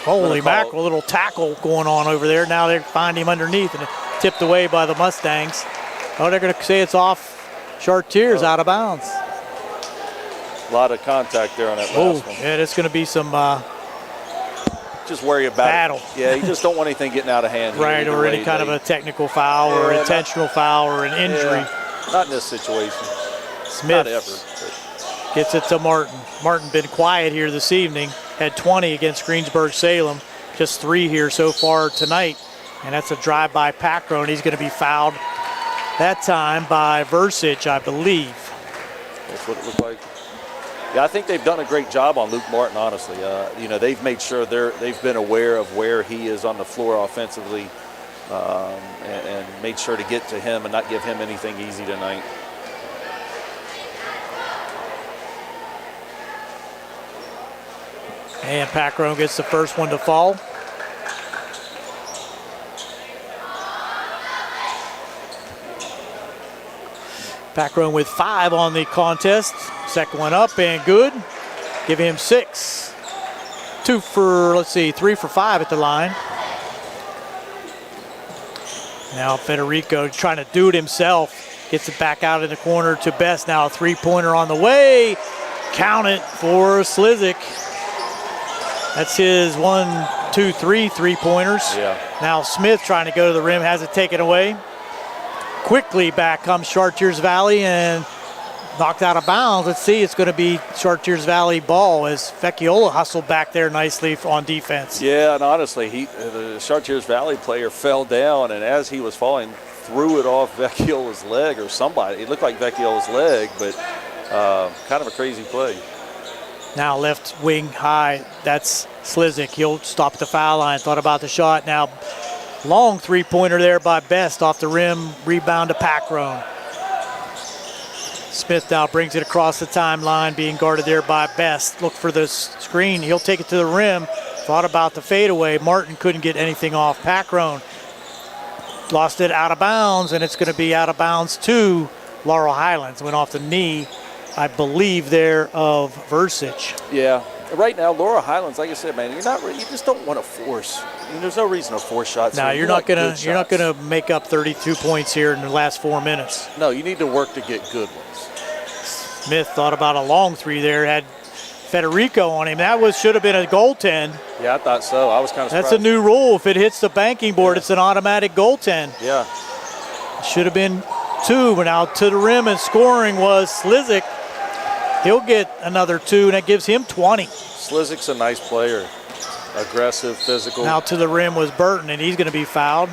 Holy mackerel, a little tackle going on over there. Now they find him underneath and tipped away by the Mustangs. Oh, they're going to say it's off Chartiers, out of bounds. A lot of contact there on that last one. Yeah, it's going to be some just worry about battle. Yeah, you just don't want anything getting out of hand. Right, or any kind of a technical foul or intentional foul or an injury. Not in this situation. Smith not ever. Gets it to Martin. Martin been quiet here this evening. Had 20 against Greensburg-Salem. Just 3 here so far tonight. And that's a drive by Packrone. He's going to be fouled that time by Versich, I believe. That's what it looked like. Yeah, I think they've done a great job on Luke Martin, honestly. They've made sure they've been aware of where he is on the floor offensively and made sure to get to him and not give him anything easy tonight. And Packrone gets the first one to fall. Packrone with 5 on the contest. Second one up and good. Give him 6. 3 for 5 at the line. Now Federico trying to do it himself. Gets it back out in the corner to Best. Now a 3-pointer on the way. Count it for Slizik. That's his 1, 2, 3 3-pointers. Yeah. Now Smith trying to go to the rim, has it taken away. Quickly back comes Chartiers Valley and knocked out of bounds. Let's see, it's going to be Chartiers Valley ball as Vecchiola hustled back there nicely on defense. Yeah, and honestly, the Chartiers Valley player fell down, and as he was falling, threw it off Vecchiola's leg or somebody. It looked like Vecchiola's leg, but kind of a crazy play. Now left wing high, that's Slizik. He'll stop at the foul line, thought about the shot. Now long 3-pointer there by Best off the rim, rebound to Packrone. Smith now brings it across the timeline, being guarded there by Best. Look for the screen, he'll take it to the rim. Thought about the fadeaway, Martin couldn't get anything off. Packrone lost it out of bounds, and it's going to be out of bounds to Laurel Highlands. Went off the knee, I believe, there of Versich. Yeah, right now, Laurel Highlands, like I said, man, you just don't want to force. I mean, there's no reason to force shots. No, you're not gonna make up 32 points here in the last 4 minutes. No, you need to work to get good ones. Smith thought about a long 3 there, had Federico on him. That should have been a goaltend. Yeah, I thought so. I was kind of surprised. That's a new rule. If it hits the banking board, it's an automatic goaltend. Yeah. Should have been 2, but now to the rim and scoring was Slizik. He'll get another 2, and that gives him 20. Slizik's a nice player. Aggressive, physical. Now to the rim was Burton, and he's going to be fouled.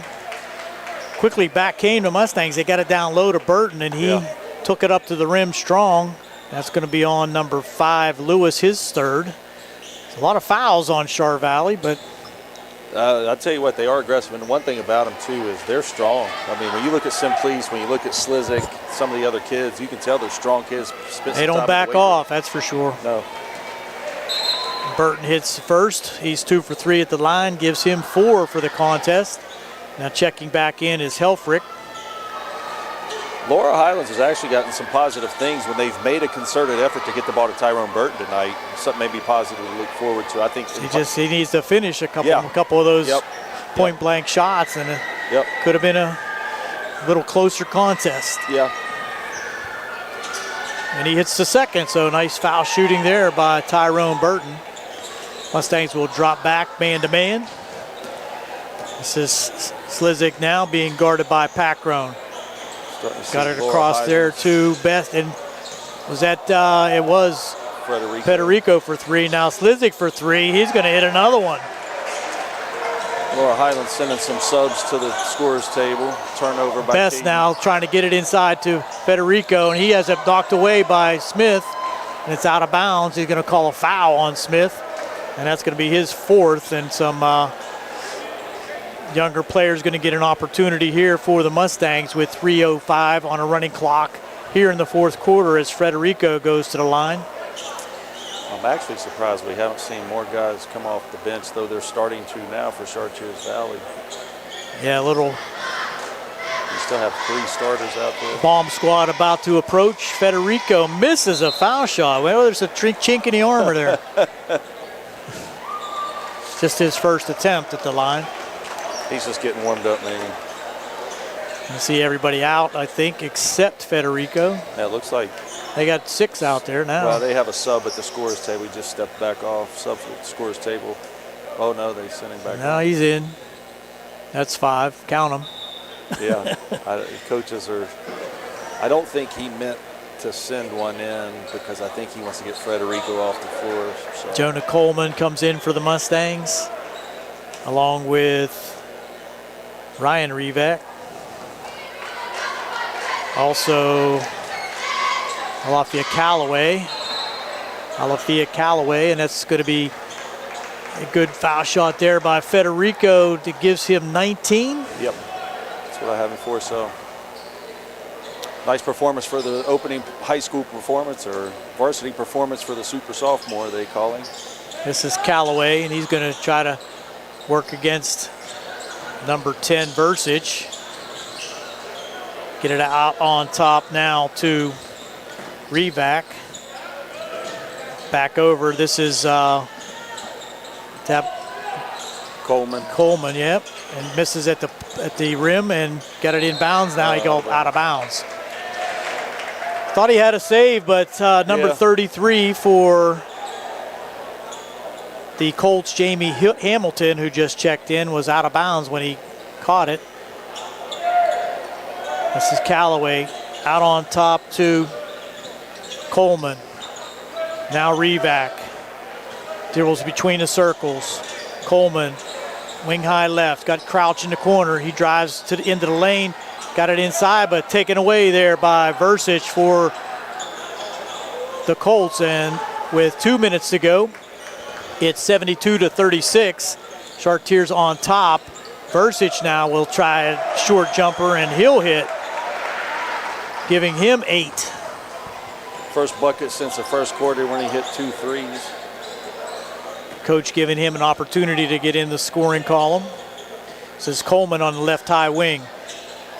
Quickly back came the Mustangs. They got it down low to Burton, and he took it up to the rim strong. That's going to be on number 5, Lewis, his 3rd. There's a lot of fouls on Char Valley, but I'll tell you what, they are aggressive. And one thing about them, too, is they're strong. I mean, when you look at Simplice, when you look at Slizik, some of the other kids, you can tell they're strong kids. They don't back off, that's for sure. No. Burton hits first. He's 2 for 3 at the line, gives him 4 for the contest. Now checking back in is Helfrich. Laurel Highlands has actually gotten some positive things when they've made a concerted effort to get the ball to Tyrone Burton tonight. Something maybe positive to look forward to. I think he needs to finish a couple of those point blank shots, and it could have been a little closer contest. Yeah. And he hits the second, so nice foul shooting there by Tyrone Burton. Mustangs will drop back man-to-man. This is Slizik now being guarded by Packrone. Got it across there to Best, and was that, it was Federico for 3. Now Slizik for 3. He's going to hit another one. Laurel Highlands sending some subs to the scorer's table. Turnover by Best now trying to get it inside to Federico, and he has it knocked away by Smith, and it's out of bounds. He's going to call a foul on Smith, and that's going to be his 4th, and some younger players going to get an opportunity here for the Mustangs with 3:05 on a running clock here in the 4th quarter as Federico goes to the line. I'm actually surprised we haven't seen more guys come off the bench, though they're starting to now for Chartiers Valley. Yeah, a little. You still have 3 starters out there. Bomb squad about to approach. Federico misses a foul shot. Well, there's a chink in the armor there. Just his first attempt at the line. He's just getting warmed up, maybe. You see everybody out, I think, except Federico. Yeah, it looks like they got 6 out there now. Well, they have a sub at the scorer's table. He just stepped back off. Sub at the scorer's table. Oh, no, they sent him back. No, he's in. That's 5. Count them. Yeah, coaches are. I don't think he meant to send one in because I think he wants to get Federico off the floor. So. Jonah Coleman comes in for the Mustangs, along with Ryan Revac. Also, Alafia Callaway, and that's going to be a good foul shot there by Federico that gives him 19. Yep, that's what I have him for. So nice performance for the opening high school performance, or varsity performance for the super sophomore, they call him. This is Callaway, and he's going to try to work against number 10 Versich. Get it out on top now to Revac. Back over. This is Coleman, yep, and misses at the rim and got it in bounds. Now he goes out of bounds. Thought he had a save, but number 33 for the Colts, Jamie Hamilton, who just checked in, was out of bounds when he caught it. This is Callaway out on top to Coleman. Now Revac. Dribbles between the circles. Coleman, wing high left, got Crouch in the corner. He drives to the into the lane, got it inside, but taken away there by Versich for the Colts. And with 2 minutes to go, it's 72-36. Chartiers on top. Versich now will try a short jumper, and he'll hit, giving him 8. First bucket since the first quarter when he hit 2 threes. Coach giving him an opportunity to get in the scoring column. This is Coleman on the left high wing.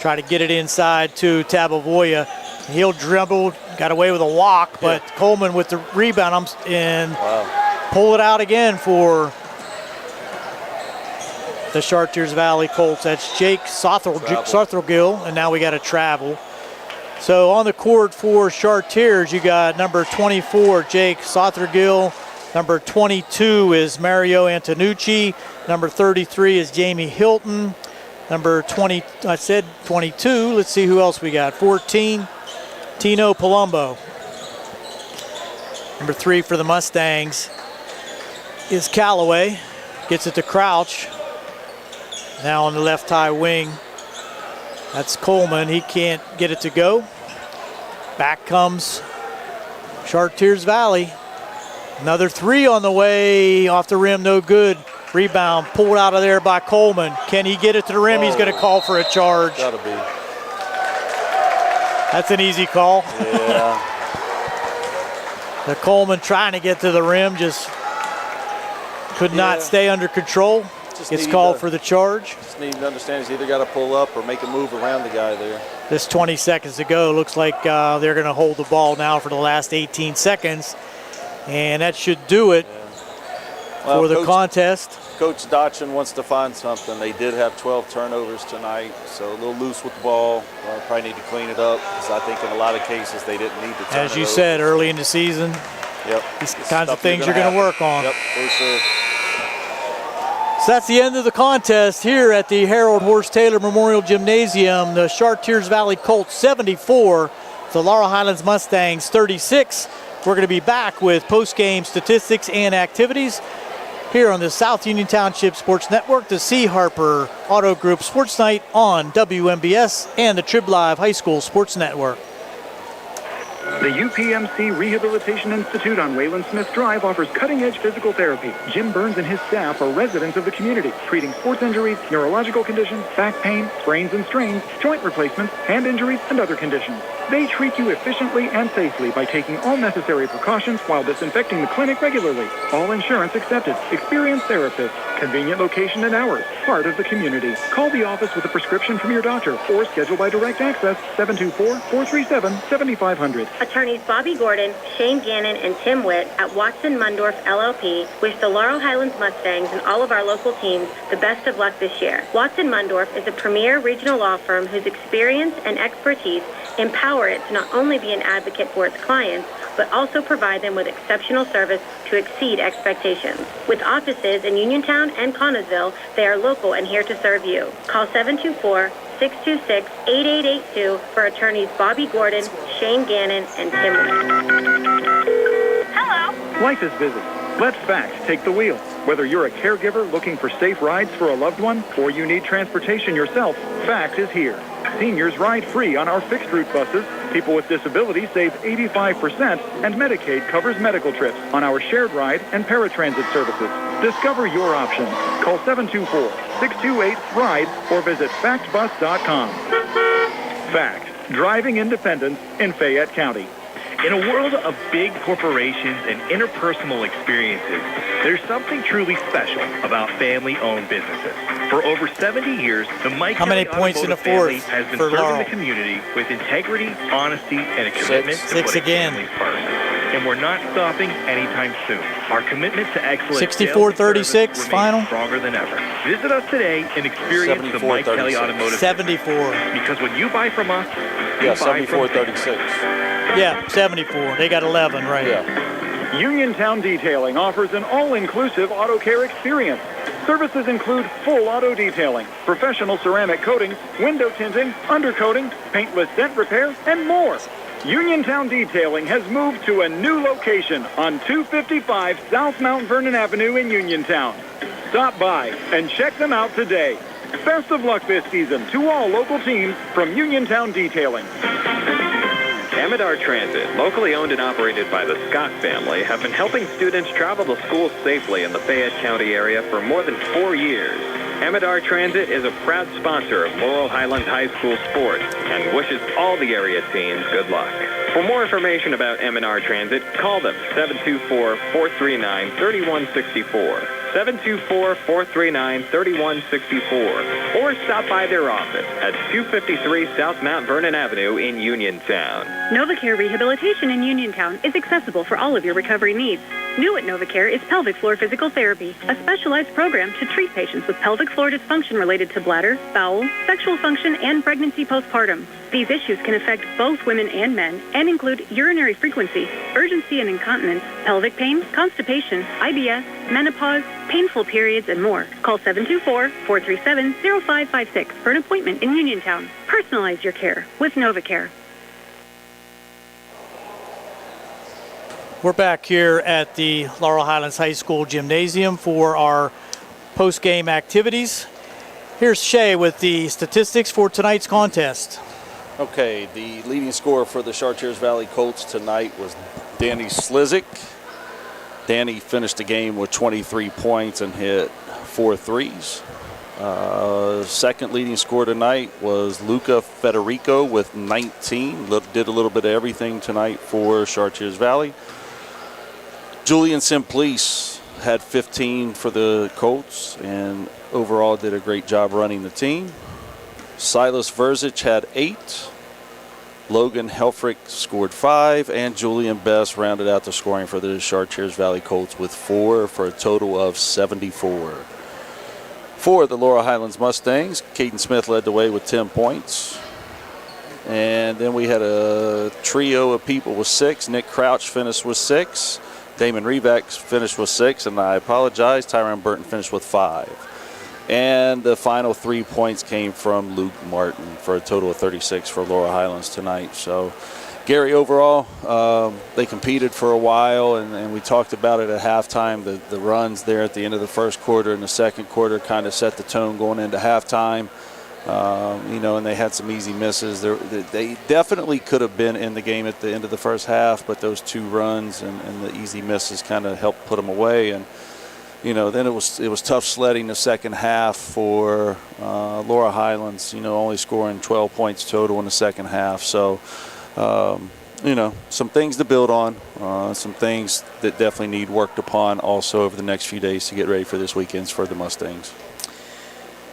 Try to get it inside to Tabovoya. He'll dribble, got away with a walk, but Coleman with the rebound and pull it out again for the Chartiers Valley Colts. That's Jake Sothergill, and now we got a travel. So on the court for Chartiers, you got number 24, Jake Sothergill. Number 22 is Mario Antonucci. Number 33 is Jamie Hilton. Number 20, I said 22. Let's see who else we got. 14, Tino Palumbo. Number 3 for the Mustangs is Callaway. Gets it to Crouch. Now on the left high wing, that's Coleman. He can't get it to go. Back comes Chartiers Valley. Another 3 on the way, off the rim, no good. Rebound pulled out of there by Coleman. Can he get it to the rim? He's going to call for a charge. Gotta be. That's an easy call. Yeah. The Coleman trying to get to the rim, just could not stay under control. Gets called for the charge. Just need to understand he's either got to pull up or make a move around the guy there. This 20 seconds to go. Looks like they're going to hold the ball now for the last 18 seconds. And that should do it for the contest. Coach Dotchin wants to find something. They did have 12 turnovers tonight, so a little loose with the ball. Probably need to clean it up because I think in a lot of cases they didn't need to turn As you said, early in the season. Yep. These kinds of things you're going to work on. Yep, for sure. So that's the end of the contest here at the Harold Horse Taylor Memorial Gymnasium. The Chartiers Valley Colts 74, the Laurel Highlands Mustangs 36. We're going to be back with post-game statistics and activities here on the South Union Township Sports Network, the C. Harper Auto Group Sports Night on WMBS and the Trib Live High School Sports Network. The UPMC Rehabilitation Institute on Wayland Smith Drive offers cutting-edge physical therapy. Jim Burns and his staff are residents of the community, treating sports injuries, neurological conditions, back pain, sprains and strains, joint replacements, hand injuries, and other conditions. They treat you efficiently and safely by taking all necessary precautions while disinfecting the clinic regularly. All insurance accepted. Experienced therapists. Convenient location and hours. Part of the community. Call the office with a prescription from your doctor or schedule by direct access 724-437-7500. Attorneys Bobby Gordon, Shane Gannon, and Tim Witt at Watson Mundorf LLP wish the Laurel Highlands Mustangs and all of our local teams the best of luck this year. Watson Mundorf is a premier regional law firm whose experience and expertise empower it to not only be an advocate for its clients, but also provide them with exceptional service to exceed expectations. With offices in Uniontown and Connellsville, they are local and here to serve you. Call 724-626-8882 for attorneys Bobby Gordon, Shane Gannon, and Tim Witt. Hello. Life is busy. Let FACT take the wheel. Whether you're a caregiver looking for safe rides for a loved one or you need transportation yourself, FACT is here. Seniors ride free on our fixed route buses. People with disabilities save 85%, and Medicaid covers medical trips on our shared ride and paratransit services. Discover your options. Call 724-628-RIDE or visit factbus.com. FACT, driving independence in Fayette County. In a world of big corporations and interpersonal experiences, there's something truly special about family-owned businesses. For over 70 years, the Mike How many Kelly points in the Automotive family fourth has been for serving Laurel? the community with integrity, honesty, and a commitment to Six putting again. families first. And we're not stopping anytime soon. Our commitment to excellence 64-36 final. stronger than ever. Visit us today and experience the Mike Kelly Automotive 74. Because when you buy from us, you Yeah, buy from 74-36. Yeah, 74. They got 11, right? Yeah. Uniontown Detailing offers an all-inclusive auto care experience. Services include full auto detailing, professional ceramic coatings, window tinting, undercoating, paintless dent repair, and more. Uniontown Detailing has moved to a new location on 255 South Mount Vernon Avenue in Uniontown. Stop by and check them out today. Best of luck this season to all local teams from Uniontown Detailing. Amador Transit, locally owned and operated by the Scott family, have been helping students travel to school safely in the Fayette County area for more than 4 years. Amador Transit is a proud sponsor of Laurel Highlands High School sports and wishes all the area teams good luck. For more information about Amador Transit, call them 724-439-3164. 724-439-3164, or stop by their office at 253 South Mount Vernon Avenue in Uniontown. NovaCare Rehabilitation in Uniontown is accessible for all of your recovery needs. New at NovaCare is pelvic floor physical therapy, a specialized program to treat patients with pelvic floor dysfunction related to bladder, bowel, sexual function, and pregnancy postpartum. These issues can affect both women and men and include urinary frequency, urgency and incontinence, pelvic pain, constipation, IBS, menopause, painful periods, and more. Call 724-437-0556 for an appointment in Uniontown. Personalize your care with NovaCare. We're back here at the Laurel Highlands High School Gymnasium for our post-game activities. Here's Shay with the statistics for tonight's contest. Okay, the leading scorer for the Chartiers Valley Colts tonight was Danny Slizik. Danny finished the game with 23 points and hit 4 threes. Second leading scorer tonight was Luca Federico with 19. Did a little bit of everything tonight for Chartiers Valley. Julian Simplice had 15 for the Colts and overall did a great job running the team. Silas Verzic had 8. Logan Helfrich scored 5, and Julian Best rounded out the scoring for the Chartiers Valley Colts with 4 for a total of 74. For the Laurel Highlands Mustangs, Caden Smith led the way with 10 points. And then we had a trio of people with 6. Nick Crouch finished with 6. Damon Revac finished with 6, and I apologize, Tyron Burton finished with 5. And the final 3 points came from Luke Martin for a total of 36 for Laurel Highlands tonight. So, Gary, overall, they competed for a while, and we talked about it at halftime. The runs there at the end of the first quarter and the second quarter kind of set the tone going into halftime. And they had some easy misses. They definitely could have been in the game at the end of the first half, but those 2 runs and the easy misses kind of helped put them away. And then it was tough sledding the second half for Laurel Highlands. Only scoring 12 points total in the second half. So, some things to build on, some things that definitely need worked upon also over the next few days to get ready for this weekend for the Mustangs.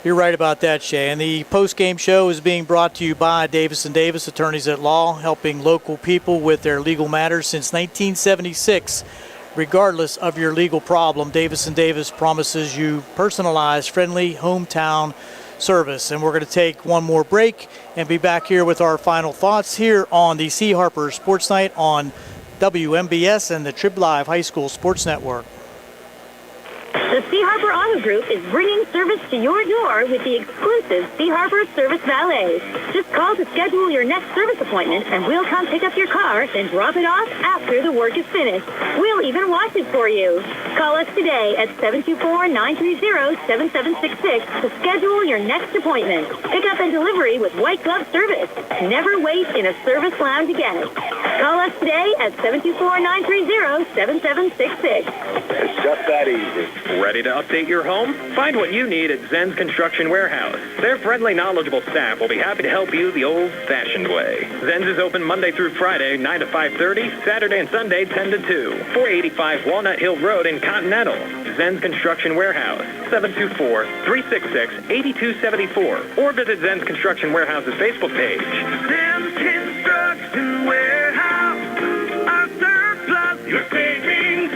You're right about that, Shay. And the post-game show is being brought to you by Davis & Davis, attorneys at law, helping local people with their legal matters since 1976. Regardless of your legal problem, Davis & Davis promises you personalized, friendly, hometown service. And we're going to take one more break and be back here with our final thoughts here on the C. Harper Sports Night on WMBS and the Trib Live High School Sports Network. The C. Harper Auto Group is bringing service to your door with the exclusive C. Harper Service Valet. Just call to schedule your next service appointment, and we'll come pick up your car, then drop it off after the work is finished. We'll even wash it for you. Call us today at 724-930-7766 to schedule your next appointment. Pickup and delivery with white glove service. Never wait in a service lounge again. Call us today at 724-930-7766. It's just that easy. Ready to update your home? Find what you need at Zen's Construction Warehouse. Their friendly, knowledgeable staff will be happy to help you the old-fashioned way. Zen's is open Monday through Friday, 9 to 5:30, Saturday and Sunday, 10 to 2. 485 Walnut Hill Road in Continental. Zen's Construction Warehouse, 724-366-8274. Or visit Zen's Construction Warehouse's Facebook page. Zen's Construction Warehouse, our surplus, your savings.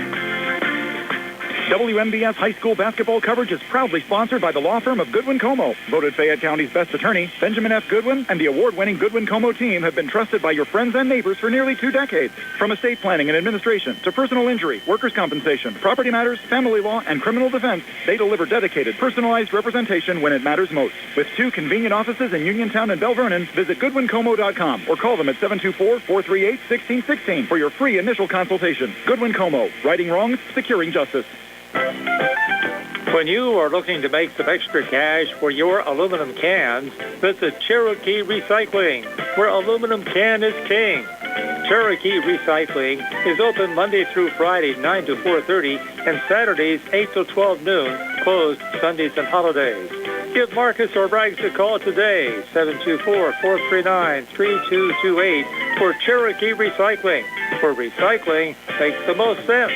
WMBS high school basketball coverage is proudly sponsored by the law firm of Goodwin Como. Voted Fayette County's best attorney, Benjamin F. Goodwin, and the award-winning Goodwin Como team have been trusted by your friends and neighbors for nearly 2 decades. From estate planning and administration to personal injury, workers' compensation, property matters, family law, and criminal defense, they deliver dedicated, personalized representation when it matters most. With 2 convenient offices in Uniontown and Bell Vernon, visit GoodwinComo.com or call them at 724-438-1616 for your free initial consultation. Goodwin Como, righting wrongs, securing justice. When you are looking to make some extra cash for your aluminum cans, visit Cherokee Recycling, where aluminum can is king. Cherokee Recycling is open Monday through Friday, 9 to 4:30, and Saturdays, 8 to 12 noon, closed Sundays and holidays. Give Marcus or Braggs a call today, 724-439-3228, for Cherokee Recycling, where recycling makes the most sense.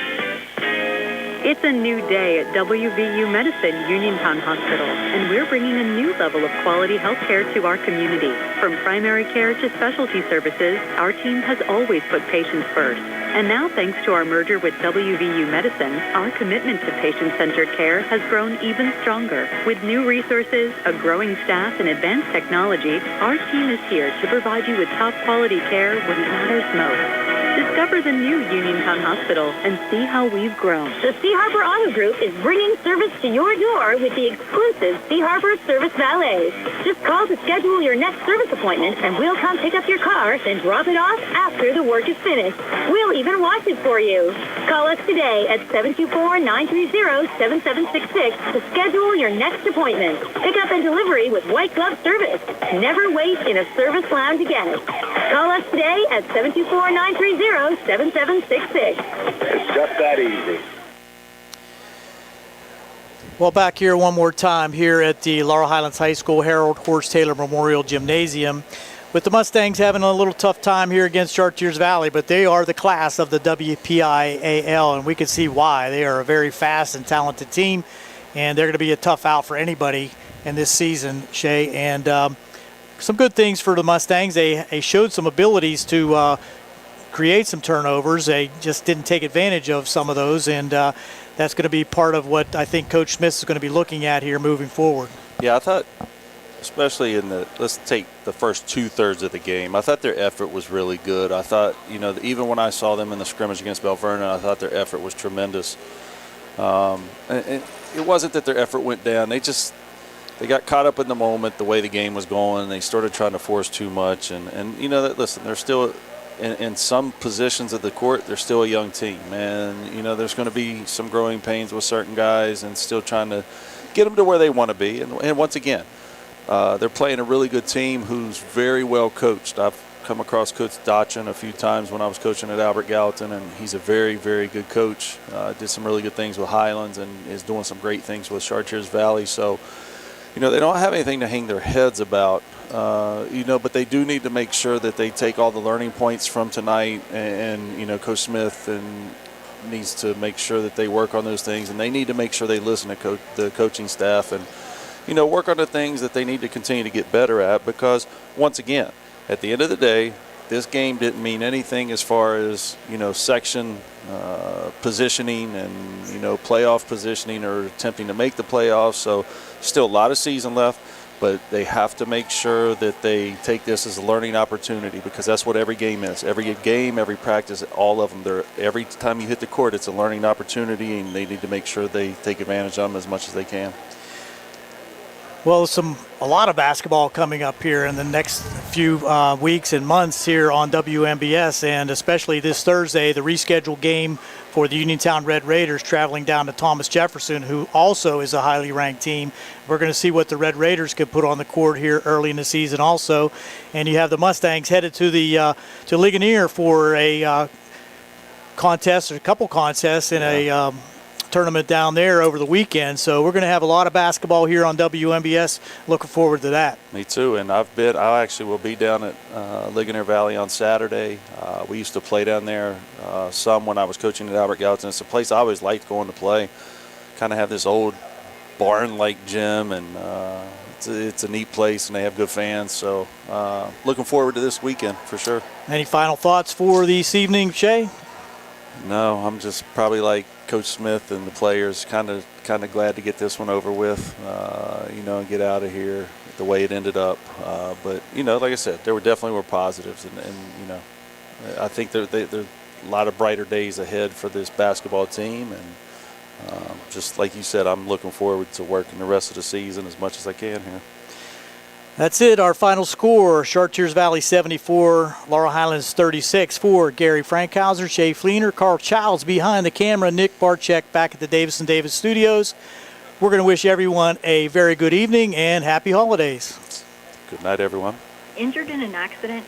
It's a new day at WVU Medicine Uniontown Hospital, and we're bringing a new level of quality health care to our community. From primary care to specialty services, our team has always put patients first. And now, thanks to our merger with WVU Medicine, our commitment to patient-centered care has grown even stronger. With new resources, a growing staff, and advanced technology, our team is here to provide you with top-quality care when it matters most. Discover the new Uniontown Hospital and see how we've grown. The C. Harper Auto Group is bringing service to your door with the exclusive C. Harper Service Valet. Just call to schedule your next service appointment, and we'll come pick up your car, then drop it off after the work is finished. We'll even wash it for you. Call us today at 724-930-7766 to schedule your next appointment. Pickup and delivery with white glove service. Never wait in a service lounge again. Call us today at 724-930-7766. It's just that easy. Well, back here one more time here at the Laurel Highlands High School Harold Horst Taylor Memorial Gymnasium, with the Mustangs having a little tough time here against Chartiers Valley, but they are the class of the WPIAL, and we can see why. They are a very fast and talented team, and they're going to be a tough out for anybody in this season, Shay. And some good things for the Mustangs. They showed some abilities to create some turnovers. They just didn't take advantage of some of those, and that's going to be part of what I think Coach Smith is going to be looking at here moving forward. Yeah, I thought especially let's take the first 2/3 of the game. I thought their effort was really good. I thought, even when I saw them in the scrimmage against Bell Vernon, I thought their effort was tremendous. And it wasn't that their effort went down. They got caught up in the moment, the way the game was going. They started trying to force too much. And listen, they're still in some positions of the court, they're still a young team. And, there's going to be some growing pains with certain guys and still trying to get them to where they want to be. And once again, they're playing a really good team who's very well coached. I've come across Coach Dotchin a few times when I was coaching at Albert Gallatin, and he's a very, very good coach. Did some really good things with Highlands and is doing some great things with Chartiers Valley. So, they don't have anything to hang their heads about, but they do need to make sure that they take all the learning points from tonight, and Coach Smith needs to make sure that they work on those things, and they need to make sure they listen to the coaching staff and, work on the things that they need to continue to get better at, because once again, at the end of the day, this game didn't mean anything as far as, section positioning and, playoff positioning or attempting to make the playoffs. So still a lot of season left, but they have to make sure that they take this as a learning opportunity, because that's what every game is. Every game, every practice, all of them, every time you hit the court, it's a learning opportunity, and they need to make sure they take advantage of them as much as they can. Well, a lot of basketball coming up here in the next few weeks and months here on WMBS, and especially this Thursday, the rescheduled game for the Uniontown Red Raiders traveling down to Thomas Jefferson, who also is a highly ranked team. We're going to see what the Red Raiders could put on the court here early in the season also. And you have the Mustangs headed to the to Ligonier for a contest, or a couple contests in a tournament down there over the weekend. So we're going to have a lot of basketball here on WMBS. Looking forward to that. Me too. And I actually will be down at Ligonier Valley on Saturday. We used to play down there some when I was coaching at Albert Gallatin. It's a place I always liked going to play. Kind of have this old barn-like gym, and it's a neat place, and they have good fans. So looking forward to this weekend for sure. Any final thoughts for this evening, Shay? No, I'm just probably like Coach Smith and the players, kind of glad to get this one over with, and get out of here the way it ended up. But like I said, there definitely were positives, and I think there are a lot of brighter days ahead for this basketball team, and just like you said, I'm looking forward to working the rest of the season as much as I can here. That's it. Our final score: Chartiers Valley 74, Laurel Highlands 36. For Gary Frankhauser, Shay Fleener, Carl Childs behind the camera, Nick Barczyk back at the Davis & Davis studios. We're going to wish everyone a very good evening and happy holidays. Good night, everyone. Injured in an accident?